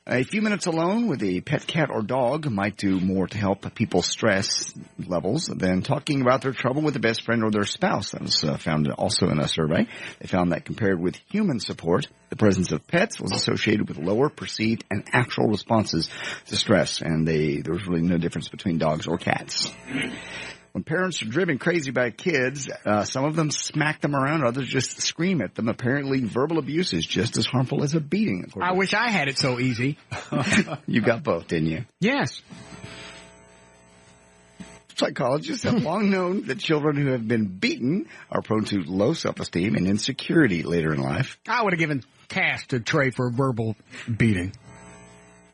[SPEAKER 2] A few minutes alone with a pet cat or dog might do more to help people's stress levels than talking about their trouble with a best friend or their spouse. That was found also in a survey. They found that compared with human support, the presence of pets was associated with lower perceived and actual responses to stress. And there was really no difference between dogs or cats. When parents are driven crazy by kids, some of them smack them around, others just scream at them. Apparently, verbal abuse is just as harmful as a beating.
[SPEAKER 1] I wish I had it so easy.
[SPEAKER 2] You got both, didn't you?
[SPEAKER 1] Yes.
[SPEAKER 2] Psychologists have long known that children who have been beaten are prone to low self-esteem and insecurity later in life.
[SPEAKER 1] I would have given Cash to trade for a verbal beating.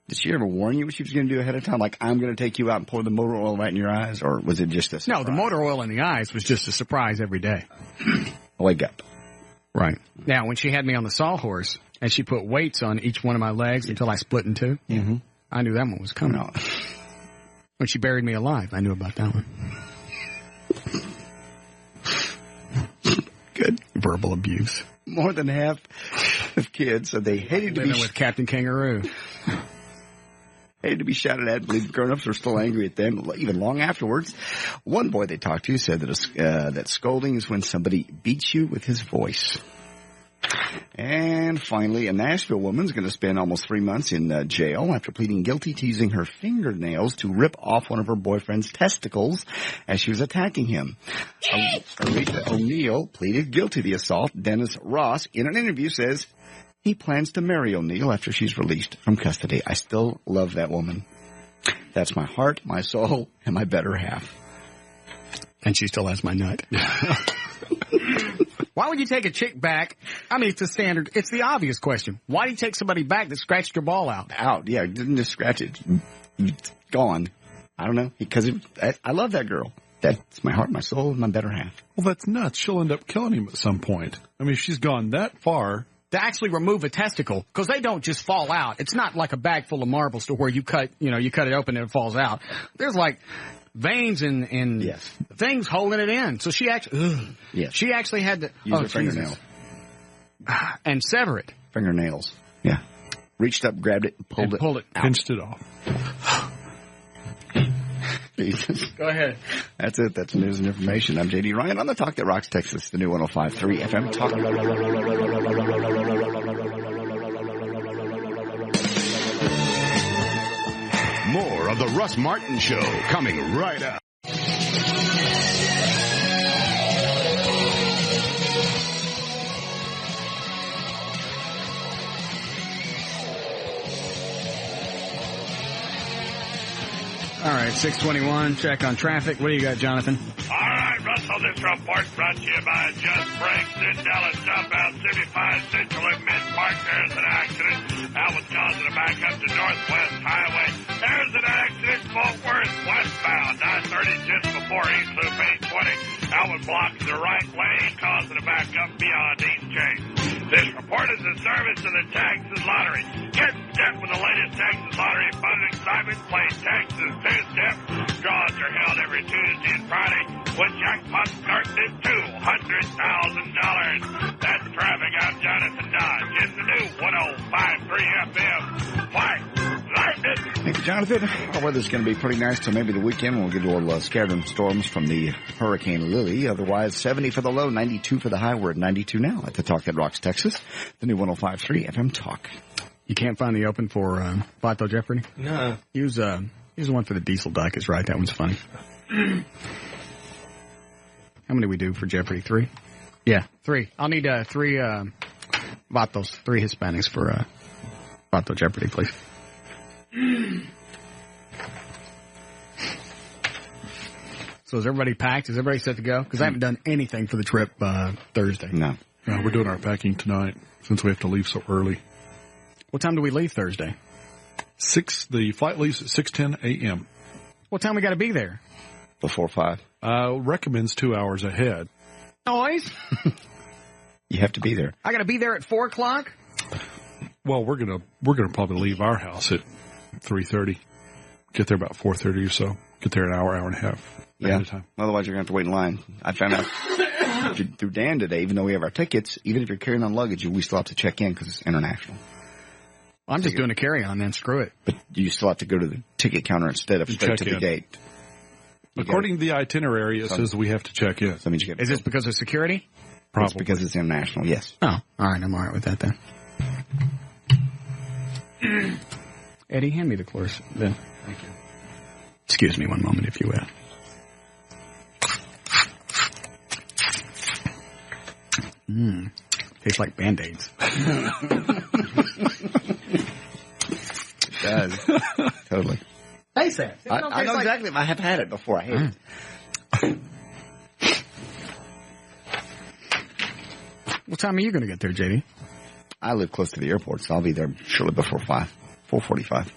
[SPEAKER 2] Did she ever warn you what she was going to do ahead of time? Like, I'm going to take you out and pour the motor oil right in your eyes? Or was it just a surprise?
[SPEAKER 1] No, the motor oil in the eyes was just a surprise every day.
[SPEAKER 2] Wake up.
[SPEAKER 1] Right. Now, when she had me on the sawhorse and she put weights on each one of my legs until I split in two, I knew that one was coming. No. When she buried me alive, I knew about that one.
[SPEAKER 2] Good.
[SPEAKER 1] Verbal abuse.
[SPEAKER 2] More than half of kids said they hated to be
[SPEAKER 1] with Captain Kangaroo.
[SPEAKER 2] Hated to be shouted at. Believe grown-ups were still angry at them, even long afterwards. One boy they talked to said that scolding is when somebody beats you with his voice. And finally, a Nashville woman is going to spend almost 3 months in jail after pleading guilty to using her fingernails to rip off one of her boyfriend's testicles as she was attacking him. Aretha O'Neill pleaded guilty to the assault. Dennis Ross, in an interview, says he plans to marry O'Neill after she's released from custody. I still love that woman. That's my heart, my soul, and my better half.
[SPEAKER 1] And she still has my nut. Why would you take a chick back? I mean, it's a standard. It's the obvious question. Why do you take somebody back that scratched your ball out?
[SPEAKER 2] Out, yeah. Didn't just scratch it. It's gone. I don't know. Because I love that girl. That's my heart, my soul, and my better half.
[SPEAKER 3] Well, that's nuts. She'll end up killing him at some point. I mean, if she's gone that far.
[SPEAKER 1] To actually remove a testicle, because they don't just fall out. It's not like a bag full of marbles to where you cut it open and it falls out. There's like veins and things holding it in. So she actually, she actually had to
[SPEAKER 2] use her fingernail
[SPEAKER 1] and sever it.
[SPEAKER 2] Fingernails, yeah. Reached up, grabbed it, and pulled it out.
[SPEAKER 3] Pinched it off.
[SPEAKER 2] Jesus.
[SPEAKER 1] Go ahead.
[SPEAKER 2] That's it. That's news and information. I'm J.D. Ryan on the Talk That Rocks Texas, the new 105.3 FM Talk.
[SPEAKER 18] More of the Russ Martin Show coming right up.
[SPEAKER 1] All right, 621, check on traffic. What do you got, Jonathan?
[SPEAKER 19] All right, Russell, this report brought to you by Just Brakes in Dallas. Southbound 75 Central and Mid-Park. There's an accident. That was causing a backup to Northwest Highway. There's an accident, Fort Worth, westbound. 930 just before East Loop 820. That one blocks the right lane, causing a backup beyond East Chase. This report is a service of the Texas Lottery. Get in step with the latest Texas Lottery fun and excitement. Play Texas Two-Step. Draws are held every Tuesday and Friday with jackpots starting at $200,000. That's traffic. I'm Jonathan Dodge in the new 105.3 FM. Fight! Lightning!
[SPEAKER 2] Thank you, Jonathan. Our weather's going to be pretty nice till maybe the weekend. We'll get a little scattered storms from the Hurricane Lily. Otherwise, 70 for the low, 92 for the high. We're at 92 now at the Talk That Rocks, Texas. The new 105.3 FM Talk.
[SPEAKER 1] You can't find the open for Vato Jeopardy?
[SPEAKER 21] No.
[SPEAKER 1] Use the one for the diesel dyke is right. That one's funny. How many we do for Jeopardy? 3? Yeah, 3. I'll need 3 Vatos, 3 Hispanics for Vato Jeopardy, please. So is everybody packed? Is everybody set to go? Because I haven't done anything for the trip Thursday.
[SPEAKER 2] No.
[SPEAKER 3] We're doing our packing tonight since we have to leave so early.
[SPEAKER 1] What time do we leave Thursday?
[SPEAKER 3] The flight leaves at 6:10 a.m.
[SPEAKER 1] What time we got to be there?
[SPEAKER 2] Before 5.
[SPEAKER 3] Recommends 2 hours ahead.
[SPEAKER 1] Noise.
[SPEAKER 2] You have to be there.
[SPEAKER 1] I got to be there at 4 o'clock.
[SPEAKER 3] Well, we're gonna probably leave our house at 3:30. Get there about 4:30 or so. Get there an hour and a half ahead of time.
[SPEAKER 2] Otherwise, you're going to have to wait in line. I found out through Dan today, even though we have our tickets, even if you're carrying on luggage, we still have to check in because it's international.
[SPEAKER 1] Well, I'm just doing a carry-on, then screw it.
[SPEAKER 2] But you still have to go to the ticket counter instead of straight to the gate.
[SPEAKER 3] According to the itinerary, it says we have to check in.
[SPEAKER 2] So means you get
[SPEAKER 1] Is this because of security?
[SPEAKER 2] Probably. It's because it's international, yes.
[SPEAKER 1] Oh, all right. I'm all right with that then. Eddie, hand me the course then. Thank you. Excuse me one moment, if you will. Tastes like Band-Aids.
[SPEAKER 2] It does. Totally.
[SPEAKER 1] Taste that.
[SPEAKER 2] I know exactly. I have had it before. I hate it.
[SPEAKER 1] What time are you going to get there, JD?
[SPEAKER 2] I live close to the airport, so I'll be there shortly before 5, 4:45.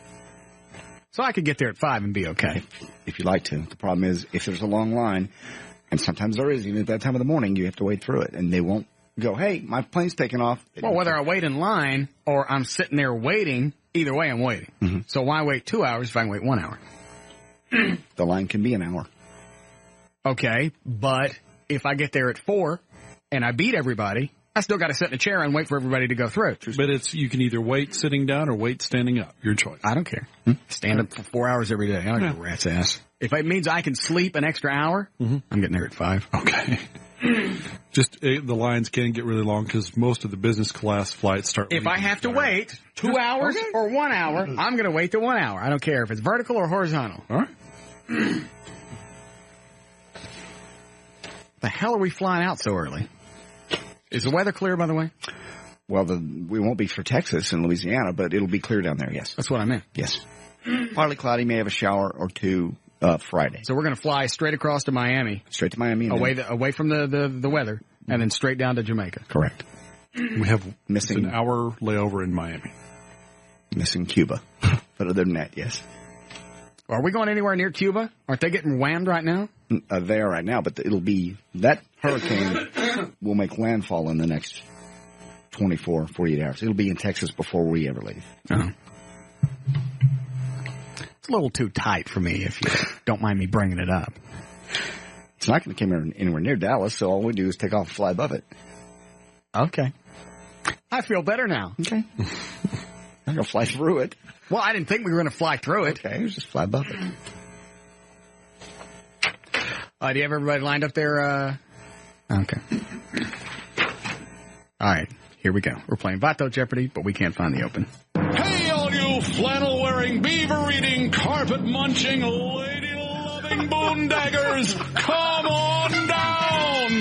[SPEAKER 1] So I could get there at 5 and be okay.
[SPEAKER 2] If you like to. The problem is, if there's a long line, and sometimes there is, even at that time of the morning, you have to wait through it, and they won't go, hey, my plane's taking off.
[SPEAKER 1] Well, whether I wait in line or I'm sitting there waiting, either way I'm waiting.
[SPEAKER 2] Mm-hmm.
[SPEAKER 1] So why wait 2 hours if I can wait 1 hour?
[SPEAKER 2] The line can be an hour.
[SPEAKER 1] Okay, but if I get there at 4 and I beat everybody, I still got to sit in a chair and wait for everybody to go through.
[SPEAKER 3] But you can either wait sitting down or wait standing up. Your choice.
[SPEAKER 1] I don't care. Stand up for 4 hours every day. I don't give a rat's ass. If it means I can sleep an extra hour, I'm getting there at 5.
[SPEAKER 3] Okay. Just the lines can get really long because most of the business class flights start.
[SPEAKER 1] If I have to wait 2 hours or 1 hour, I'm going to wait the 1 hour. I don't care if it's vertical or horizontal.
[SPEAKER 3] All right.
[SPEAKER 1] The hell are we flying out so early? Is the weather clear, by the way?
[SPEAKER 2] Well, we won't be for Texas and Louisiana, but it'll be clear down there, yes.
[SPEAKER 1] That's what I meant.
[SPEAKER 2] Yes. Partly cloudy, may have a shower or two Friday.
[SPEAKER 1] So we're going to fly straight across to Miami.
[SPEAKER 2] Straight to Miami.
[SPEAKER 1] Away from the weather, and then straight down to Jamaica.
[SPEAKER 2] Correct.
[SPEAKER 3] We have
[SPEAKER 2] missing
[SPEAKER 3] an hour layover in Miami.
[SPEAKER 2] Missing Cuba. But other than that, yes.
[SPEAKER 1] Are we going anywhere near Cuba? Aren't they getting whammed right now?
[SPEAKER 2] They are right now, but it'll be that hurricane will make landfall in the next 24, 48 hours. It'll be in Texas before we ever leave.
[SPEAKER 1] Oh. It's a little too tight for me, if you don't mind me bringing it up.
[SPEAKER 2] It's not going to come anywhere near Dallas, so all we do is take off and fly above it.
[SPEAKER 1] Okay. I feel better now.
[SPEAKER 2] Okay. I'm going to fly through it.
[SPEAKER 1] Well, I didn't think we were going to fly through it.
[SPEAKER 2] Okay, just fly above it.
[SPEAKER 1] Do you have everybody lined up there? Okay. All right, here we go. We're playing Vato Jeopardy, but we can't find the open.
[SPEAKER 4] Hey, all you flannel-wearing, beaver-eating, carpet-munching, lady-loving boondaggers, come on down!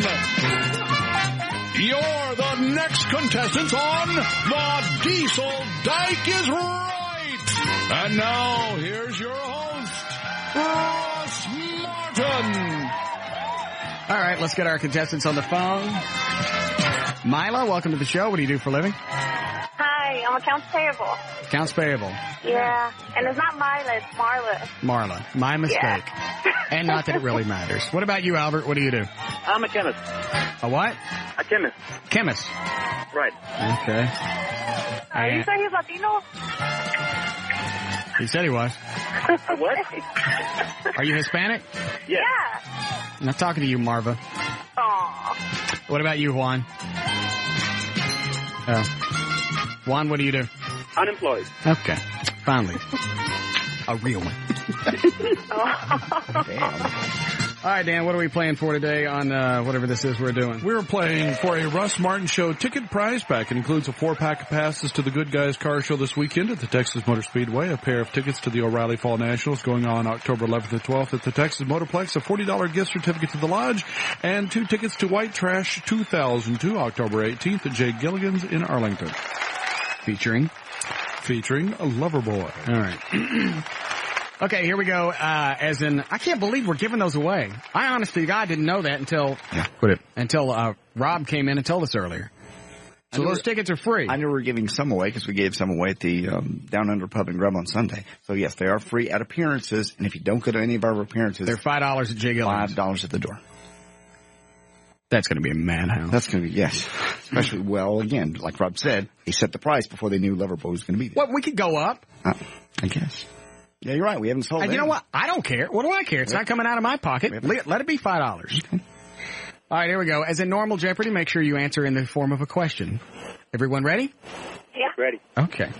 [SPEAKER 4] You're the next contestants on The Diesel Dyke is Right! And now, here's your host, Russ Martin!
[SPEAKER 1] All right, let's get our contestants on the phone. Mila, welcome to the show. What do you do for a living?
[SPEAKER 15] Hi, I'm accounts payable.
[SPEAKER 1] Accounts payable.
[SPEAKER 15] Yeah, and it's not Mila, it's Marla.
[SPEAKER 1] Marla. My mistake.
[SPEAKER 15] Yeah.
[SPEAKER 1] And not that it really matters. What about you, Albert? What do you do?
[SPEAKER 12] I'm a chemist.
[SPEAKER 1] A what?
[SPEAKER 12] A chemist.
[SPEAKER 1] Chemist.
[SPEAKER 12] Right.
[SPEAKER 1] Okay.
[SPEAKER 15] You say he's Latino?
[SPEAKER 1] He said he was.
[SPEAKER 12] What?
[SPEAKER 1] Are you Hispanic?
[SPEAKER 12] Yeah.
[SPEAKER 1] I'm not talking to you, Marva.
[SPEAKER 15] Aw.
[SPEAKER 1] What about you, Juan? Juan, what do you do?
[SPEAKER 12] Unemployed.
[SPEAKER 1] Okay. Finally. A real one.
[SPEAKER 2] Damn.
[SPEAKER 1] All right, Dan, what are we playing for today on whatever this is we're doing?
[SPEAKER 3] We're playing for a Russ Martin Show ticket prize pack. It includes a 4-pack of passes to the Good Guys Car Show this weekend at the Texas Motor Speedway, a pair of tickets to the O'Reilly Fall Nationals going on October 11th and 12th at the Texas Motorplex, a $40 gift certificate to the Lodge, and 2 tickets to White Trash 2002, October 18th at Jay Gilligan's in Arlington.
[SPEAKER 1] Featuring
[SPEAKER 3] a Loverboy.
[SPEAKER 1] All right. Okay, here we go. I can't believe we're giving those away. I honestly, God, didn't know that until Rob came in and told us earlier. So those tickets are free.
[SPEAKER 2] I knew we were giving some away because we gave some away at the Down Under Pub and Grub on Sunday. So yes, they are free at appearances, and if you don't go to any of our appearances,
[SPEAKER 1] they're $5 at Jay Gilligan's.
[SPEAKER 2] $5 at the door.
[SPEAKER 1] That's going to be a madhouse.
[SPEAKER 2] That's going to be, yes. Especially, well, again, like Rob said, he set the price before they knew Loverboy was going to be there.
[SPEAKER 1] What, we could go up?
[SPEAKER 2] I guess. Yeah, you're right. We haven't sold it.
[SPEAKER 1] And you know what? I don't care. What do I care? It's not coming out of my pocket. Let it be $5. All right, here we go. As in normal Jeopardy, make sure you answer in the form of a question. Everyone ready?
[SPEAKER 11] Yeah.
[SPEAKER 2] Ready.
[SPEAKER 1] Okay.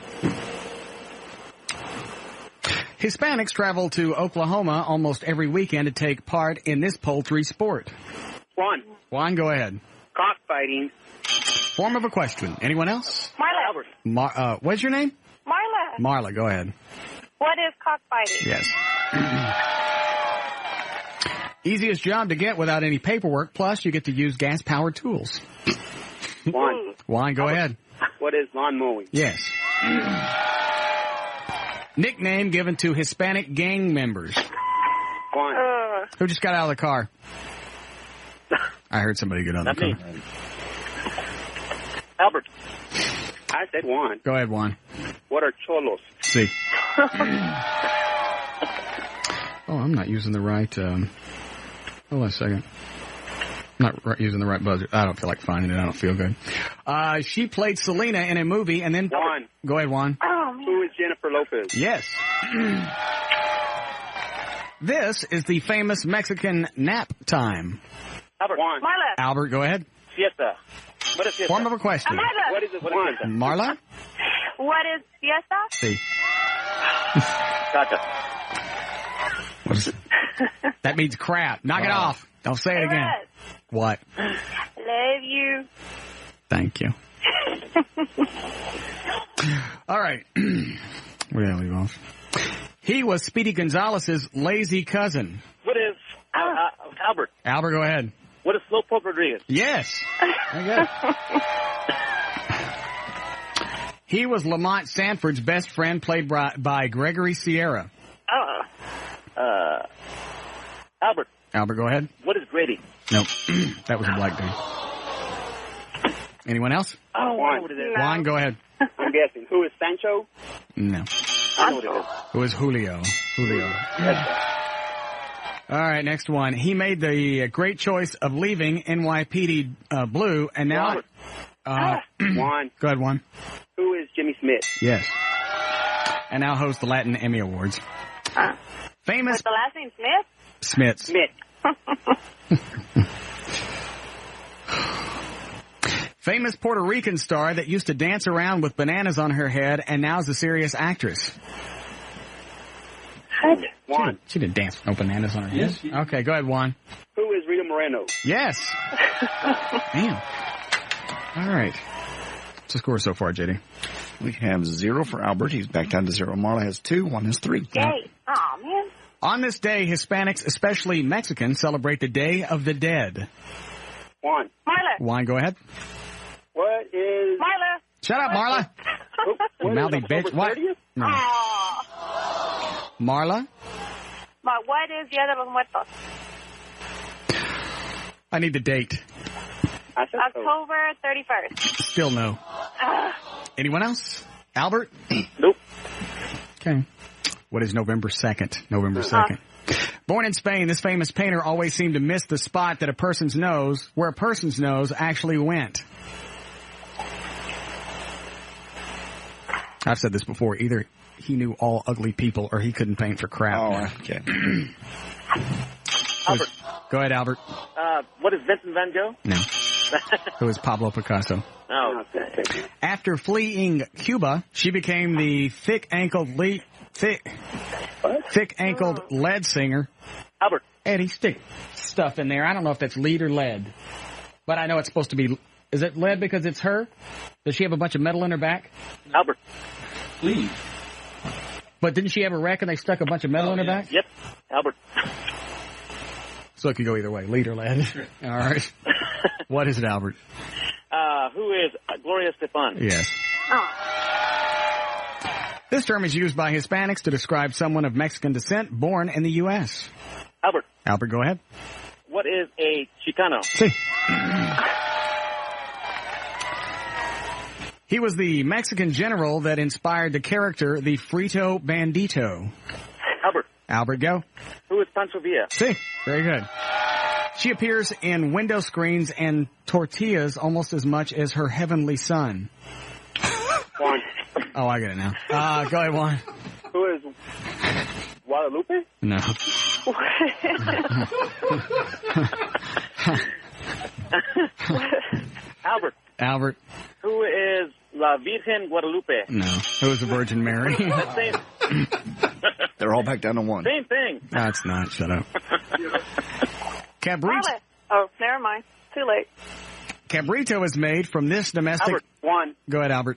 [SPEAKER 1] Hispanics travel to Oklahoma almost every weekend to take part in this poultry sport. Juan, go ahead.
[SPEAKER 14] Cockfighting.
[SPEAKER 1] Form of a question. Anyone else?
[SPEAKER 10] Marla.
[SPEAKER 1] What's your name?
[SPEAKER 10] Marla.
[SPEAKER 1] Marla, go ahead.
[SPEAKER 10] What is cockfighting?
[SPEAKER 1] Yes. Easiest job to get without any paperwork, plus you get to use gas-powered tools. Juan, go ahead.
[SPEAKER 14] What is lawn mowing?
[SPEAKER 1] Yes. Nickname given to Hispanic gang members. Who just got out of the car? I heard somebody get out of the car.
[SPEAKER 14] Me. Albert. I said Juan.
[SPEAKER 1] Go ahead, Juan.
[SPEAKER 14] What are cholos?
[SPEAKER 1] See. I'm not using the right... hold on a second. I'm not using the right buzzer. I don't feel like finding it. I don't feel good. She played Selena in a movie and then...
[SPEAKER 14] Juan.
[SPEAKER 1] Go ahead, Juan.
[SPEAKER 14] Who is Jennifer Lopez?
[SPEAKER 1] Yes. This is the famous Mexican nap time.
[SPEAKER 14] Albert. Juan.
[SPEAKER 10] Marla.
[SPEAKER 1] Albert, go ahead.
[SPEAKER 14] Siesta. What is siesta?
[SPEAKER 1] Form of a question.
[SPEAKER 10] Marla.
[SPEAKER 14] What is it? What is siesta?
[SPEAKER 1] Marla?
[SPEAKER 10] What is siesta?
[SPEAKER 1] See.
[SPEAKER 14] Gotcha.
[SPEAKER 1] What is it? That means crap. Knock it off. Don't say it again. What?
[SPEAKER 10] Love you.
[SPEAKER 1] Thank you. All right. Where did I leave off? He was Speedy Gonzalez's lazy cousin.
[SPEAKER 14] What is Albert?
[SPEAKER 1] Albert, go ahead.
[SPEAKER 14] What is Slowpoke Rodriguez?
[SPEAKER 1] Yes. Very good. He was Lamont Sanford's best friend, played by Gregory Sierra.
[SPEAKER 14] Albert.
[SPEAKER 1] Albert, go ahead.
[SPEAKER 14] What is Grady?
[SPEAKER 1] Nope. That was a black dude. Anyone else?
[SPEAKER 14] Juan.
[SPEAKER 1] Juan, go ahead.
[SPEAKER 14] I'm guessing. Who is Sancho?
[SPEAKER 1] No.
[SPEAKER 14] I know what it is.
[SPEAKER 1] Who is Julio? All right, next one. He made the great choice of leaving NYPD Blue, and now...
[SPEAKER 14] Juan.
[SPEAKER 1] Go ahead, Juan.
[SPEAKER 14] Who is Jimmy Smith?
[SPEAKER 1] Yes. And now hosts the Latin Emmy Awards. Famous...
[SPEAKER 10] What's the last name, Smith?
[SPEAKER 1] Smith. Famous Puerto Rican star that used to dance around with bananas on her head and now is a serious actress.
[SPEAKER 14] Juan.
[SPEAKER 1] She didn't dance with no bananas on her head. Okay, go ahead, Juan.
[SPEAKER 14] Who is Rita Moreno?
[SPEAKER 1] Yes. Damn. All right. What's the score so far, JD?
[SPEAKER 2] We have 0 for Albert. He's back down to 0. Marla has 2. Juan has 3.
[SPEAKER 10] Yay. Aw, man.
[SPEAKER 1] On this day, Hispanics, especially Mexicans, celebrate the Day of the Dead.
[SPEAKER 14] Juan.
[SPEAKER 10] Marla.
[SPEAKER 1] Juan, go ahead.
[SPEAKER 14] What is...
[SPEAKER 10] Marla.
[SPEAKER 1] Shut up, Marla.
[SPEAKER 14] What
[SPEAKER 1] Mouthy
[SPEAKER 14] is
[SPEAKER 1] bitch. What? No. Marla?
[SPEAKER 10] What is Dia de los Muertos?
[SPEAKER 1] I need the date.
[SPEAKER 10] October 31st.
[SPEAKER 1] Still no. Anyone else? Albert?
[SPEAKER 14] Nope.
[SPEAKER 1] Okay. What is November 2nd? November 2nd. Born in Spain, this famous painter always seemed to miss the spot that where a person's nose actually went. I've said this before. Either he knew all ugly people or he couldn't paint for crap.
[SPEAKER 2] Oh, okay.
[SPEAKER 14] Albert.
[SPEAKER 1] Go ahead, Albert.
[SPEAKER 14] What is Vincent Van Gogh?
[SPEAKER 1] No. Who is Pablo Picasso?
[SPEAKER 14] Oh, okay.
[SPEAKER 1] After fleeing Cuba, she became the thick-ankled lead singer.
[SPEAKER 14] Albert.
[SPEAKER 1] Eddie, stick stuff in there. I don't know if that's lead or lead, but I know it's supposed to be. Is it lead because it's her? Does she have a bunch of metal in her back?
[SPEAKER 14] Albert. Please.
[SPEAKER 1] But didn't she have a wreck and they stuck a bunch of metal in her back?
[SPEAKER 14] Yep. Albert.
[SPEAKER 1] So it could go either way, lead or lead. All right. What is it, Albert?
[SPEAKER 14] Who is Gloria Estefan?
[SPEAKER 1] Yes. This term is used by Hispanics to describe someone of Mexican descent born in the U.S.
[SPEAKER 14] Albert.
[SPEAKER 1] Albert, go ahead.
[SPEAKER 14] What is a Chicano?
[SPEAKER 1] See. He was the Mexican general that inspired the character, the Frito Bandito.
[SPEAKER 14] Albert.
[SPEAKER 1] Albert, go.
[SPEAKER 14] Who is Pancho Villa?
[SPEAKER 1] See. Very good. She appears in window screens and tortillas almost as much as her heavenly son.
[SPEAKER 14] Juan.
[SPEAKER 1] Oh, I get it now. Go ahead, Juan.
[SPEAKER 14] Who is Guadalupe?
[SPEAKER 1] No.
[SPEAKER 14] Albert.
[SPEAKER 1] Albert.
[SPEAKER 14] Who is La Virgen Guadalupe?
[SPEAKER 1] No. Who is the Virgin Mary?
[SPEAKER 14] Same,
[SPEAKER 2] They're all back down to one.
[SPEAKER 14] same thing.
[SPEAKER 1] No, it's not. Shut up. Cabrito.
[SPEAKER 10] Marla. Oh, never mind. Too late.
[SPEAKER 1] Cabrito is made from this domestic...
[SPEAKER 14] Albert, one.
[SPEAKER 1] Go ahead, Albert.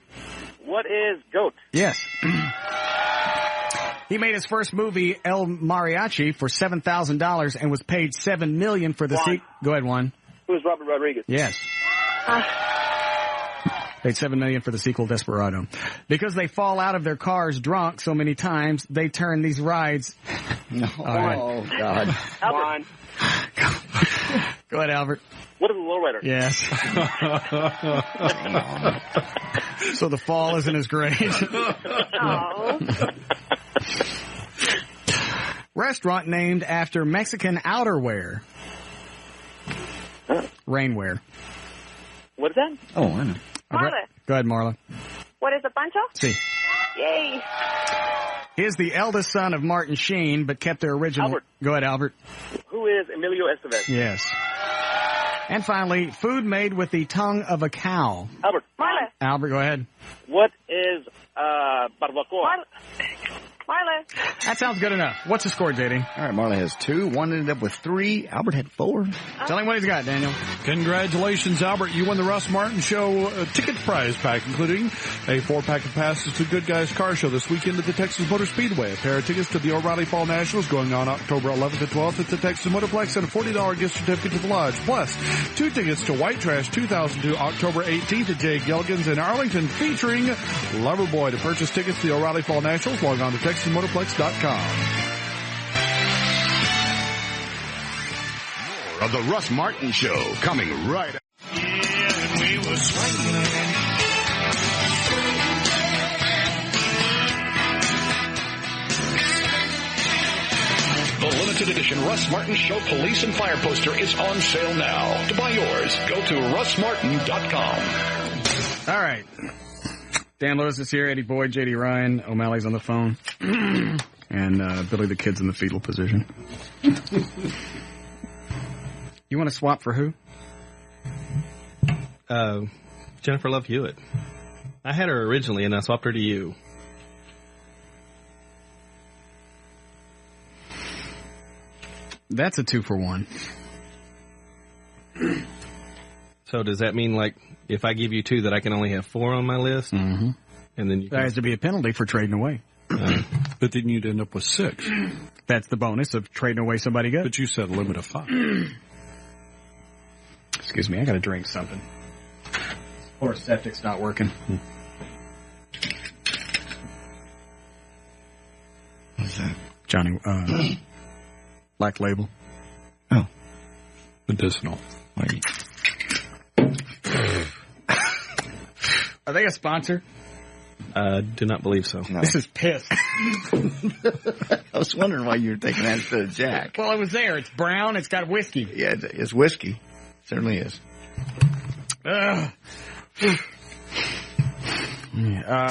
[SPEAKER 14] What is goat?
[SPEAKER 1] Yes. He made his first movie, El Mariachi, for $7,000 and was paid $7 million for the sequel. Go ahead, Juan.
[SPEAKER 14] Who is Robert Rodriguez?
[SPEAKER 1] Yes. Paid $7 million for the sequel, Desperado. Because they fall out of their cars drunk so many times, they turn these rides.
[SPEAKER 2] Oh, God.
[SPEAKER 14] Albert.
[SPEAKER 1] Go ahead, Albert.
[SPEAKER 14] What is a lowrider?
[SPEAKER 1] Yes. So the fall isn't as great.
[SPEAKER 10] Oh.
[SPEAKER 1] Restaurant named after Mexican outerwear. Rainwear.
[SPEAKER 14] What is that?
[SPEAKER 2] Oh, I know.
[SPEAKER 10] Marla.
[SPEAKER 1] Go ahead, Marla.
[SPEAKER 10] What is a pancho?
[SPEAKER 1] See.
[SPEAKER 10] Yay.
[SPEAKER 1] He is the eldest son of Martin Sheen, but kept their original...
[SPEAKER 14] Albert.
[SPEAKER 1] Go ahead, Albert.
[SPEAKER 14] Who is Emilio Estevez?
[SPEAKER 1] Yes. And finally, food made with the tongue of a cow.
[SPEAKER 14] Albert.
[SPEAKER 10] Marla.
[SPEAKER 1] Albert, go ahead.
[SPEAKER 14] What is barbacoa?
[SPEAKER 10] Marla.
[SPEAKER 1] That sounds good enough. What's the score, JD?
[SPEAKER 2] All right, Marla has 2. One ended up with 3. Albert had 4.
[SPEAKER 1] Tell him what he's got, Daniel.
[SPEAKER 3] Congratulations, Albert. You won the Russ Martin Show ticket prize pack, including a 4-pack of passes to Good Guys Car Show this weekend at the Texas Motor Speedway, a pair of tickets to the O'Reilly Fall Nationals going on October 11th and 12th at the Texas Motorplex, and a $40 gift certificate to the Lodge, plus 2 tickets to White Trash 2002 October 18th at Jay Gilligan's in Arlington, featuring Loverboy. To purchase tickets to the O'Reilly Fall Nationals, log on to TexasMotorplex.com.
[SPEAKER 18] More of the Russ Martin Show coming right up.
[SPEAKER 6] Yeah, we were swinging.
[SPEAKER 4] The limited edition Russ Martin Show police and fire poster is on sale now. To buy yours, go to russmartin.com.
[SPEAKER 1] All right. Dan Lewis is here, Eddie Boyd, J.D. Ryan, O'Malley's on the phone, and Billy the Kid's in the fetal position. You want to swap for who?
[SPEAKER 21] Jennifer Love Hewitt. I had her originally, and I swapped her to you.
[SPEAKER 1] That's a 2-for-1.
[SPEAKER 21] So does that mean, like, if I give you 2, that I can only have 4 on my list?
[SPEAKER 1] Mm-hmm.
[SPEAKER 21] And then you
[SPEAKER 1] there has to be a penalty for trading away.
[SPEAKER 3] But then you'd end up with 6.
[SPEAKER 1] That's the bonus of trading away somebody good.
[SPEAKER 3] But you said a limit of 5.
[SPEAKER 1] Excuse me, I got to drink something. Or septic's not working.
[SPEAKER 2] What's that?
[SPEAKER 1] Johnny, Black Label.
[SPEAKER 2] Oh.
[SPEAKER 3] Medicinal.
[SPEAKER 1] Are they a sponsor?
[SPEAKER 21] Do not believe so.
[SPEAKER 2] No.
[SPEAKER 1] This is piss.
[SPEAKER 2] I was wondering why you were taking that instead of Jack.
[SPEAKER 1] Well, it was there. It's brown. It's got whiskey.
[SPEAKER 2] Yeah, it's whiskey. It certainly is.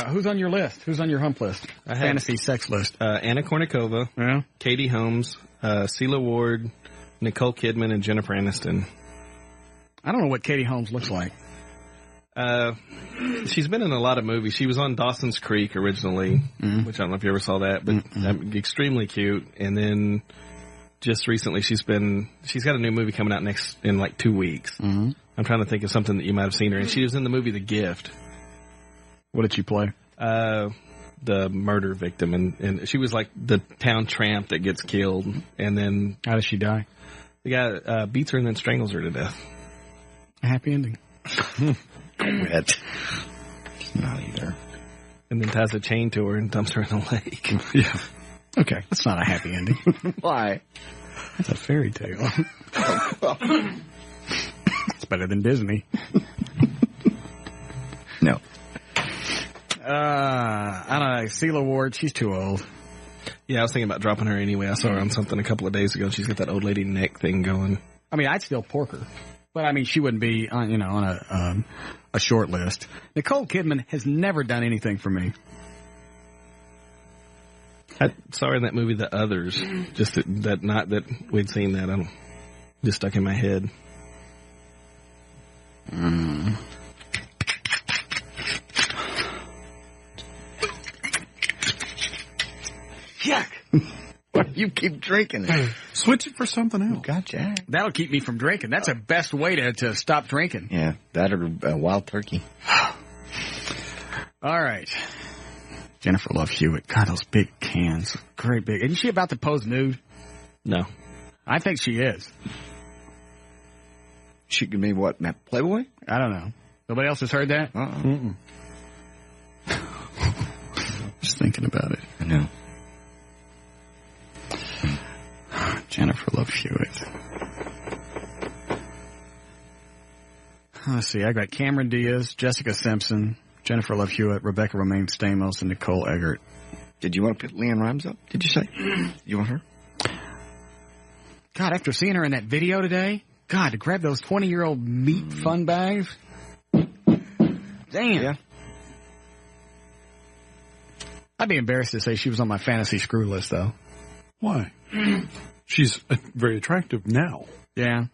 [SPEAKER 1] Who's on your list? Who's on your hump list? Fantasy sex list.
[SPEAKER 21] Anna Kournikova,
[SPEAKER 1] yeah.
[SPEAKER 21] Katie Holmes, Celia Ward, Nicole Kidman, and Jennifer Aniston.
[SPEAKER 1] I don't know what Katie Holmes looks like.
[SPEAKER 21] She's been in a lot of movies. She was on Dawson's Creek originally, which I don't know if you ever saw that, but extremely cute. And then just recently she's got a new movie coming out in like 2 weeks.
[SPEAKER 1] Mm-hmm.
[SPEAKER 21] I'm trying to think of something that you might have seen her in. She was in the movie The Gift.
[SPEAKER 1] What did she play?
[SPEAKER 21] The murder victim, and she was like the town tramp that gets killed, and then...
[SPEAKER 1] How does she die?
[SPEAKER 21] The guy beats her and then strangles her to death.
[SPEAKER 1] A happy ending.
[SPEAKER 2] Quit. Not either.
[SPEAKER 21] And then ties a chain to her and dumps her in the lake.
[SPEAKER 1] Yeah. Okay, that's not a happy ending.
[SPEAKER 2] Why?
[SPEAKER 1] That's a fairy tale. It's better than Disney.
[SPEAKER 2] No.
[SPEAKER 1] I don't know. Celia Ward, she's too old.
[SPEAKER 21] Yeah, I was thinking about dropping her anyway. I saw her on something a couple of days ago. She's got that old lady neck thing going.
[SPEAKER 1] I mean, I'd still pork her. But, I mean, she wouldn't be on a short list. Nicole Kidman has never done anything for me.
[SPEAKER 21] I saw her in that movie, The Others. Just that not that we'd seen that. Just stuck in my head.
[SPEAKER 2] Yuck. Why do you keep drinking it?
[SPEAKER 3] Switch it for something else.
[SPEAKER 2] Gotcha.
[SPEAKER 1] That'll keep me from drinking. That's the best way to stop drinking.
[SPEAKER 2] Yeah, that or wild turkey.
[SPEAKER 1] All right. Jennifer Love Hewitt. God, those big cans. Great big. Isn't she about to pose nude?
[SPEAKER 21] No.
[SPEAKER 1] I think she is.
[SPEAKER 2] She could be what, Matt Playboy?
[SPEAKER 1] I don't know. Nobody else has heard that? Just thinking about it.
[SPEAKER 2] I know.
[SPEAKER 1] Jennifer Love Hewitt. Let's see. I got Cameron Diaz, Jessica Simpson, Jennifer Love Hewitt, Rebecca Romaine Stamos, and Nicole Eggert.
[SPEAKER 2] Did you want to put Leanne Rimes up? Did you say? You want her?
[SPEAKER 1] God, after seeing her in that video today, God, to grab those 20-year-old meat fun bags. Damn.
[SPEAKER 2] Yeah.
[SPEAKER 1] I'd be embarrassed to say she was on my fantasy screw list, though.
[SPEAKER 3] Why? She's very attractive now.
[SPEAKER 1] Yeah.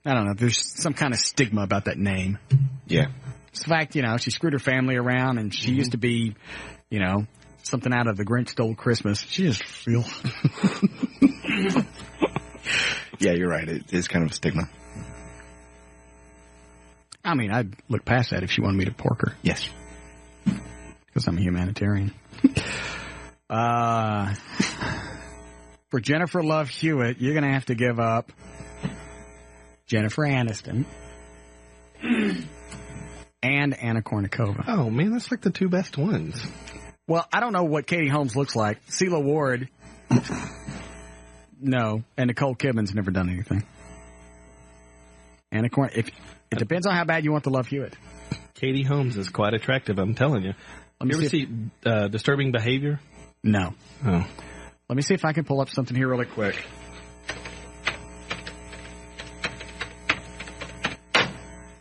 [SPEAKER 1] I don't know. There's some kind of stigma about that name.
[SPEAKER 2] Yeah.
[SPEAKER 1] It's the fact, she screwed her family around, and she used to be, something out of The Grinch Stole Christmas. She just feels...
[SPEAKER 2] Yeah, you're right. It is kind of a stigma.
[SPEAKER 1] I mean, I'd look past that if she wanted me to pork her.
[SPEAKER 2] Yes.
[SPEAKER 1] Because I'm a humanitarian. For Jennifer Love Hewitt, you're going to have to give up Jennifer Aniston and Anna Kournikova.
[SPEAKER 21] Oh, man, that's like the two best ones.
[SPEAKER 1] Well, I don't know what Katie Holmes looks like. Celia Ward, no. And Nicole Kidman's never done anything. Anna Kournikova, it depends on how bad you want to love Hewitt.
[SPEAKER 21] Katie Holmes is quite attractive, I'm telling you. You ever see Disturbing Behavior?
[SPEAKER 1] No.
[SPEAKER 21] Oh.
[SPEAKER 1] Let me see if I can pull up something here really quick.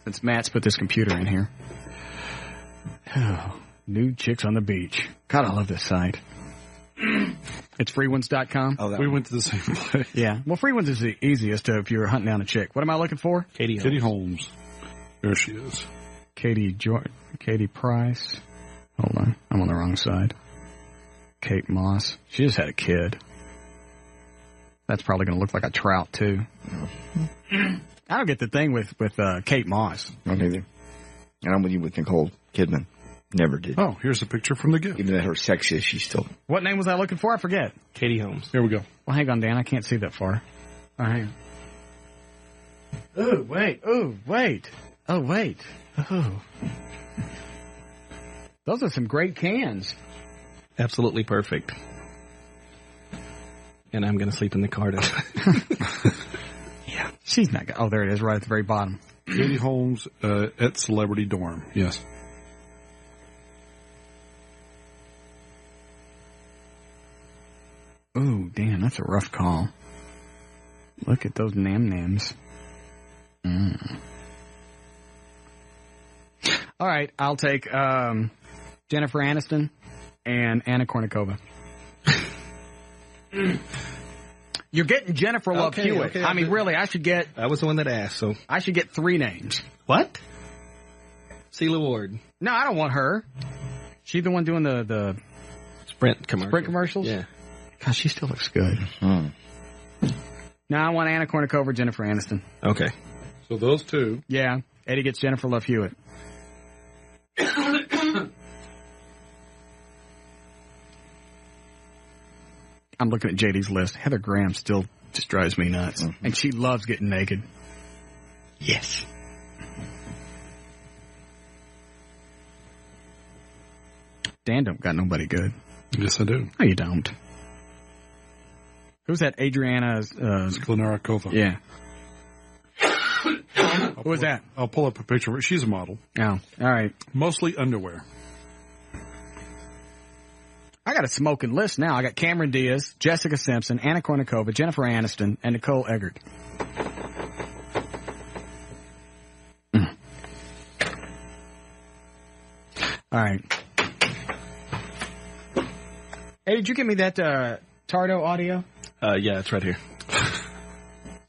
[SPEAKER 1] Since Matt's put this computer in here. Oh, nude chicks on the beach. God, I love this site. It's freeones.com.
[SPEAKER 3] Oh, we went to the same place.
[SPEAKER 1] Yeah. Well, Freeones is the easiest if you're hunting down a chick. What am I looking for?
[SPEAKER 21] Katie
[SPEAKER 3] Holmes. There she is.
[SPEAKER 1] Katie Price. Hold on. I'm on the wrong side. Kate Moss. She just had a kid. That's probably going to look like a trout, too. I don't get the thing with Kate Moss.
[SPEAKER 2] Not either. And I'm with you with Nicole Kidman. Never did.
[SPEAKER 3] Oh, here's a picture from the gift.
[SPEAKER 2] Even though her sex is, she's still...
[SPEAKER 1] What name was I looking for? I forget.
[SPEAKER 21] Katie Holmes.
[SPEAKER 3] Here we go.
[SPEAKER 1] Well, hang on, Dan. I can't see that far. Oh, hang on. Ooh, wait. Ooh, wait. Oh, wait. Oh. Those are some great cans.
[SPEAKER 21] Absolutely perfect. And I'm going to sleep in the car tonight.
[SPEAKER 1] Yeah. She's not... Oh, there it is, right at the very bottom.
[SPEAKER 3] Katie Holmes at Celebrity Dorm. Yes.
[SPEAKER 1] Ooh, damn, that's a rough call. Look at those nam-nams. All right, I'll take Jennifer Aniston and Anna Kournikova. You're getting Jennifer Love Hewitt.
[SPEAKER 21] Okay,
[SPEAKER 1] I mean, really, I should get...
[SPEAKER 21] I was the one that asked, so...
[SPEAKER 1] I should get 3 names.
[SPEAKER 21] What? Celia Ward.
[SPEAKER 1] No, I don't want her. She the one doing the
[SPEAKER 21] Sprint commercials.
[SPEAKER 1] Sprint commercials?
[SPEAKER 21] Yeah.
[SPEAKER 1] God, she still looks good. No, I want Anna Kournikova, Jennifer Aniston.
[SPEAKER 21] Okay.
[SPEAKER 3] So those two.
[SPEAKER 1] Yeah. Eddie gets Jennifer Love Hewitt. I'm looking at JD's list. Heather Graham still just drives me nuts. Mm-hmm. And she loves getting naked.
[SPEAKER 2] Yes.
[SPEAKER 1] Dan don't got nobody good.
[SPEAKER 3] Yes, I do.
[SPEAKER 1] No, you don't. Who's that? Adriana...
[SPEAKER 3] Sklenarakova.
[SPEAKER 1] Yeah. Who was that?
[SPEAKER 3] I'll pull up a picture of her. She's a model.
[SPEAKER 1] Oh, all right.
[SPEAKER 3] Mostly underwear.
[SPEAKER 1] I got a smoking list now. I got Cameron Diaz, Jessica Simpson, Anna Kournikova, Jennifer Aniston, and Nicole Eggert. All right. Hey, did you give me that Tardo audio?
[SPEAKER 21] Yeah, it's right here.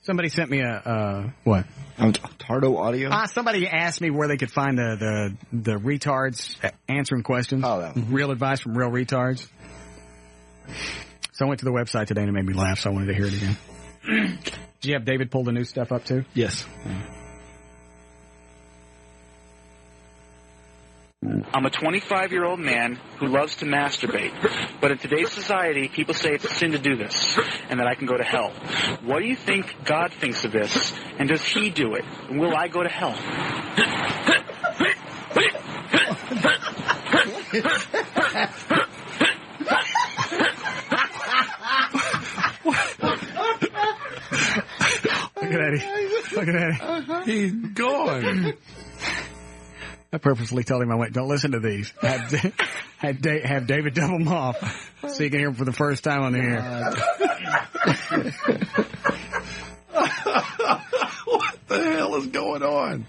[SPEAKER 1] Somebody sent me a what?
[SPEAKER 2] Tardo audio?
[SPEAKER 1] Somebody asked me where they could find the retards answering questions.
[SPEAKER 2] Oh, that one.
[SPEAKER 1] Real advice from real retards. So I went to the website today and it made me laugh, so I wanted to hear it again. Did you have David pull the new stuff up too?
[SPEAKER 21] Yes.
[SPEAKER 8] I'm a 25-year-old man who loves to masturbate, but in today's society, people say it's a sin to do this, and that I can go to hell. What do you think God thinks of this, and does He do it? And will I go to hell?
[SPEAKER 1] Look at Eddie. Look at Eddie.
[SPEAKER 3] He's gone.
[SPEAKER 1] I purposely told him, I went, don't listen to these. Have David double them off so you can hear them for the first time on the air.
[SPEAKER 3] What the hell is going on?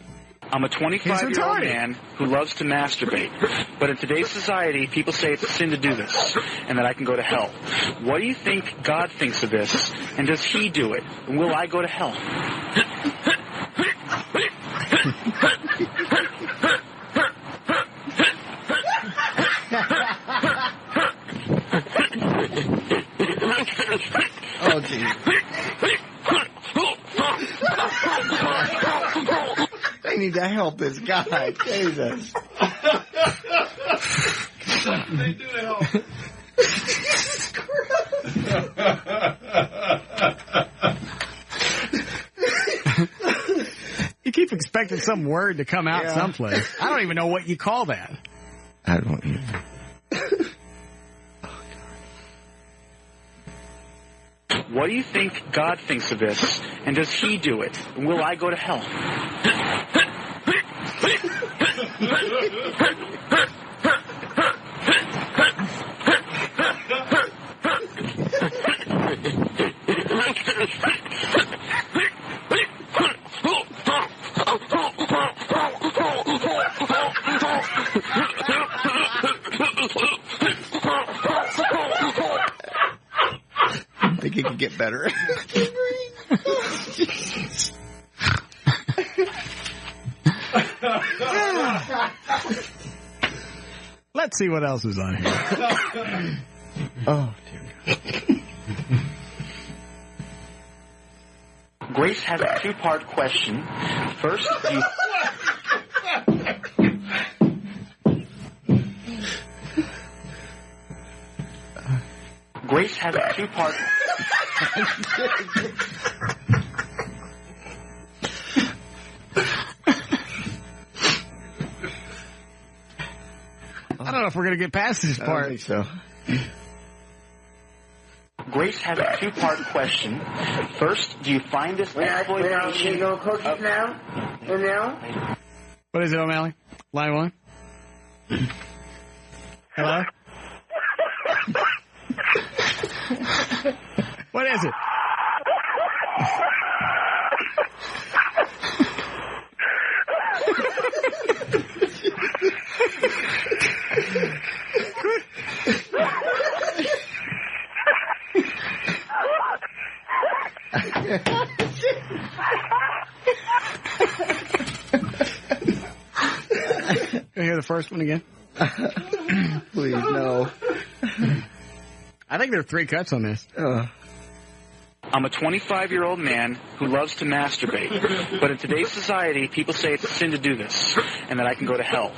[SPEAKER 8] I'm a 25-year-old man who loves to masturbate, but in today's society, people say it's a sin to do this, and that I can go to hell. What do you think God thinks of this, and does He do it? And will I go to hell?
[SPEAKER 2] Oh, geez. They need to help this guy. Jesus.
[SPEAKER 3] They do help.
[SPEAKER 1] You keep expecting some word to come out someplace. I don't even know what you call that.
[SPEAKER 2] I don't either.
[SPEAKER 8] What do you think God thinks of this, and does He do it? And will I go to hell?
[SPEAKER 2] I think it could get better.
[SPEAKER 1] Let's see what else is on here.
[SPEAKER 2] Oh, dear God.
[SPEAKER 8] Grace has a two-part question. First, do you... Grace has a two-part...
[SPEAKER 1] I don't know if we're going to get past this part.
[SPEAKER 2] I don't think so.
[SPEAKER 8] Grace has a two-part question. First, do you find this exploitation...
[SPEAKER 16] cookies now?
[SPEAKER 1] What is it, O'Malley? Line one? Hello? What is it? Can I hear the first one again?
[SPEAKER 2] Please, no.
[SPEAKER 1] I think there are 3 cuts on this.
[SPEAKER 8] I'm a 25-year-old man who loves to masturbate, but in today's society, people say it's a sin to do this, and that I can go to hell.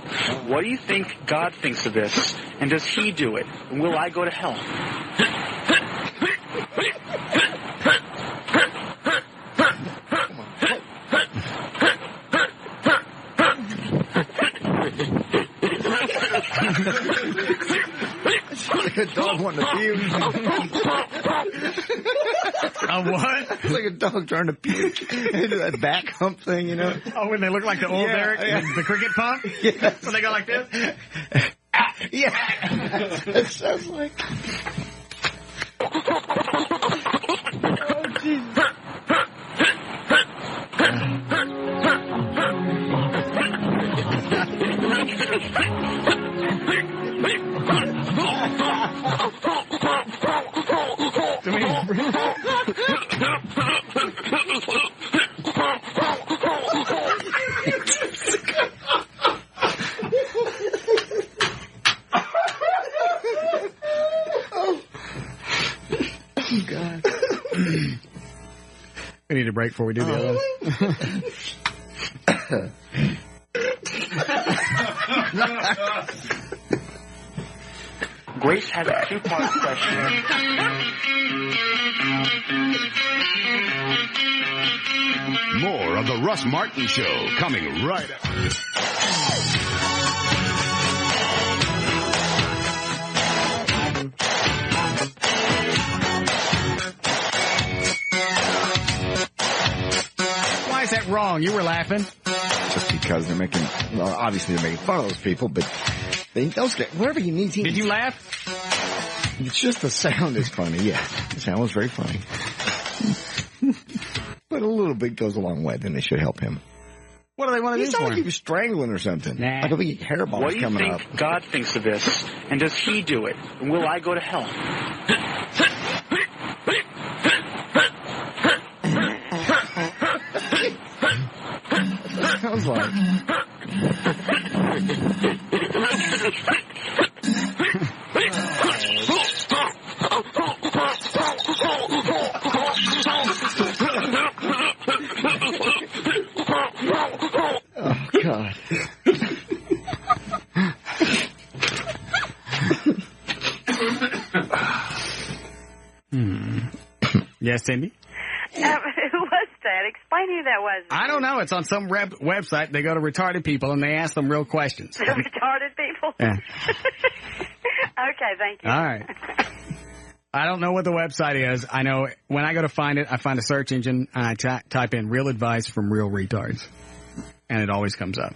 [SPEAKER 8] What do you think God thinks of this, and does He do it? And will I go to hell?
[SPEAKER 2] It's like a dog wanting to puke.
[SPEAKER 1] A what?
[SPEAKER 2] It's like a dog trying to puke. They do that back hump thing, you know?
[SPEAKER 1] Oh, when they look like the old Derek, the cricket pump?
[SPEAKER 2] Yes.
[SPEAKER 1] When they go like this?
[SPEAKER 2] Yeah. It sounds like... Oh, Jesus.
[SPEAKER 1] We need a break before we do the others.
[SPEAKER 8] Grace has a two-part question.
[SPEAKER 18] More of the Russ Martin Show coming right up.
[SPEAKER 1] Why is that wrong? You were laughing.
[SPEAKER 2] Just because they're making, well, obviously they're making fun of those people, but those guys, whatever he needs.
[SPEAKER 1] Did you laugh?
[SPEAKER 2] It's just the sound is funny. Yeah, the sound was very funny. But a little bit goes a long way. Then they should help him.
[SPEAKER 1] What do they want to do
[SPEAKER 2] He sounded
[SPEAKER 1] for
[SPEAKER 2] like he
[SPEAKER 1] him?
[SPEAKER 2] was strangling or something.
[SPEAKER 1] Nah.
[SPEAKER 2] Like a big hairball
[SPEAKER 8] What
[SPEAKER 2] was
[SPEAKER 8] do you
[SPEAKER 2] coming
[SPEAKER 8] think
[SPEAKER 2] up.
[SPEAKER 8] God thinks of this? And does he do it? And will I go to hell?
[SPEAKER 2] Sounds like. Oh, God.
[SPEAKER 1] Yes, Cindy?
[SPEAKER 11] Who was that? Explain who that was.
[SPEAKER 1] I don't know. It's on some website. They go to retarded people and they ask them real questions.
[SPEAKER 11] Retarded people?
[SPEAKER 1] Yeah.
[SPEAKER 11] Okay, thank you.
[SPEAKER 1] All right. I don't know what the website is. I know when I go to find it, I find a search engine and I type in real advice from real retards. And it always comes up.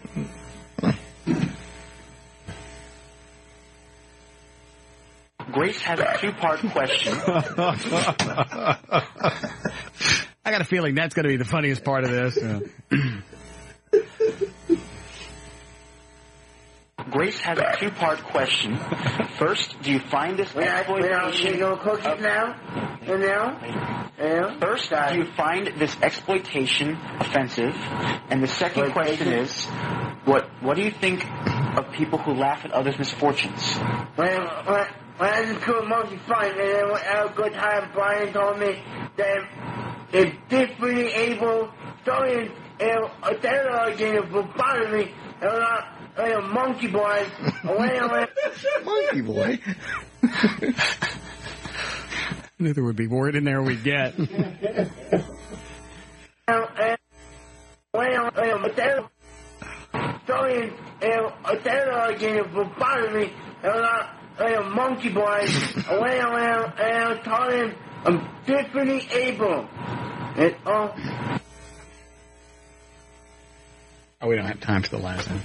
[SPEAKER 8] Grace has a two-part question.
[SPEAKER 1] I got a feeling that's going to be the funniest part of this.
[SPEAKER 8] Grace has a two-part question. First, do you find this exploitation... First, do you find this exploitation offensive? And the second question is, what do you think of people who laugh at others' misfortunes?
[SPEAKER 16] When I was cool monkey fun, and then when I had a good time, Brian told me that if differently able stories a terror again will bother me, and I'm a monkey boy.
[SPEAKER 2] Monkey boy?
[SPEAKER 1] I knew there would be more in there we'd get.
[SPEAKER 16] Stories a terror again will bother me, and I'm a monkey boy. And I told him I'm differently able. And,
[SPEAKER 1] Oh, we don't have time for the last one.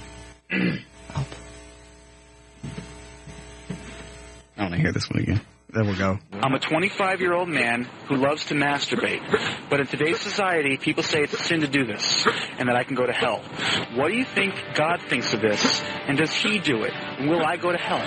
[SPEAKER 1] I want to hear this one again. Then we'll go.
[SPEAKER 8] I'm a 25-year-old man who loves to masturbate, but in today's society, people say it's a sin to do this, and that I can go to hell. What do you think God thinks of this, and does he do it? And will I go to hell?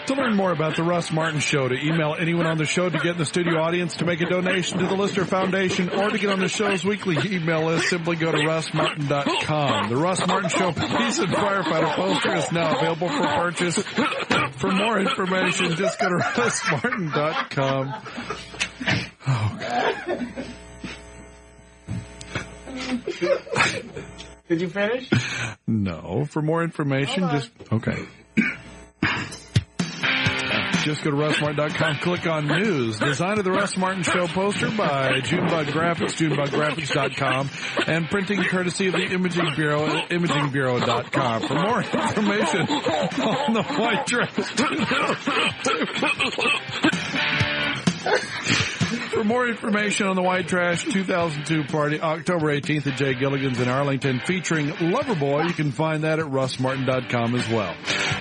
[SPEAKER 3] To learn more about the Russ Martin Show, to email anyone on the show, to get in the studio audience, to make a donation to the Lister Foundation, or to get on the show's weekly email list, simply go to russmartin.com. The Russ Martin Show Police and Firefighter poster is now available for purchase. For more information, just go to russmartin.com. Oh, God.
[SPEAKER 1] Did you finish?
[SPEAKER 3] No. For more information, just... Okay. Just go to russmartin.com, click on News. Design of the Russ Martin Show poster by Junebug Graphics, junebuggraphics.com, and printing courtesy of the Imaging Bureau at imagingbureau.com. For more information on the white dress... For more information on the White Trash 2002 party, October 18th at Jay Gilligan's in Arlington, featuring Loverboy, you can find that at russmartin.com as well.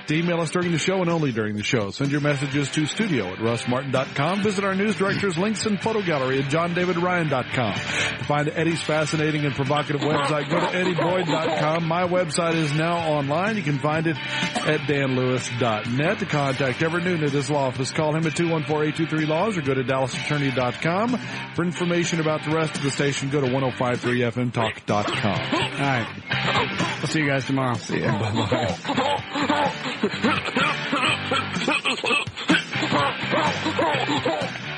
[SPEAKER 3] To email us during the show and only during the show, send your messages to studio@russmartin.com. Visit our news director's links and photo gallery at johndavidryan.com. To find Eddie's fascinating and provocative website, go to eddieboyd.com. My website is now online. You can find it at danlewis.net. To contact Everett Newton at his law office, call him at 214-823-LAWS or go to dallasattorney.com. For information about the rest of the station, go to 1053fmtalk.com.
[SPEAKER 1] All right. We'll see you guys tomorrow.
[SPEAKER 2] See ya.
[SPEAKER 3] Bye-bye.